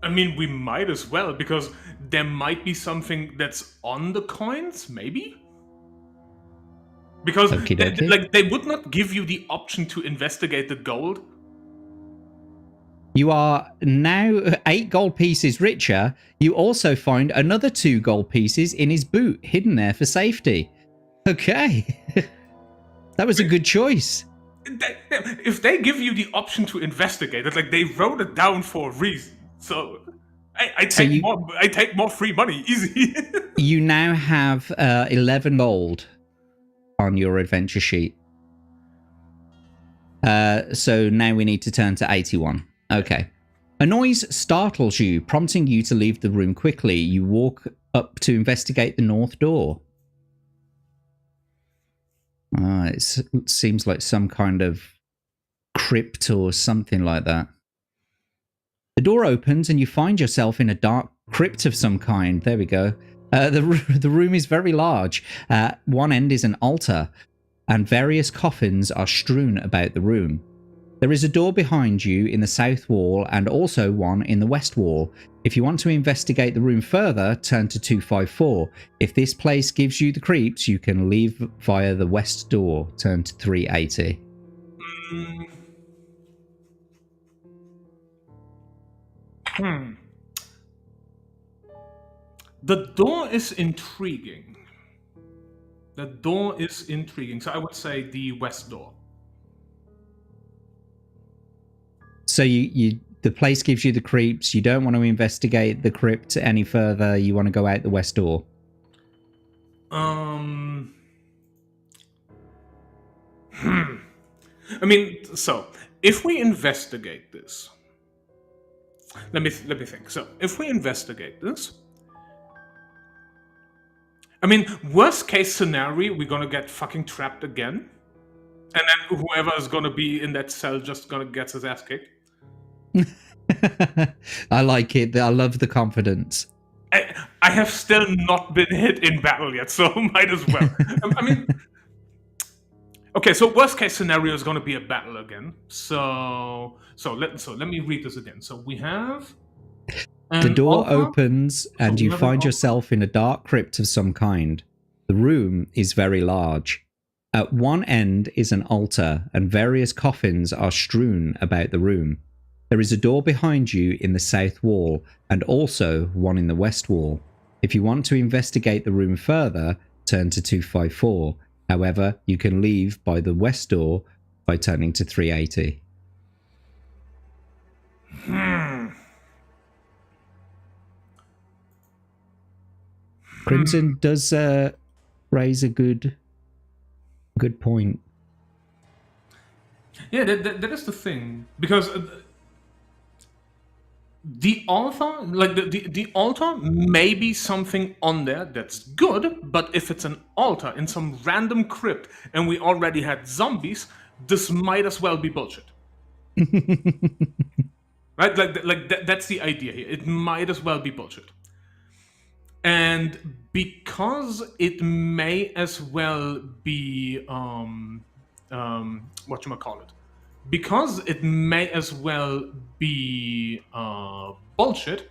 Speaker 2: I mean, we might as well, because there might be something that's on the coins, maybe? Because they would not give you the option to investigate the gold.
Speaker 1: You are now 8 gold pieces richer. You also find another 2 gold pieces in his boot, hidden there for safety. Okay. That was a good choice.
Speaker 2: If they give you the option to investigate, it's like they wrote it down for a reason. So I take more free money, easy.
Speaker 1: You now have 11 gold on your adventure sheet. So now we need to turn to 81. Okay. A noise startles you, prompting you to leave the room quickly. You walk up to investigate the north door. It seems like some kind of crypt or something like that. The door opens and you find yourself in a dark crypt of some kind. There we go. The room is very large. One end is an altar, and various coffins are strewn about the room. There is a door behind you in the south wall and also one in the west wall. If you want to investigate the room further, turn to 254. If this place gives you the creeps, you can leave via the west door. Turn to 380.
Speaker 2: The door is intriguing. So I would say the west door.
Speaker 1: So the place gives you the creeps. You don't want to investigate the crypt any further. You want to go out the west door.
Speaker 2: I mean, so if we investigate this, let me think. So if we investigate this, I mean, worst case scenario, we're gonna get fucking trapped again, and then whoever is gonna be in that cell just gonna get his ass kicked.
Speaker 1: I like it. I love the confidence.
Speaker 2: I have still not been hit in battle yet, so might as well. I mean, okay. So worst case scenario is going to be a battle again. So let me read this again. So we have
Speaker 1: the door opens and you find yourself in a dark crypt of some kind. The room is very large. At one end is an altar, and various coffins are strewn about the room. There is a door behind you in the south wall, and also one in the west wall. If you want to investigate the room further, turn to 254. However, you can leave by the west door by turning to 380. Crimson does raise a good point.
Speaker 2: Yeah, that is the thing, because the altar, like the altar, may be something on there that's good, but if it's an altar in some random crypt and we already had zombies, this might as well be bullshit. Right? That's the idea here. It might as well be bullshit. And because it may as well be whatchamacallit, because it may as well be bullshit,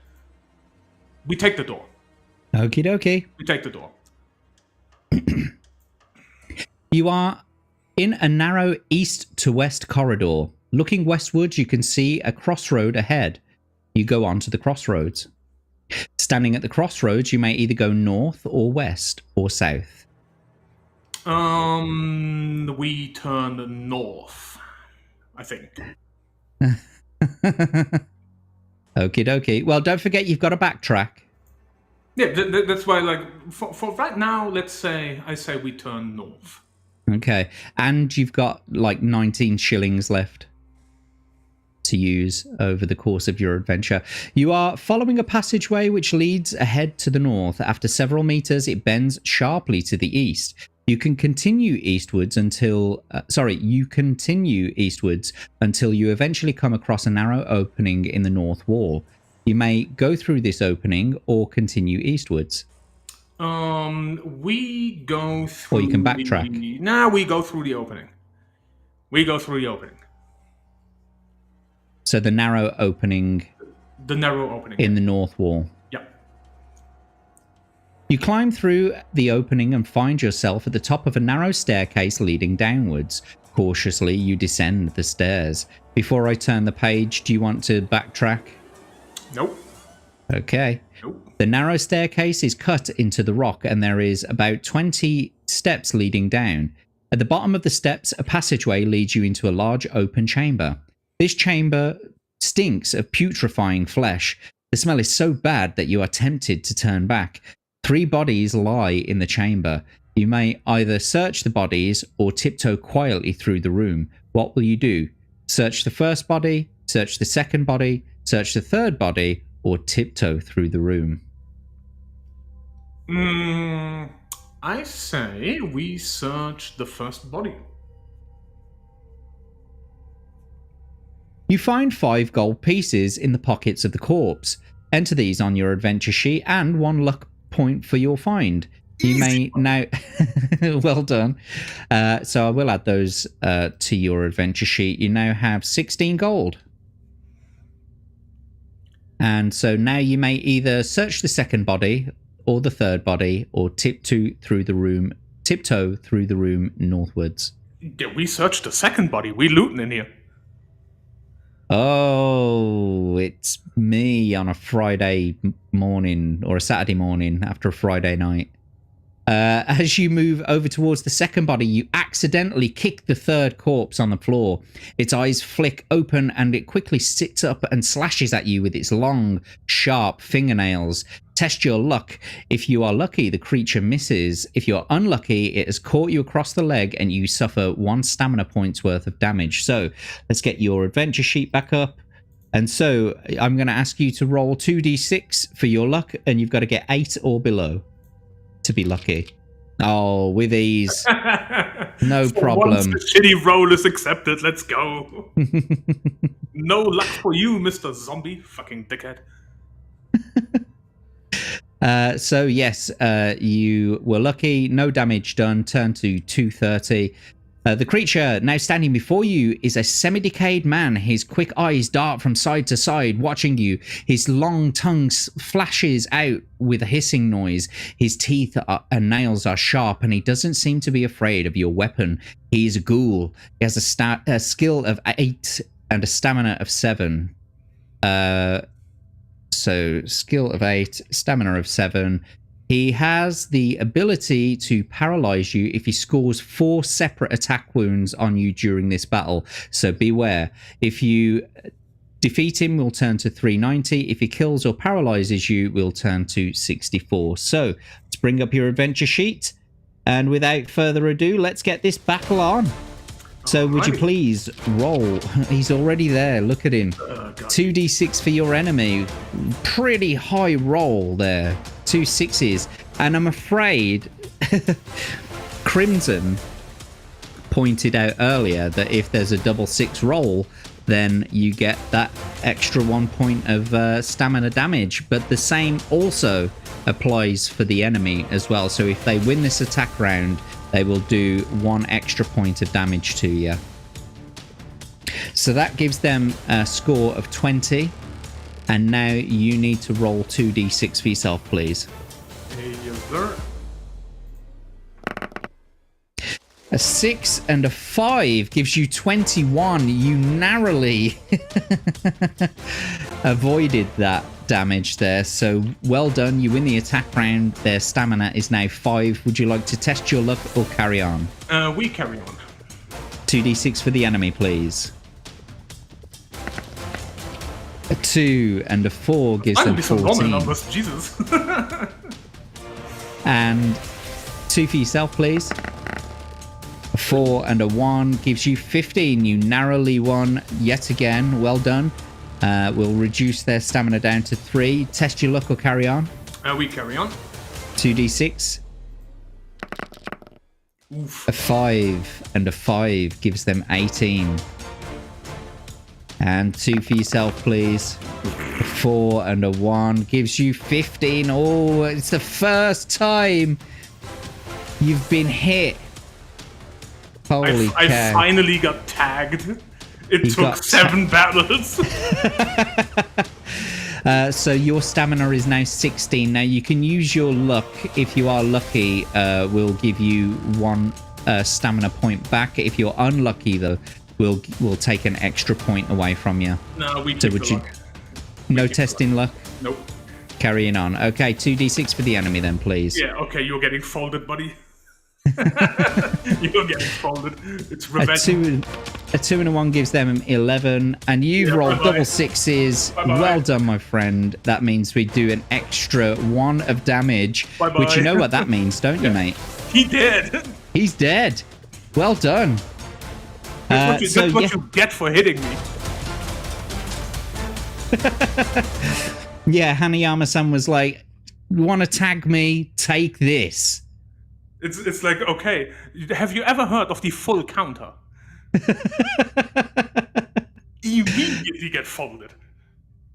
Speaker 2: we take the door.
Speaker 1: Okie dokie.
Speaker 2: We take the door.
Speaker 1: You are in a narrow east to west corridor. Looking westwards, you can see a crossroad ahead. You go on to the crossroads. Standing at the crossroads, you may either go north or west or south.
Speaker 2: We turn north, I think.
Speaker 1: Okie dokie. Well, don't forget you've got to backtrack.
Speaker 2: Yeah, that's why, like, for right now, I say we turn north.
Speaker 1: Okay. And you've got like 19 shillings left to use over the course of your adventure. You are following a passageway which leads ahead to the north. After several meters, it bends sharply to the east. You can continue eastwards until you eventually come across a narrow opening in the north wall. You may go through this opening or continue eastwards.
Speaker 2: We go through.
Speaker 1: Or you can backtrack.
Speaker 2: We go through the opening.
Speaker 1: So the narrow opening.
Speaker 2: The narrow opening
Speaker 1: in the north wall.
Speaker 2: Yeah.
Speaker 1: You climb through the opening and find yourself at the top of a narrow staircase leading downwards. Cautiously, you descend the stairs. Before I turn the page, do you want to backtrack?
Speaker 2: Nope.
Speaker 1: Okay.
Speaker 2: Nope.
Speaker 1: The narrow staircase is cut into the rock and there is about 20 steps leading down. At the bottom of the steps, a passageway leads you into a large open chamber. This chamber stinks of putrefying flesh. The smell is so bad that you are tempted to turn back. 3 bodies lie in the chamber. You may either search the bodies or tiptoe quietly through the room. What will you do? Search the first body, search the second body, search the third body, or tiptoe through the room?
Speaker 2: I say we search the first body.
Speaker 1: You find 5 gold pieces in the pockets of the corpse. Enter these on your adventure sheet and 1 luck point for your find. You may now... Well done. So I will add those to your adventure sheet. You now have 16 gold. And so now you may either search the second body or the third body or tiptoe through the room northwards.
Speaker 2: Yeah, we searched the second body. We looting in here.
Speaker 1: Oh, it's me on a Friday morning or a Saturday morning after a Friday night. As you move over towards the second body, you accidentally kick the third corpse on the floor. Its eyes flick open and it quickly sits up and slashes at you with its long, sharp fingernails. Test your luck. If you are lucky, the creature misses. If you're unlucky, it has caught you across the leg and you suffer 1 stamina point's worth of damage. So let's get your adventure sheet back up. And so I'm going to ask you to roll 2d6 for your luck, and you've got to get 8 or below to be lucky. Oh, with ease. No problem.
Speaker 2: Once the shitty roll is accepted, let's go. No luck for you, Mr. Zombie. Fucking dickhead.
Speaker 1: So yes, you were lucky. No damage done. Turn to 230. The creature now standing before you is a semi-decayed man. His quick eyes dart from side to side, watching you. His long tongue flashes out with a hissing noise. His teeth and nails are sharp, and he doesn't seem to be afraid of your weapon. He is a ghoul. He has a skill of 8 and a stamina of 7. So skill of 8, stamina of 7. He has the ability to paralyze you if he scores 4 separate attack wounds on you during this battle. So beware. If you defeat him, we'll turn to 390. If he kills or paralyzes you, we'll turn to 64. So let's bring up your adventure sheet. And without further ado, let's get this battle on. So would you please roll? He's already there. Look at him. 2d6 for your enemy. Pretty high roll there. 2 6s. And I'm afraid Crimson pointed out earlier that if there's a double 6 roll, then you get that extra 1 point of stamina damage. But the same also applies for the enemy as well. So if they win this attack round, they will do 1 extra point of damage to you. So that gives them a score of 20. And now you need to roll 2d6 for yourself, please.
Speaker 2: Yes, sir.
Speaker 1: A 6 and a 5 gives you 21. You narrowly avoided that damage there. So well done. You win the attack round. Their stamina is now 5. Would you like to test your luck or carry on?
Speaker 2: We carry on.
Speaker 1: 2d6 for the enemy, please. A 2 and a 4 gives them 14.
Speaker 2: Numbers, Jesus.
Speaker 1: And 2 for yourself, please. A 4 and a 1 gives you 15. You narrowly won yet again. Well done. We'll reduce their stamina down to 3. Test your luck or carry on.
Speaker 2: We carry on.
Speaker 1: 2d6.
Speaker 2: Oof.
Speaker 1: A 5 and a 5 gives them 18. And 2 for yourself, please. A 4 and a 1 gives you 15. Oh, it's the first time you've been hit. Holy cow.
Speaker 2: I finally got tagged. It took 7 battles.
Speaker 1: So your stamina is now 16. Now you can use your luck. If you are lucky, we'll give you 1 stamina point back. If you're unlucky, though, we'll take an extra point away from you.
Speaker 2: No, we keep the luck.
Speaker 1: No testing luck?
Speaker 2: Nope.
Speaker 1: Carrying on. Okay, 2d6 for the enemy then, please.
Speaker 2: Yeah, okay, you're getting folded, buddy. You're getting folded. It's revenge.
Speaker 1: A 2 and a 1 gives them 11, and you've rolled double 6s. Well done, my friend. That means we do an extra 1 of damage, which you know what that means, don't you, mate?
Speaker 2: He did.
Speaker 1: He's dead. Well done.
Speaker 2: That's what you get for hitting me.
Speaker 1: Yeah, Hanayama-san was like, "You want to tag me? Take this."
Speaker 2: It's like, okay, have you ever heard of the full counter? Immediately get folded.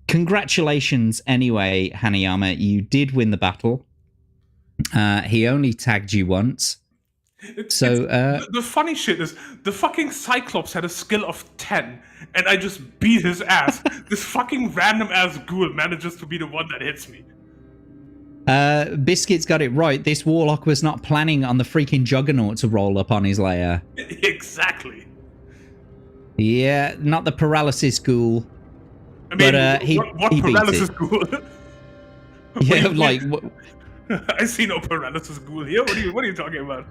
Speaker 1: Congratulations anyway, Hanayama. You did win the battle. He only tagged you once. The
Speaker 2: funny shit is, the fucking Cyclops had a skill of 10, and I just beat his ass. This fucking random ass ghoul manages to be the one that hits me.
Speaker 1: Biscuit's got it right. This warlock was not planning on the freaking juggernaut to roll up on his lair.
Speaker 2: Exactly.
Speaker 1: Yeah, not the paralysis ghoul.
Speaker 2: I mean,
Speaker 1: but he
Speaker 2: paralysis ghoul?
Speaker 1: Yeah, like
Speaker 2: I see no paralysis ghoul here. What are you talking about?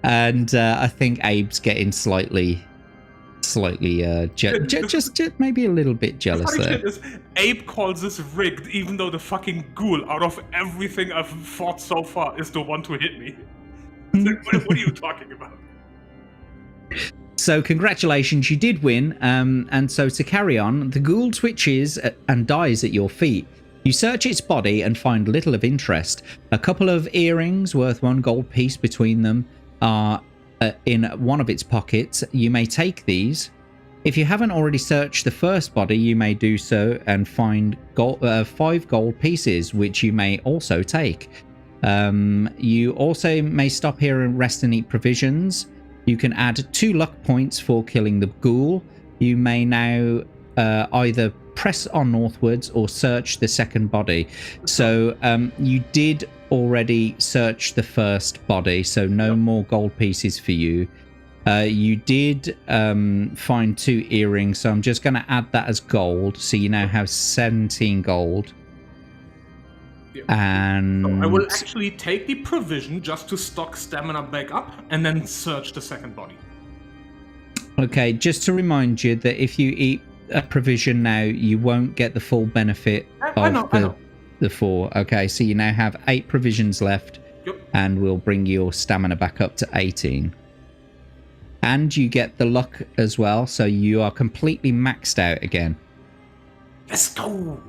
Speaker 1: And I think Abe's getting slightly just maybe a little bit jealous there.
Speaker 2: Is, Abe calls this rigged, even though the fucking ghoul, out of everything I've fought so far, is the one to hit me. Like, what are you talking about?
Speaker 1: So congratulations, you did win. And so to carry on, the ghoul twitches and dies at your feet. You search its body and find little of interest. A couple of earrings worth 1 gold piece between them are in one of its pockets. You may take these. If you haven't already searched the first body, you may do so and find 5 gold pieces, which you may also take. You also may stop here and rest and eat provisions. You can add 2 luck points for killing the ghoul. You may now either press on northwards or search the second body. So you did already search the first body, so no more gold pieces for you. You did find 2 earrings, so I'm just going to add that as gold. So you now have 17 gold.
Speaker 2: Yeah.
Speaker 1: And
Speaker 2: so I will actually take the provision just to stock stamina back up and then search the second body.
Speaker 1: Okay, just to remind you that if you eat a provision now, you won't get the full benefit of the 4. Okay, so you now have 8 provisions left.
Speaker 2: Yep.
Speaker 1: And we'll bring your stamina back up to 18. And you get the luck as well, so you are completely maxed out again.
Speaker 2: Let's go!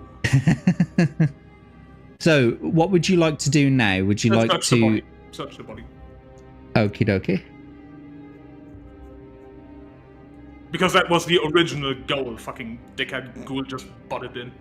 Speaker 1: So, what would you like to do now? Would you like to...
Speaker 2: Search the body.
Speaker 1: Okie dokie.
Speaker 2: Because that was the original goal. Fucking dickhead ghoul just butted in.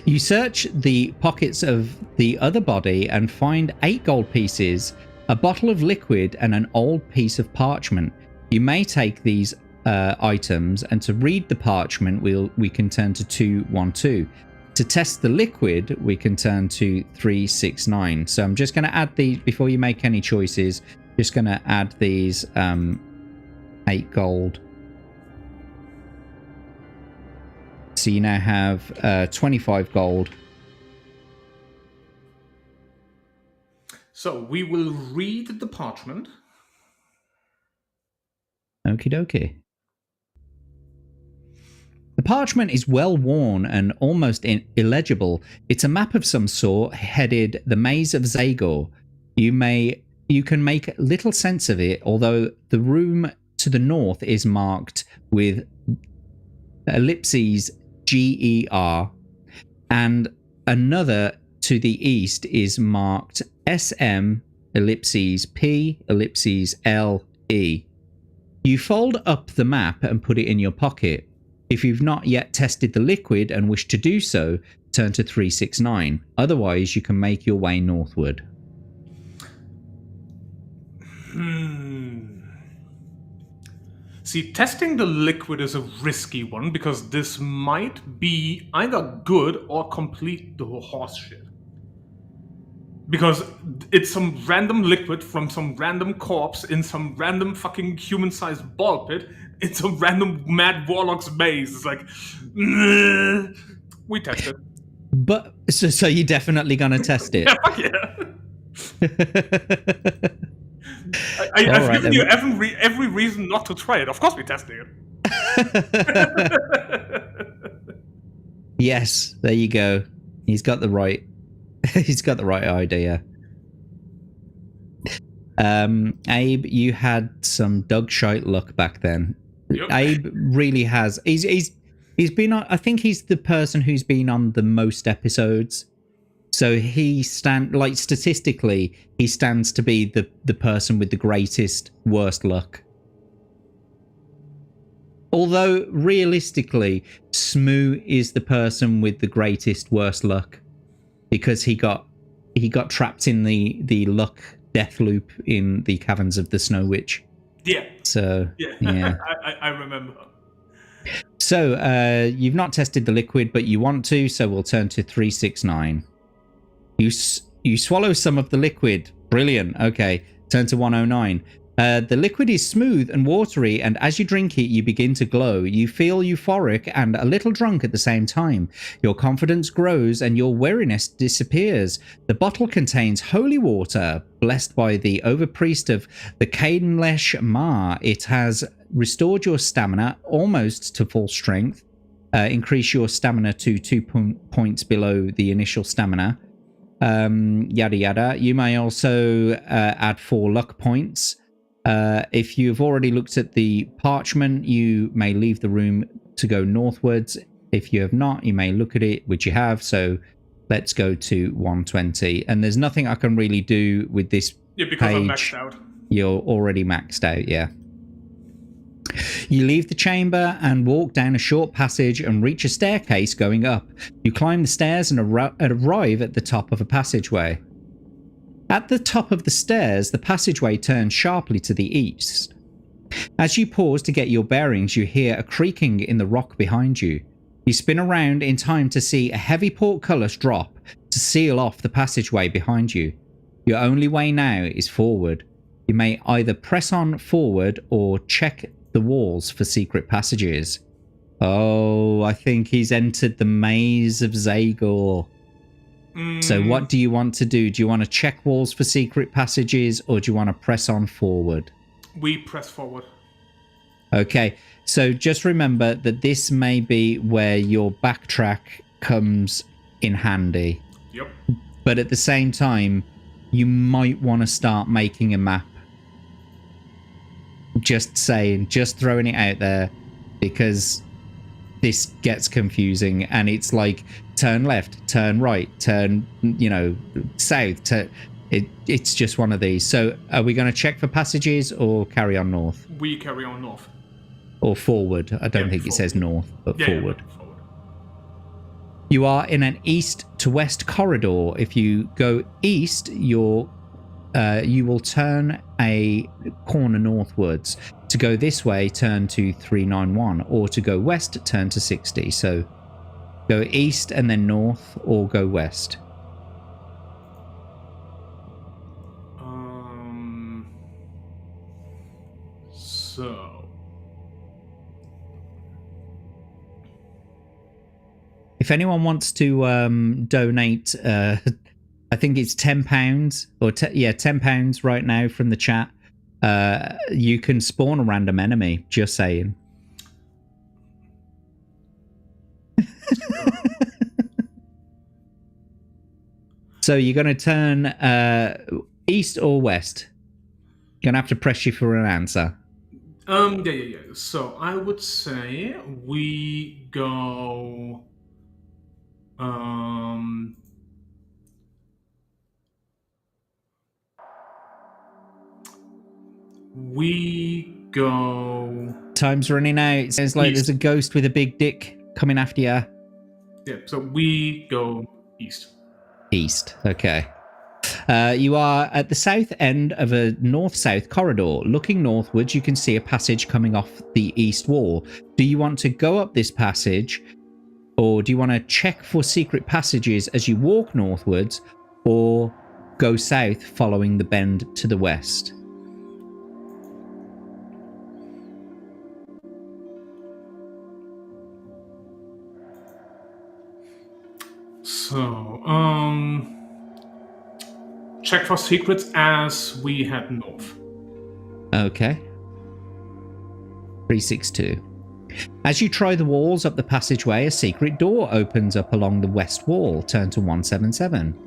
Speaker 1: You search the pockets of the other body and find 8 gold pieces, a bottle of liquid, and an old piece of parchment. You may take these items, and to read the parchment, we can turn to 212. To test the liquid, we can turn to 369. So I'm just going to add these before you make any choices. Just going to add these 8 gold. So you now have 25 gold.
Speaker 2: So we will read the parchment.
Speaker 1: Okie dokie. The parchment is well worn and almost illegible. It's a map of some sort headed The Maze of Zagor. You you can make little sense of it, although the room to the north is marked with ellipses GER, and another to the east is marked SM ellipses P ellipses LE. You fold up the map and put it in your pocket. If you've not yet tested the liquid and wish to do so, turn to 369. Otherwise, you can make your way northward.
Speaker 2: See, testing the liquid is a risky one because this might be either good or complete the horse shit. Because it's some random liquid from some random corpse in some random fucking human-sized ball pit in some random mad warlock's maze. It's like, we test it.
Speaker 1: But so you're definitely gonna test it?
Speaker 2: Yeah, fuck yeah. I've given you every reason not to try it. Of course we're testing it.
Speaker 1: Yes, there you go. He's got the right idea. Abe, you had some dog shite luck back then. Yep. Abe really has. He's been on. I think he's the person who's been on the most episodes. So statistically, he stands to be the person with the greatest worst luck. Although realistically, Smoo is the person with the greatest worst luck, because he got trapped in the luck death loop in the caverns of the Snow Witch.
Speaker 2: Yeah.
Speaker 1: So yeah.
Speaker 2: I remember.
Speaker 1: So you've not tested the liquid, but you want to, so we'll turn to 369. You swallow some of the liquid. Brilliant. Okay, turn to 109. The liquid is smooth and watery, and as you drink it, you begin to glow. You feel euphoric and a little drunk at the same time. Your confidence grows and your weariness disappears. The bottle contains holy water, blessed by the overpriest of the Cadenlesh Ma. It has restored your stamina almost to full strength. Increase your stamina to 2 points below the initial stamina. Yada yada. You may also add 4 luck points. If you've already looked at the parchment, you may leave the room to go northwards. If you have not, you may look at it, which you have. So let's go to 120. And there's nothing I can really do with this
Speaker 2: because
Speaker 1: page.
Speaker 2: I'm maxed out.
Speaker 1: You're already maxed out, yeah. You leave the chamber and walk down a short passage and reach a staircase going up. You climb the stairs and arrive at the top of a passageway. At the top of the stairs, the passageway turns sharply to the east. As you pause to get your bearings, you hear a creaking in the rock behind you. You spin around in time to see a heavy portcullis drop to seal off the passageway behind you. Your only way now is forward. You may either press on forward or check the walls for secret passages. Oh, I think he's entered the maze of Zagor. So what do you want to do? Do you want to check walls for secret passages, or do you want to press on forward?
Speaker 2: We press forward.
Speaker 1: Okay, so just remember that this may be where your backtrack comes in handy.
Speaker 2: Yep.
Speaker 1: But at the same time, you might want to start making a map. Just saying, just throwing it out there, because this gets confusing, and it's like turn left, turn right, turn, south. It's just one of these. So are we going to check for passages or carry on north?
Speaker 2: We carry on north.
Speaker 1: Or forward. I don't think it says north, but forward.
Speaker 2: Yeah, forward.
Speaker 1: You are in an east to west corridor. If you go east, you will turn a corner northwards. To go this way, turn to 391, or to go west, turn to 60. So go east and then north, or go west.
Speaker 2: So
Speaker 1: if anyone wants to donate, I think it's £10 or £10 right now from the chat. You can spawn a random enemy. Just saying. So you're going to turn east or west? Gonna have to press you for an answer.
Speaker 2: Yeah. So I would say we go. We go.
Speaker 1: Time's running out. It sounds like
Speaker 2: East.
Speaker 1: there's a ghost with a big dick coming after you.
Speaker 2: Yeah, so we go east.
Speaker 1: East. Okay. You are at the south end of a north-south corridor. Looking northwards, you can see a passage coming off the east wall. Do you want to go up this passage, or do you want to check for secret passages as you walk northwards, or go south following the bend to the west?
Speaker 2: So, check for secrets as we head north.
Speaker 1: Okay. 362. As you try the walls up the passageway, a secret door opens up along the west wall. Turn to 177.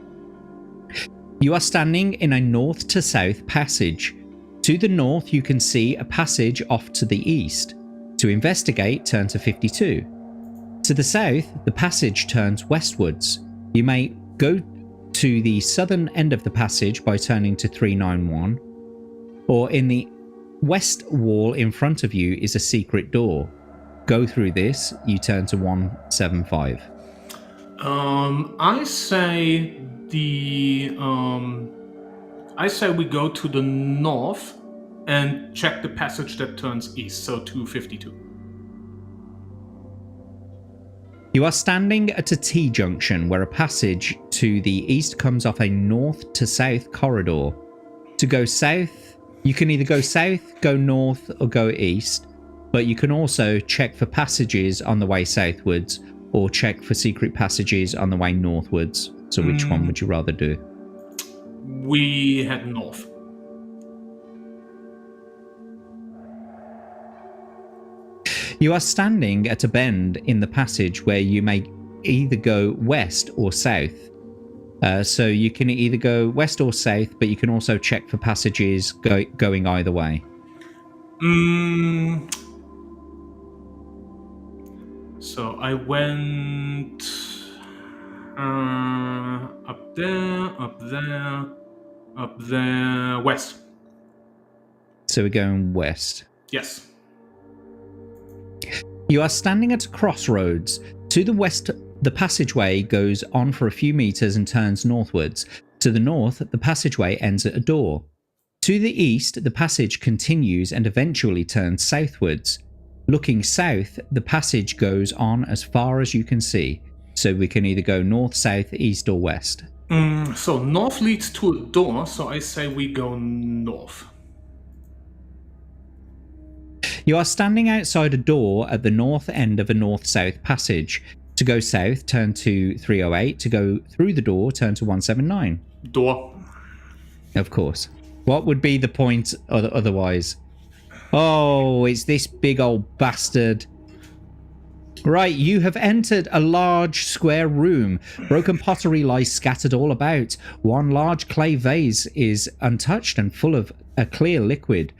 Speaker 1: You are standing in a north to south passage. To the north, you can see a passage off to the east. To investigate, turn to 52. To the south, the passage turns westwards. You may go to the southern end of the passage by turning to 391, or in the west wall in front of you is a secret door. Go through this, you turn to 175.
Speaker 2: I say we go to the north and check the passage that turns east, so 252.
Speaker 1: You are standing at a T-junction where a passage to the east comes off a north to south corridor. To go south, you can either go south, go north, or go east, but you can also check for passages on the way southwards or check for secret passages on the way northwards. So which one would you rather do?
Speaker 2: We head north.
Speaker 1: You are standing at a bend in the passage where you may either go west or south. So you can either go west or south, but you can also check for passages going either way.
Speaker 2: So I went up there, west.
Speaker 1: So we're going west.
Speaker 2: Yes.
Speaker 1: You are standing at a crossroads. To the west, the passageway goes on for a few meters and turns northwards. To the north, the passageway ends at a door. To the east, the passage continues and eventually turns southwards. Looking south, the passage goes on as far as you can see. So we can either go north, south, east, or west.
Speaker 2: So north leads to a door, so I say we go north.
Speaker 1: You are standing outside a door at the north end of a north-south passage. To go south, turn to 308. To go through the door, turn to 179.
Speaker 2: Door.
Speaker 1: Of course. What would be the point otherwise? Oh, it's this big old bastard. Right, you have entered a large square room. Broken pottery lies scattered all about. One large clay vase is untouched and full of a clear liquid.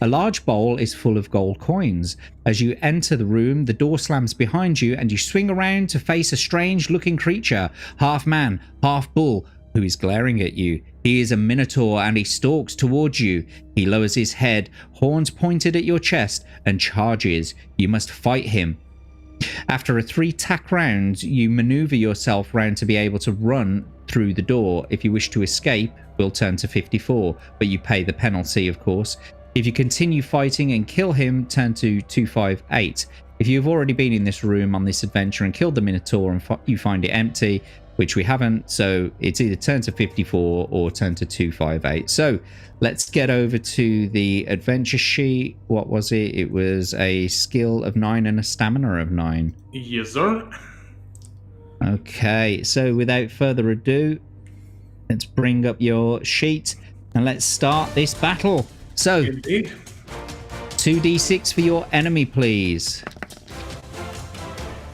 Speaker 1: A large bowl is full of gold coins. As you enter the room, the door slams behind you and you swing around to face a strange-looking creature, half man, half bull, who is glaring at you. He is a minotaur and he stalks towards you. He lowers his head, horns pointed at your chest, and charges. You must fight him. After a 3-tack round, you maneuver yourself round to be able to run through the door. If you wish to escape, we'll turn to 54, but you pay the penalty, of course. If you continue fighting and kill him, turn to 258. If you've already been in this room on this adventure and killed the Minotaur and you find it empty, which we haven't, so it's either turn to 54 or turn to 258. So let's get over to the adventure sheet. What was it? It was a skill of 9 and a stamina of 9.
Speaker 2: Yes, sir.
Speaker 1: Okay, so without further ado, let's bring up your sheet and let's start this battle. So,
Speaker 2: Indeed.
Speaker 1: 2d6 for your enemy, please.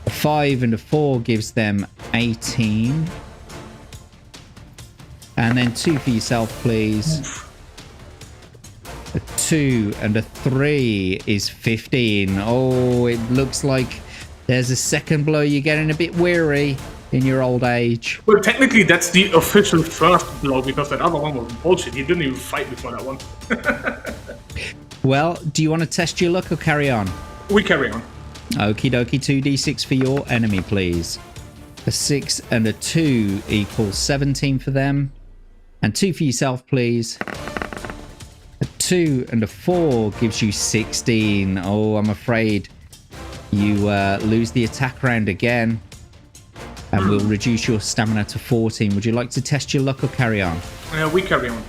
Speaker 1: A 5 and a 4 gives them 18. And then 2 for yourself, please. 2 and a 3 is 15. Oh, it looks like there's a second blow. You're getting a bit weary in your old age.
Speaker 2: Well, technically, that's the official first blow because that other one was bullshit. He didn't even fight before that one.
Speaker 1: Well, do you want to test your luck or carry on?
Speaker 2: We carry on.
Speaker 1: Okie dokie, 2d6 for your enemy, please. A 6 and a 2 equals 17 for them. And 2 for yourself, please. A 2 and a 4 gives you 16. Oh, I'm afraid you lose the attack round again. And we'll reduce your stamina to 14. Would you like to test your luck or carry on?
Speaker 2: We carry on.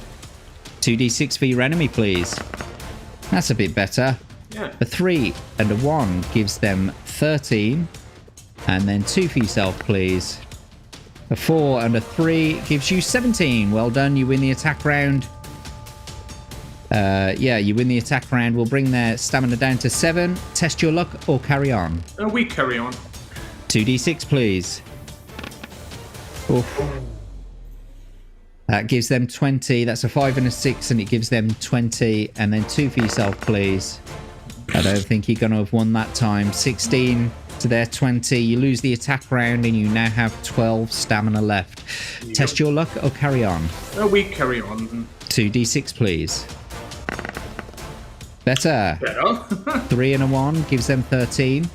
Speaker 1: 2d6 for your enemy, please. That's a bit better.
Speaker 2: Yeah.
Speaker 1: A 3 and a 1 gives them 13. And then 2 for yourself, please. A 4 and a 3 gives you 17. Well done. You win the attack round. Yeah, you win the attack round. We'll bring their stamina down to 7. Test your luck or carry on.
Speaker 2: We carry on.
Speaker 1: 2d6, please. Oof. That gives them 20. That's a 5 and a 6, and it gives them 20. And then 2 for yourself, please. I don't think you're going to have won that time. 16 to their 20. You lose the attack round, and you now have 12 stamina left. Yep. Test your luck or carry on.
Speaker 2: We carry on.
Speaker 1: 2d6, please. Better. 3 and a 1 gives them 13.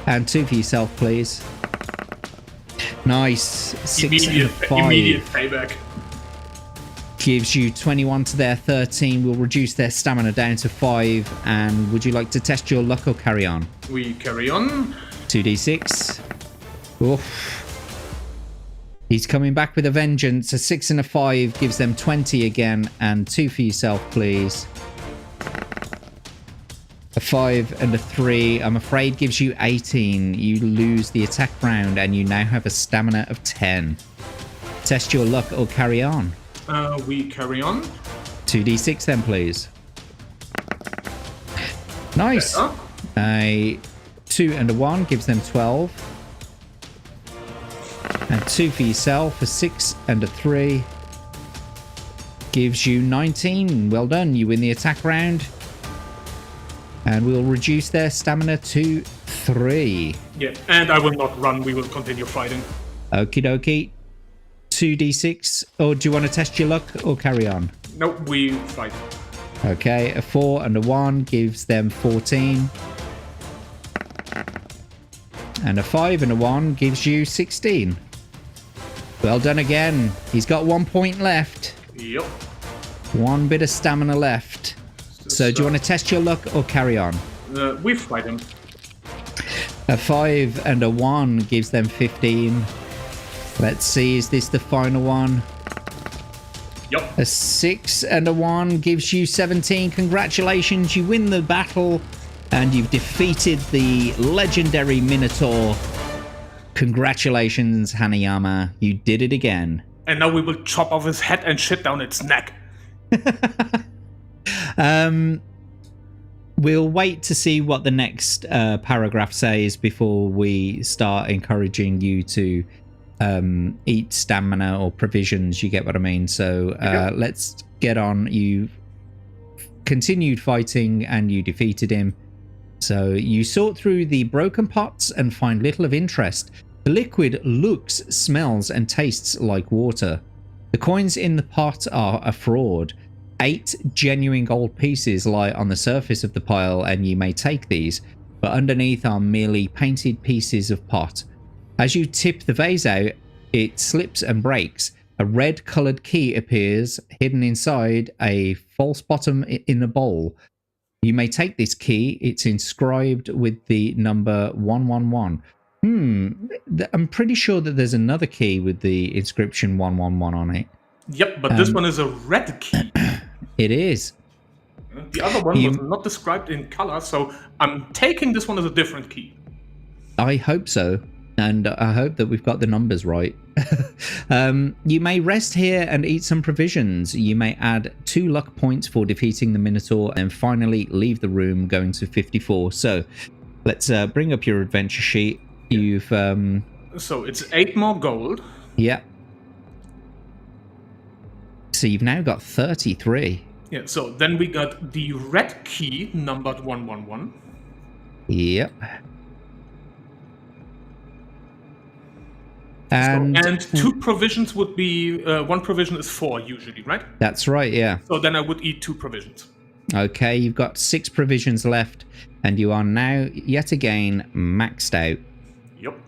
Speaker 1: And 2 for yourself, please. Nice. 6 and 5.
Speaker 2: Immediate payback.
Speaker 1: Gives you 21 to their 13. We'll reduce their stamina down to 5. And would you like to test your luck or carry on?
Speaker 2: We carry on.
Speaker 1: 2d6. Oof. He's coming back with a vengeance. A 6 and a 5 gives them 20 again. And 2 for yourself, please. A 5 and a 3, I'm afraid, gives you 18. You lose the attack round and you now have a stamina of 10. Test your luck or carry on.
Speaker 2: We carry on.
Speaker 1: 2d6 then, please. Nice.
Speaker 2: Better.
Speaker 1: A 2 and a 1 gives them 12. And 2 for yourself. A 6 and a 3 gives you 19. Well done. You win the attack round. And we'll reduce their stamina to 3.
Speaker 2: Yeah, and I will not run. We will continue fighting.
Speaker 1: Okie dokie. 2d6. Or do you want to test your luck or carry on?
Speaker 2: Nope, we fight.
Speaker 1: Okay, a 4 and a 1 gives them 14. And a 5 and a 1 gives you 16. Well done again. He's got 1 point left.
Speaker 2: Yep.
Speaker 1: 1 bit of stamina left. So do you want to test your luck or carry on?
Speaker 2: We fight him.
Speaker 1: A 5 and a 1 gives them 15. Let's see, is this the final one?
Speaker 2: Yep.
Speaker 1: A 6 and a 1 gives you 17. Congratulations, you win the battle and you've defeated the legendary Minotaur. Congratulations, Hanayama. You did it again.
Speaker 2: And now we will chop off his head and shit down its neck.
Speaker 1: We'll wait to see what the next paragraph says before we start encouraging you to eat stamina or provisions. You get what I mean? So let's get on. You continued fighting and you defeated him. So you sort through the broken pots and find little of interest. The liquid looks, smells and tastes like water. The coins in the pot are a fraud. 8 genuine gold pieces lie on the surface of the pile and you may take these, but underneath are merely painted pieces of pot. As you tip the vase out, it slips and breaks. A red coloured key appears hidden inside a false bottom in a bowl. You may take this key. It's inscribed with the number 111. I'm pretty sure that there's another key with the inscription 111 on it.
Speaker 2: Yep, but this one is a red key.
Speaker 1: It is.
Speaker 2: The other one was not described in color, so I'm taking this one as a different key.
Speaker 1: I hope so. And I hope that we've got the numbers right. You may rest here and eat some provisions. You may add 2 luck points for defeating the Minotaur and finally leave the room going to 54. So let's bring up your adventure sheet. You've...
Speaker 2: So it's 8 more gold.
Speaker 1: Yeah. So you've now got 33.
Speaker 2: Yeah, so then we got the red key numbered 111.
Speaker 1: Yep. And,
Speaker 2: and two provisions would be, one provision is 4 usually, right?
Speaker 1: That's right, yeah.
Speaker 2: So then I would eat 2 provisions.
Speaker 1: Okay, you've got 6 provisions left, and you are now, yet again, maxed out.
Speaker 2: Yep.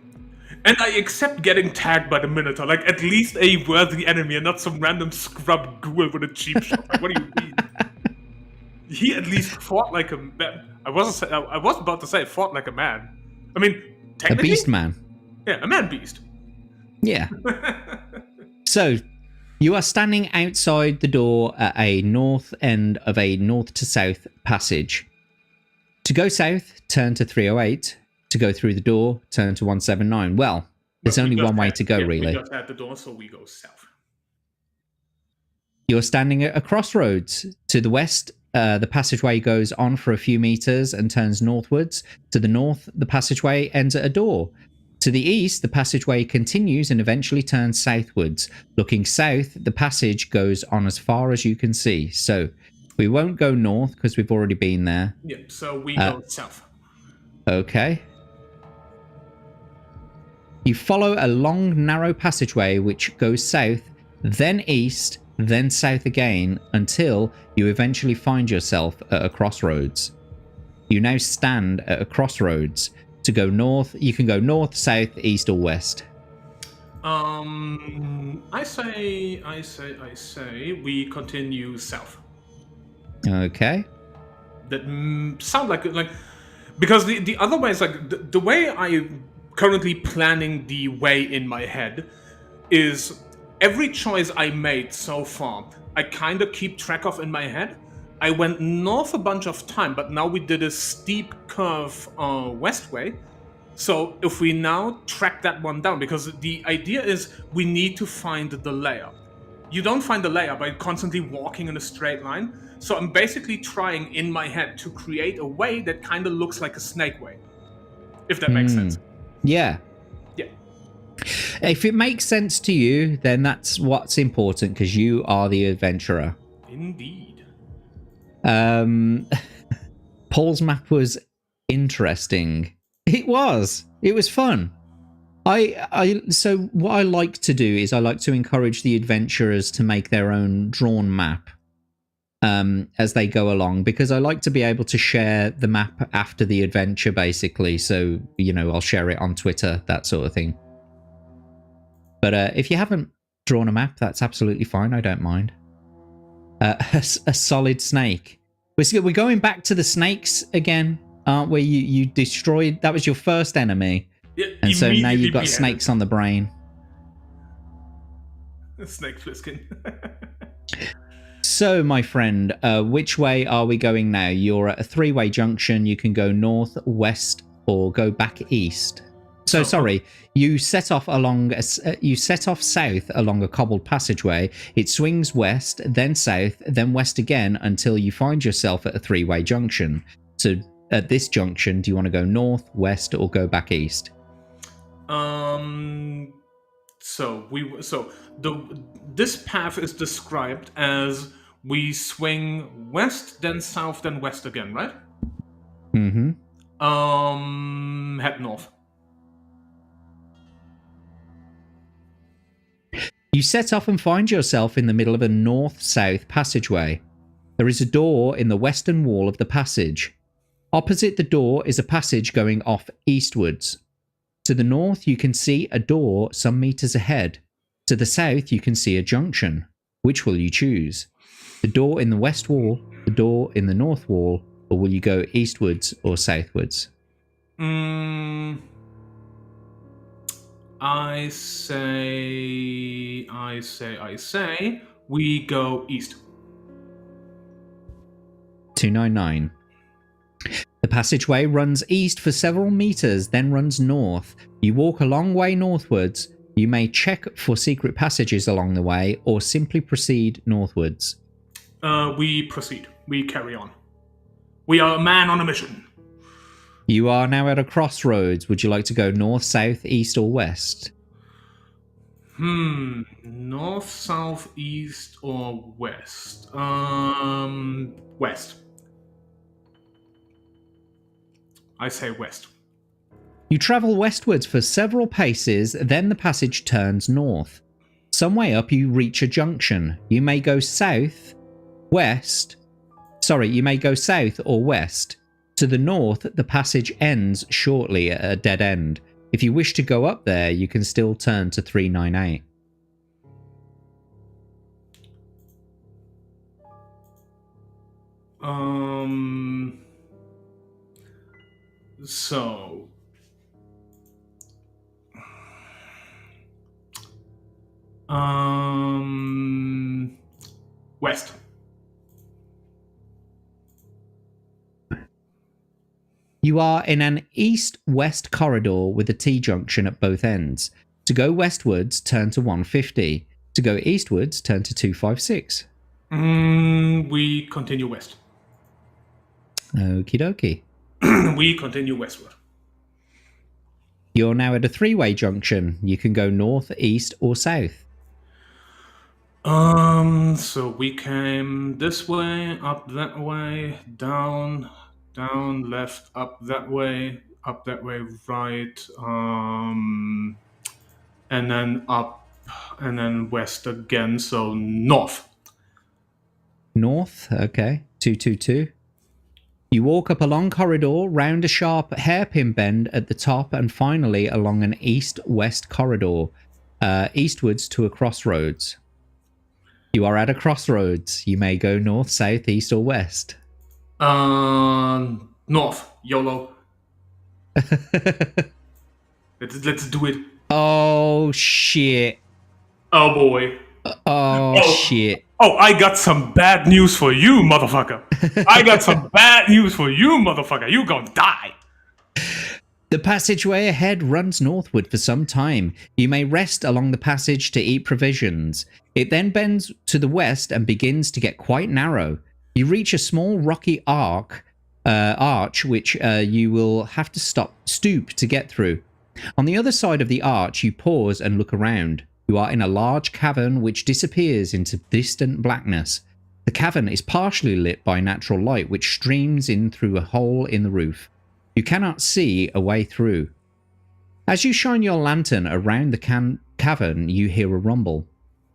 Speaker 2: And I accept getting tagged by the Minotaur, like at least a worthy enemy and not some random scrub ghoul with a cheap shot. Like, what do you mean? He at least fought like a man. I was about to say fought like a man. I mean,
Speaker 1: A
Speaker 2: technically,
Speaker 1: beast man.
Speaker 2: Yeah, a man beast.
Speaker 1: Yeah. So, you are standing outside the door at a north end of a north to south passage. To go south, turn to 308. To go through the door, turn to 179. Well, there's only one way to go, really.
Speaker 2: We just had the door, so we go south.
Speaker 1: You're standing at a crossroads. To the west, the passageway goes on for a few meters and turns northwards. To the north, the passageway ends at a door. To the east, the passageway continues and eventually turns southwards. Looking south, the passage goes on as far as you can see. So we won't go north because we've already been there.
Speaker 2: Yep, so we go south.
Speaker 1: Okay. You follow a long, narrow passageway which goes south, then east, then south again, until you eventually find yourself at a crossroads. You now stand at a crossroads. To go north, you can go north, south, east, or west.
Speaker 2: I say we continue south.
Speaker 1: Okay.
Speaker 2: That sound like because the other way is like the way I currently planning the way in my head is every choice I made so far, I kind of keep track of in my head. I went north a bunch of time, but now we did a steep curve west way. So if we now track that one down, because the idea is we need to find the layer. You don't find the layer by constantly walking in a straight line. So I'm basically trying in my head to create a way that kind of looks like a snake way. If that makes sense.
Speaker 1: Yeah.
Speaker 2: Yeah.
Speaker 1: If it makes sense to you, then that's what's important because you are the adventurer.
Speaker 2: Indeed.
Speaker 1: Paul's map was interesting. It was fun. So what I like to do is I like to encourage the adventurers to make their own drawn map as they go along, because I like to be able to share the map after the adventure, basically. So, you know, I'll share it on Twitter, that sort of thing. But if you haven't drawn a map, that's absolutely fine. I don't mind. A solid snake. We're going back to the snakes again, aren't we? You destroyed... That was your first enemy.
Speaker 2: Yeah,
Speaker 1: and so now you've got snakes on the brain.
Speaker 2: Snake Fliskin.
Speaker 1: So, my friend, which way are we going now? You're at a 3-way junction. You can go north, west, or go back east. So, sorry, you set off south along a cobbled passageway. It swings west, then south, then west again until you find yourself at a 3-way junction. So, at this junction, do you want to go north, west, or go back east?
Speaker 2: This path is described as we swing west, then south, then west again, right?
Speaker 1: Mm-hmm.
Speaker 2: Head north.
Speaker 1: You set off and find yourself in the middle of a north-south passageway. There is a door in the western wall of the passage. Opposite the door is a passage going off eastwards. To the north, you can see a door some meters ahead. To the south, you can see a junction. Which will you choose? The door in the west wall, the door in the north wall, or will you go eastwards or southwards?
Speaker 2: I say we go east.
Speaker 1: 299. The passageway runs east for several meters, then runs north. You walk a long way northwards. You may check for secret passages along the way, or simply proceed northwards.
Speaker 2: We proceed. We carry on. We are a man on a mission.
Speaker 1: You are now at a crossroads. Would you like to go north, south, east, or west?
Speaker 2: North, south, east, or west? West. I say west.
Speaker 1: You travel westwards for several paces, then the passage turns north. Some way up, you reach a junction. You may go south or west. To the north, the passage ends shortly at a dead end. If you wish to go up there, you can still turn to 398.
Speaker 2: So west.
Speaker 1: You are in an east-west corridor with a T-junction at both ends. To go westwards, turn to 150. To go eastwards, turn to 256.
Speaker 2: We continue west.
Speaker 1: Okie dokie.
Speaker 2: We continue westward.
Speaker 1: You're now at a three-way junction. You can go north, east, or south.
Speaker 2: So we came this way, up that way, down, left, up that way, right, and then up, and then west again, so north.
Speaker 1: North, okay. 222. You walk up a long corridor, round a sharp hairpin bend at the top, and finally along an east-west corridor, eastwards to a crossroads. You are at a crossroads. You may go north, south, east, or west.
Speaker 2: North. YOLO. Let's do it.
Speaker 1: Oh, shit.
Speaker 2: Oh, boy.
Speaker 1: Oh, shit.
Speaker 2: Oh, I got some bad news for you, motherfucker. You gonna die.
Speaker 1: The passageway ahead runs northward for some time. You may rest along the passage to eat provisions. It then bends to the west and begins to get quite narrow. You reach a small rocky arch, which you will have to stoop to get through. On the other side of the arch, you pause and look around. You are in a large cavern which disappears into distant blackness. The cavern is partially lit by natural light which streams in through a hole in the roof. You cannot see a way through. As you shine your lantern around the cavern, you hear a rumble.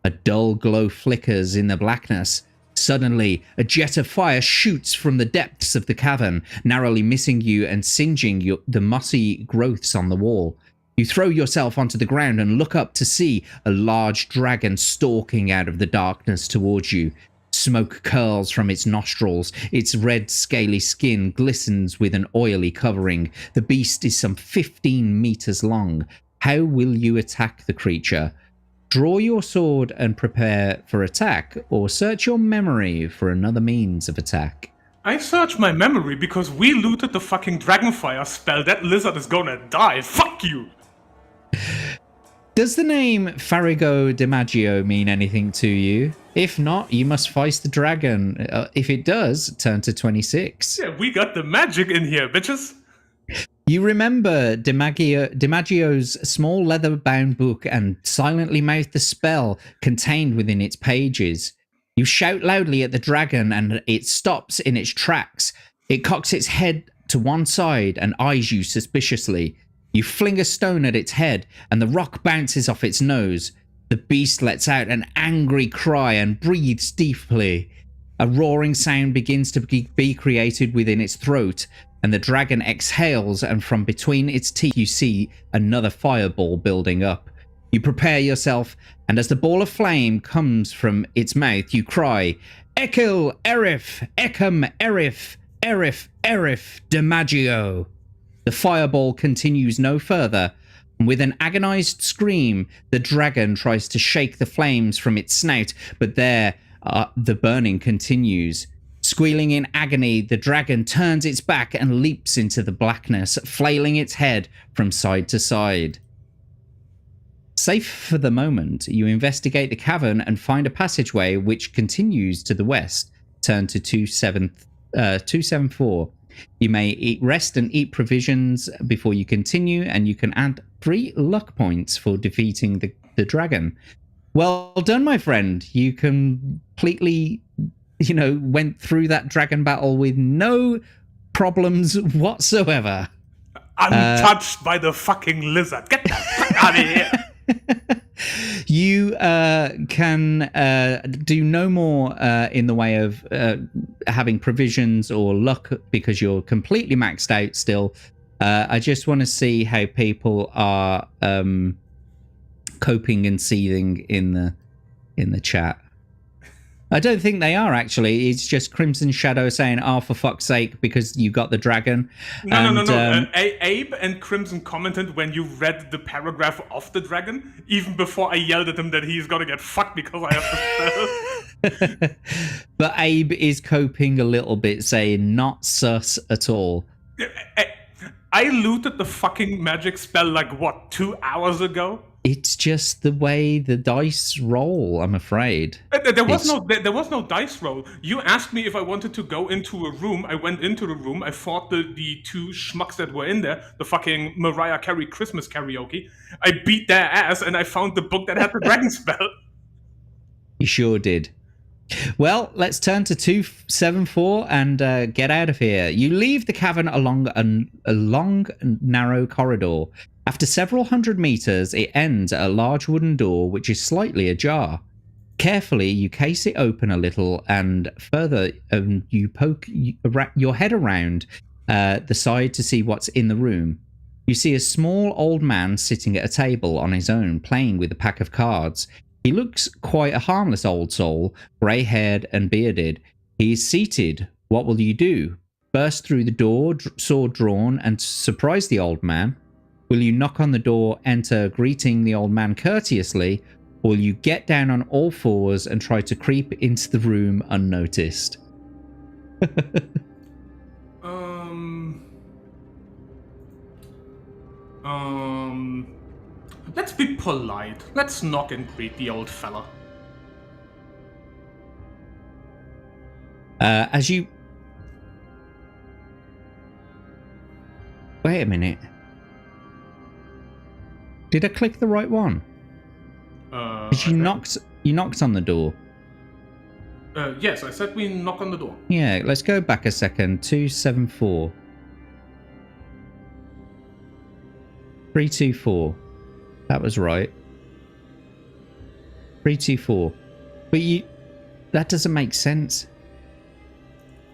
Speaker 1: A dull glow flickers in the blackness. Suddenly, a jet of fire shoots from the depths of the cavern, narrowly missing you and singeing the mossy growths on the wall. You throw yourself onto the ground and look up to see a large dragon stalking out of the darkness towards you. Smoke curls from its nostrils. Its red, scaly skin glistens with an oily covering. The beast is some 15 meters long. How will you attack the creature? Draw your sword and prepare for attack, or search your memory for another means of attack.
Speaker 2: I searched my memory because we looted the fucking Dragonfire spell. That lizard is gonna die. Fuck you!
Speaker 1: Does the name Farigo DiMaggio mean anything to you? If not, you must face the dragon. If it does, turn to 26.
Speaker 2: Yeah, we got the magic in here, bitches.
Speaker 1: You remember DiMaggio's small leather-bound book and silently mouth the spell contained within its pages. You shout loudly at the dragon and it stops in its tracks. It cocks its head to one side and eyes you suspiciously. You fling a stone at its head and the rock bounces off its nose. The beast lets out an angry cry and breathes deeply. A roaring sound begins to be created within its throat, and the dragon exhales, and from between its teeth you see another fireball building up. You prepare yourself, and as the ball of flame comes from its mouth, you cry, Ekil Erif, Ekam Erif, Erif, Erif, DiMaggio. The fireball continues no further, and with an agonized scream, the dragon tries to shake the flames from its snout, but the burning continues. Squealing in agony, the dragon turns its back and leaps into the blackness, flailing its head from side to side. Safe for the moment, you investigate the cavern and find a passageway which continues to the west. Turn to 274. You may rest and eat provisions before you continue, and you can add 3 luck points for defeating the dragon. Well done, my friend. You completely, went through that dragon battle with no problems whatsoever.
Speaker 2: Untouched by the fucking lizard. Get the fuck out of here.
Speaker 1: You can do no more in the way of having provisions or luck because you're completely maxed out still. I just want to see how people are coping and seething in the chat. I don't think they are, actually. It's just Crimson Shadow saying, "Oh, for fuck's sake," because you got the dragon.
Speaker 2: No. Abe and Crimson commented when you read the paragraph of the dragon, even before I yelled at him that he's gonna get fucked because I have the spell.
Speaker 1: But Abe is coping a little bit, saying, "Not sus at all."
Speaker 2: I looted the fucking magic spell, 2 hours ago?
Speaker 1: It's just the way the dice roll, I'm afraid.
Speaker 2: There was no dice roll. You asked me if I wanted to go into a room. I went into the room. I fought the two schmucks that were in there, the fucking Mariah Carey Christmas karaoke. I beat their ass, and I found the book that had the dragon spell.
Speaker 1: You sure did. Well, let's turn to 274 and get out of here. You leave the cavern along a long, narrow corridor. After several hundred meters, it ends at a large wooden door which is slightly ajar. Carefully, you case it open a little and further you poke your head around the side to see what's in the room. You see a small old man sitting at a table on his own, playing with a pack of cards. He looks quite a harmless old soul, grey-haired and bearded. He is seated. What will you do? Burst through the door, sword drawn, and surprise the old man? Will you knock on the door, enter, greeting the old man courteously, or will you get down on all fours and try to creep into the room unnoticed?
Speaker 2: Let's be polite. Let's knock and greet the old fella.
Speaker 1: As you... Wait a minute. Did I click the right one? You knocked on the door.
Speaker 2: Yes, I said we knock on the door.
Speaker 1: Yeah, let's go back a second. 274. 324. That was right. 324. But that doesn't make sense.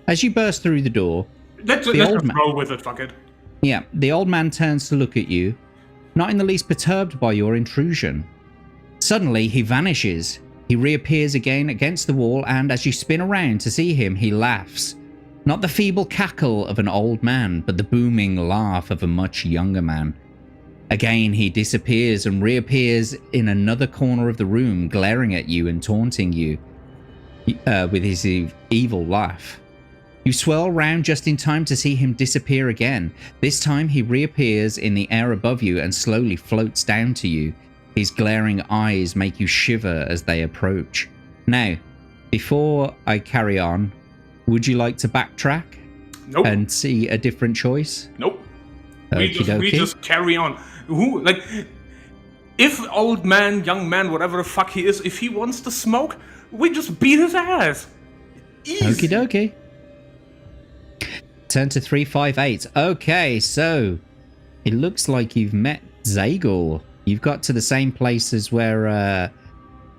Speaker 1: As you burst through the door,
Speaker 2: let's just roll with it, fuck it.
Speaker 1: Yeah, the old man turns to look at you, not in the least perturbed by your intrusion. Suddenly, he vanishes. He reappears again against the wall, and as you spin around to see him, he laughs. Not the feeble cackle of an old man, but the booming laugh of a much younger man. Again, he disappears and reappears in another corner of the room, glaring at you and taunting you with his evil laugh. You swirl round just in time to see him disappear again. This time he reappears in the air above you and slowly floats down to you. His glaring eyes make you shiver as they approach. Now, before I carry on, would you like to backtrack?
Speaker 2: Nope.
Speaker 1: And see a different choice?
Speaker 2: Nope. We just carry on. If old man, young man, whatever the fuck he is, if he wants to smoke, we just beat his ass. Easy.
Speaker 1: Okie dokie. Turn to 358. Okay, so it looks like you've met Zagor. You've got to the same place as where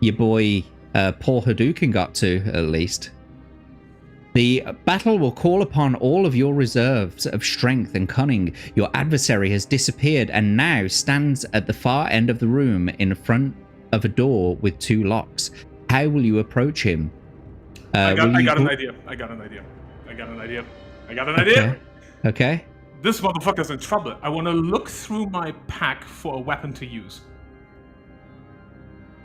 Speaker 1: your boy Paul Hadouken got to, at least. The battle will call upon all of your reserves of strength and cunning. Your adversary has disappeared and now stands at the far end of the room in front of a door with two locks. How will you approach him?
Speaker 2: I got an idea.
Speaker 1: Okay.
Speaker 2: This motherfucker's in trouble. I want to look through my pack for a weapon to use.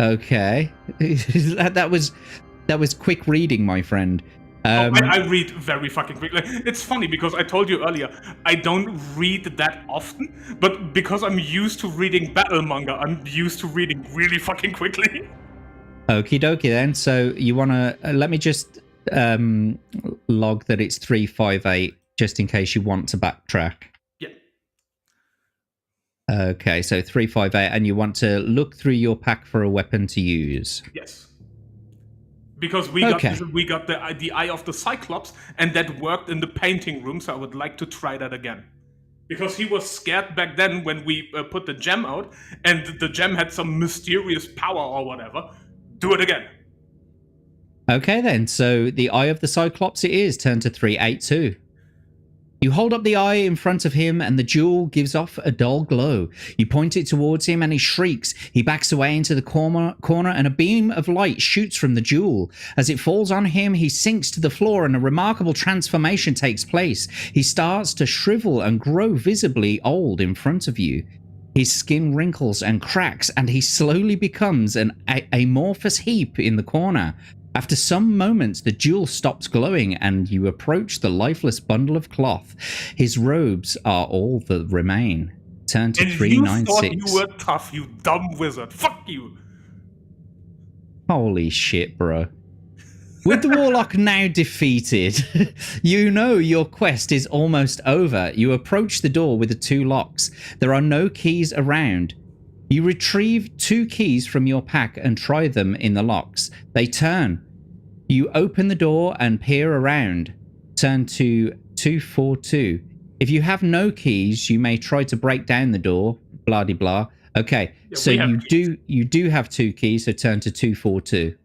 Speaker 1: Okay. that was quick reading, my friend.
Speaker 2: I read very fucking quickly. It's funny because I told you earlier, I don't read that often, but because I'm used to reading battle manga, I'm used to reading really fucking quickly.
Speaker 1: Okie dokie then. So you want to... let me just log that it's 358, just in case you want to backtrack.
Speaker 2: Yeah.
Speaker 1: Okay, so 358, and you want to look through your pack for a weapon to use.
Speaker 2: Yes. Because we got the Eye of the Cyclops, and that worked in the painting room, so I would like to try that again. Because he was scared back then when we put the gem out, and the gem had some mysterious power or whatever. Do it again.
Speaker 1: Okay then, so the Eye of the Cyclops it is, turn to 382. You hold up the eye in front of him and the jewel gives off a dull glow. You point it towards him and he shrieks. He backs away into the corner and a beam of light shoots from the jewel. As it falls on him, he sinks to the floor and a remarkable transformation takes place. He starts to shrivel and grow visibly old in front of you. His skin wrinkles and cracks and he slowly becomes an amorphous heap in the corner. After some moments, the jewel stops glowing and you approach the lifeless bundle of cloth. His robes are all that remain. Turn to 396.
Speaker 2: You thought you were tough, you dumb wizard. Fuck you.
Speaker 1: Holy shit, bro. With the warlock now defeated, you know your quest is almost over. You approach the door with the 2 locks. There are no keys around. You retrieve 2 keys from your pack and try them in the locks. They turn. You open the door and peer around. Turn to 242. If you have no keys, you may try to break down the door. Blah de blah. Okay, yeah, so you do have 2 keys, so turn to 242.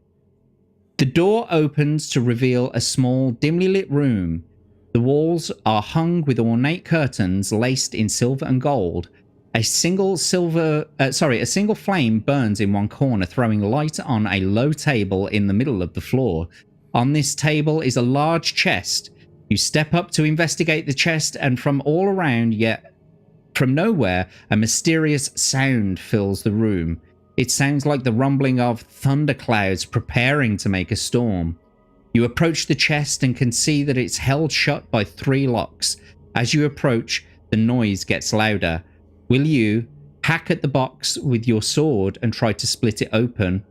Speaker 1: The door opens to reveal a small, dimly lit room. The walls are hung with ornate curtains laced in silver and gold. A single flame burns in one corner, throwing light on a low table in the middle of the floor. On this table is a large chest. You step up to investigate the chest, and from all around, yet from nowhere, a mysterious sound fills the room. It sounds like the rumbling of thunderclouds preparing to make a storm. You approach the chest and can see that it's held shut by 3 locks. As you approach, the noise gets louder. Will you hack at the box with your sword and try to split it open,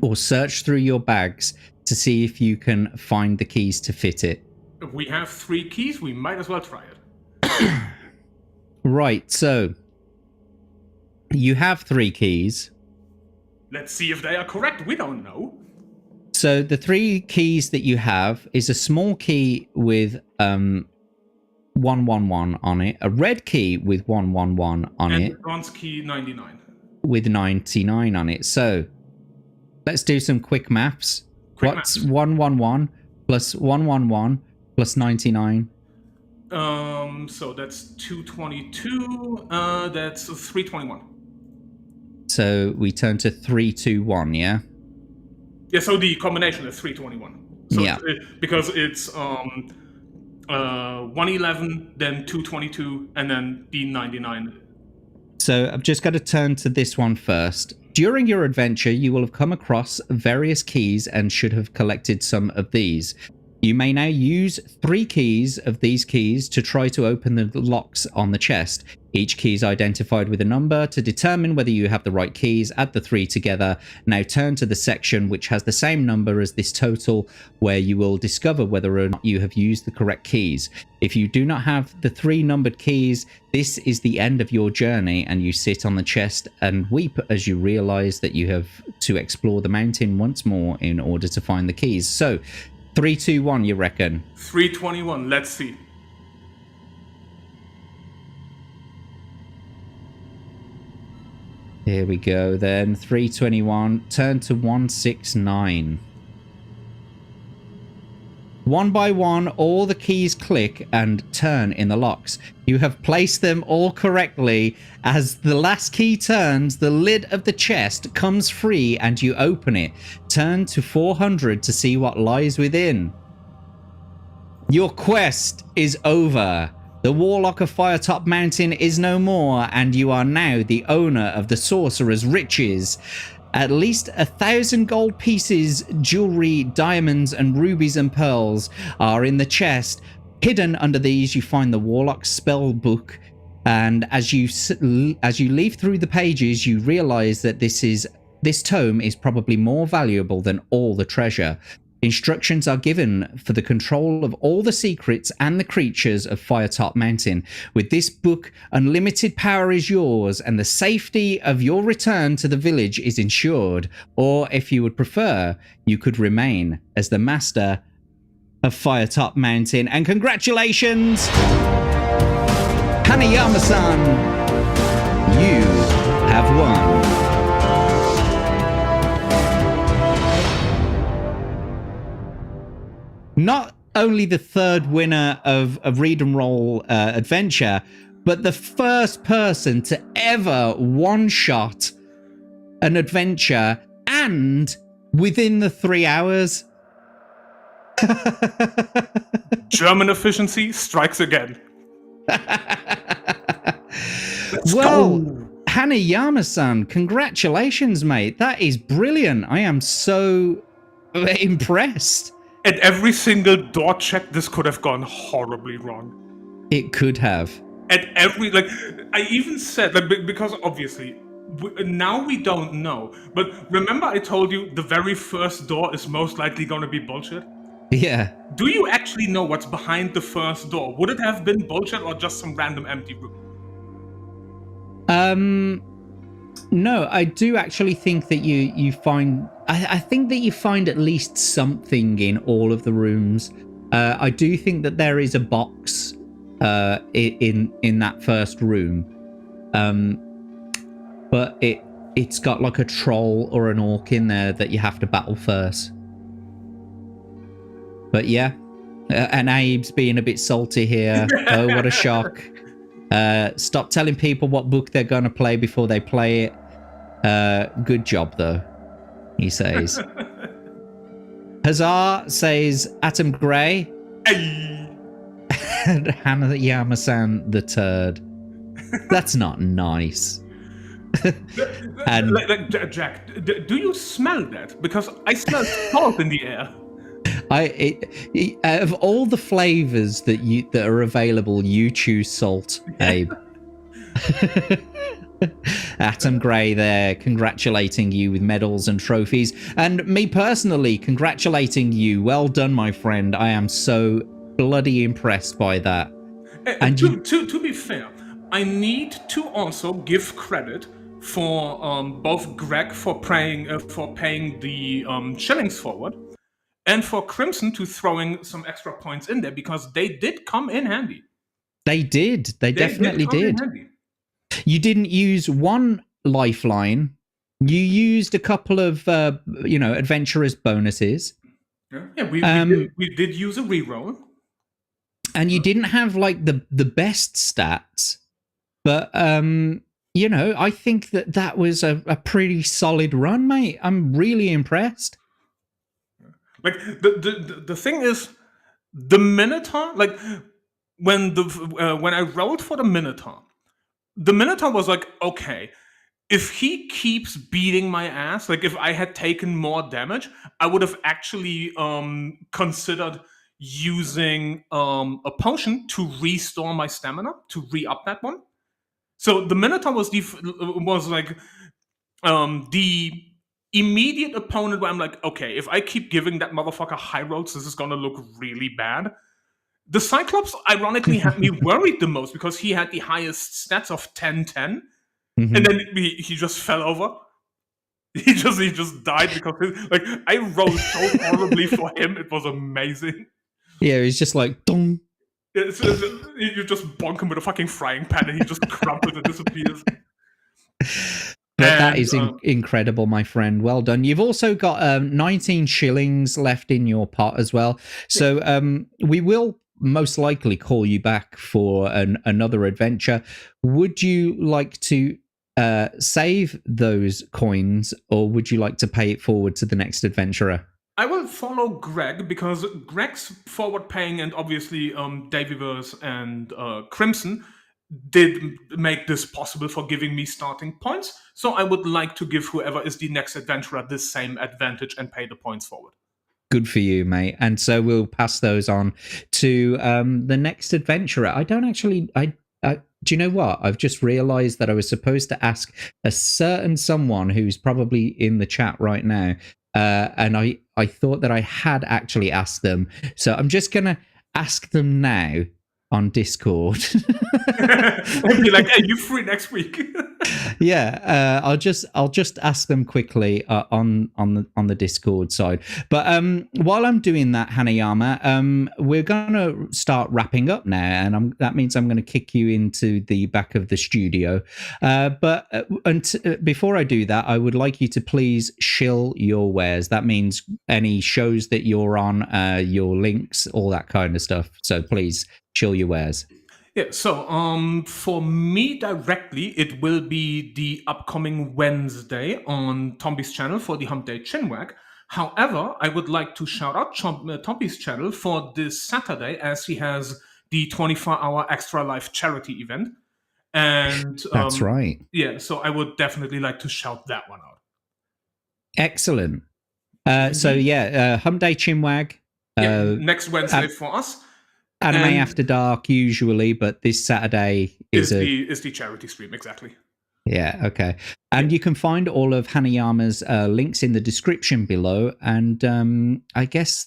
Speaker 1: or search through your bags to see if you can find the keys to fit it?
Speaker 2: If we have 3 keys, we might as well try it.
Speaker 1: Right, so you have 3 keys.
Speaker 2: Let's see if they are correct. We don't know.
Speaker 1: So the 3 keys that you have is a small key with 111 on it, a red key with 111 on it,
Speaker 2: and a bronze key 99
Speaker 1: with 99 on it. So let's do some quick maths. What's 111 plus 111 plus 99?
Speaker 2: So that's 222. That's 321.
Speaker 1: So we turn to 321, yeah?
Speaker 2: Yeah, so the combination is 321. So
Speaker 1: yeah.
Speaker 2: Because it's 111, then 222, and then D99.
Speaker 1: So I've just got to turn to this one first. During your adventure, you will have come across various keys and should have collected some of these. You may now use 3 keys of these keys to try to open the locks on the chest. Each key is identified with a number. To determine whether you have the right keys, add the 3 together. Now turn to the section which has the same number as this total, where you will discover whether or not you have used the correct keys. If you do not have the 3 numbered keys, this is the end of your journey, and you sit on the chest and weep as you realize that you have to explore the mountain once more in order to find the keys. So 3, 2, 1, you reckon?
Speaker 2: 321, let's see.
Speaker 1: Here we go then. 321. Turn to 169. One by one, all the keys click and turn in the locks. You have placed them all correctly. As the last key turns, the lid of the chest comes free and you open it. Turn to 400 to see what lies within. Your quest is over. The Warlock of Firetop Mountain is no more, and you are now the owner of the Sorcerer's riches. At least 1,000 gold pieces, jewelry, diamonds, and rubies and pearls are in the chest. Hidden under these, you find the Warlock's spell book, and as you leaf through the pages, you realize that this tome is probably more valuable than all the treasure. Instructions are given for the control of all the secrets and the creatures of Firetop Mountain. With this book, unlimited power is yours, and the safety of your return to the village is ensured. Or, if you would prefer, you could remain as the master of Firetop Mountain. And congratulations, Hanayama-San! You have won. Not only the third winner of a Read and Roll adventure, but the first person to ever one-shot an adventure and within the 3 hours.
Speaker 2: German efficiency strikes again.
Speaker 1: Well, Hanayama-san, congratulations, mate. That is brilliant. I am so impressed.
Speaker 2: At every single door check, this could have gone horribly wrong.
Speaker 1: It could have.
Speaker 2: At every, like, I even said, like, because obviously, now we don't know. But remember I told you the very first door is most likely going to be bullshit?
Speaker 1: Yeah.
Speaker 2: Do you actually know what's behind the first door? Would it have been bullshit or just some random empty room?
Speaker 1: No, I do actually think that you find... I think that you find at least something in all of the rooms. I do think that there is a box in that first room. But it's got like a troll or an orc in there that you have to battle first. But yeah, and Abe's being a bit salty here. Oh, what a shock. Stop telling people what book they're going to play before they play it. Good job, though, he says. Hazar says Atom Grey. And Hanayama-san the turd. That's not nice. And
Speaker 2: Jack, do you smell that? Because I smell salt in the air.
Speaker 1: Of all the flavors that are available, you choose salt, Abe. Atom Grey there, congratulating you with medals and trophies, and me personally congratulating you. Well done, my friend. I am so bloody impressed by that.
Speaker 2: And to be fair, I need to also give credit for both Greg for paying the shillings forward, and for Crimson to throwing some extra points in there, because they did come in handy.
Speaker 1: They did. They definitely did. You didn't use one lifeline. You used a couple of, adventurous bonuses.
Speaker 2: Yeah, we did use a reroll.
Speaker 1: And you didn't have like the best stats, but I think that was a pretty solid run, mate. I'm really impressed.
Speaker 2: Like the thing is, the Minotaur, like when I rolled for the Minotaur was like, okay, if he keeps beating my ass, like if I had taken more damage, I would have actually considered using a potion to restore my stamina, to re-up that one. So the Minotaur was like the immediate opponent where I'm like, okay, if I keep giving that motherfucker high rolls, this is gonna look really bad. The Cyclops ironically had me worried the most, because he had the highest stats of 10-10, and then he just fell over. He just died because I rolled so horribly for him. It was amazing.
Speaker 1: Yeah, he's just like dong.
Speaker 2: You just bonk him with a fucking frying pan, and he just crumples and disappears.
Speaker 1: That is incredible, my friend. Well done. You've also got 19 shillings left in your pot as well. So we will most likely call you back for another adventure. Would you like to save those coins, or would you like to pay it forward to the next adventurer?
Speaker 2: I will follow Greg, because Greg's forward paying, and obviously Davyverse and Crimson did make this possible for giving me starting points. So I would like to give whoever is the next adventurer this same advantage and pay the points forward.
Speaker 1: Good for you, mate. And so we'll pass those on to the next adventurer. I don't actually... do you know what? I've just realized that I was supposed to ask a certain someone who's probably in the chat right now and I thought that I had actually asked them, so I'm just gonna ask them now on Discord.
Speaker 2: And be like, hey, you free next week?
Speaker 1: Yeah, I'll just ask them quickly on the Discord side. But while I'm doing that, Hanayama, we're gonna start wrapping up now, and that means I'm going to kick you into the back of the studio. But before I do that, I would like you to please shill your wares. That means any shows that you're on, your links, all that kind of stuff. So please shill your wares.
Speaker 2: Yeah, so for me directly, it will be the upcoming Wednesday on Tomby's channel for the Hump Day Chinwag. However, I would like to shout out Tomby's channel for this Saturday, as he has the 24-hour Extra Life charity event. And
Speaker 1: That's right.
Speaker 2: Yeah, so I would definitely like to shout that one out.
Speaker 1: Excellent. So yeah, Hump Day Chinwag.
Speaker 2: Next Wednesday for us.
Speaker 1: Anime After Dark usually, but this Saturday is
Speaker 2: the charity stream, exactly.
Speaker 1: Yeah, okay. And you can find all of Hanayama's links in the description below. And I guess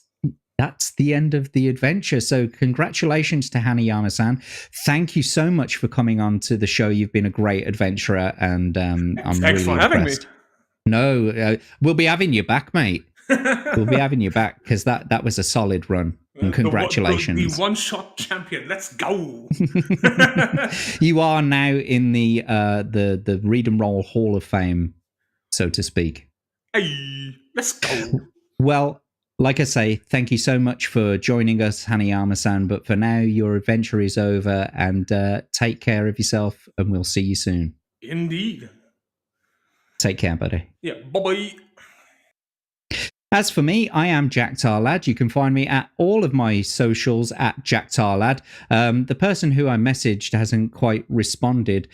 Speaker 1: that's the end of the adventure. So congratulations to Hanayama-san. Thank you so much for coming on to the show. You've been a great adventurer, and I'm
Speaker 2: Thanks
Speaker 1: really
Speaker 2: for having
Speaker 1: impressed.
Speaker 2: me.
Speaker 1: No, we'll be having you back, mate. We'll be having you back, because that was a solid run. And congratulations.
Speaker 2: The one-shot champion. Let's go.
Speaker 1: You are now in the Read and Roll Hall of Fame, so to speak.
Speaker 2: Hey, let's go.
Speaker 1: Well, like I say, thank you so much for joining us, Hanayama-san. But for now, your adventure is over, and take care of yourself, and we'll see you soon.
Speaker 2: Indeed.
Speaker 1: Take care, buddy.
Speaker 2: Yeah, bye-bye.
Speaker 1: As for me, I am Jack Tarlad. You can find me at all of my socials at Jack Tarlad. The person who I messaged hasn't quite responded,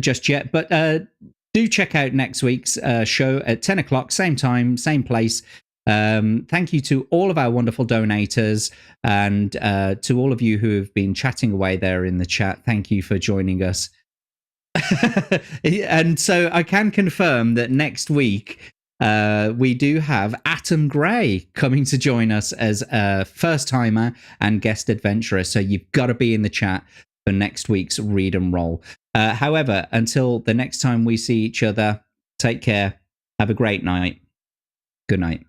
Speaker 1: just yet. But do check out next week's show at 10 o'clock, same time, same place. Thank you to all of our wonderful donators, and to all of you who have been chatting away there in the chat. Thank you for joining us. And so I can confirm that next week we do have Atom Gray coming to join us as a first timer and guest adventurer. So you've got to be in the chat for next week's Read and Roll. However, until the next time we see each other, take care. Have a great night. Good night.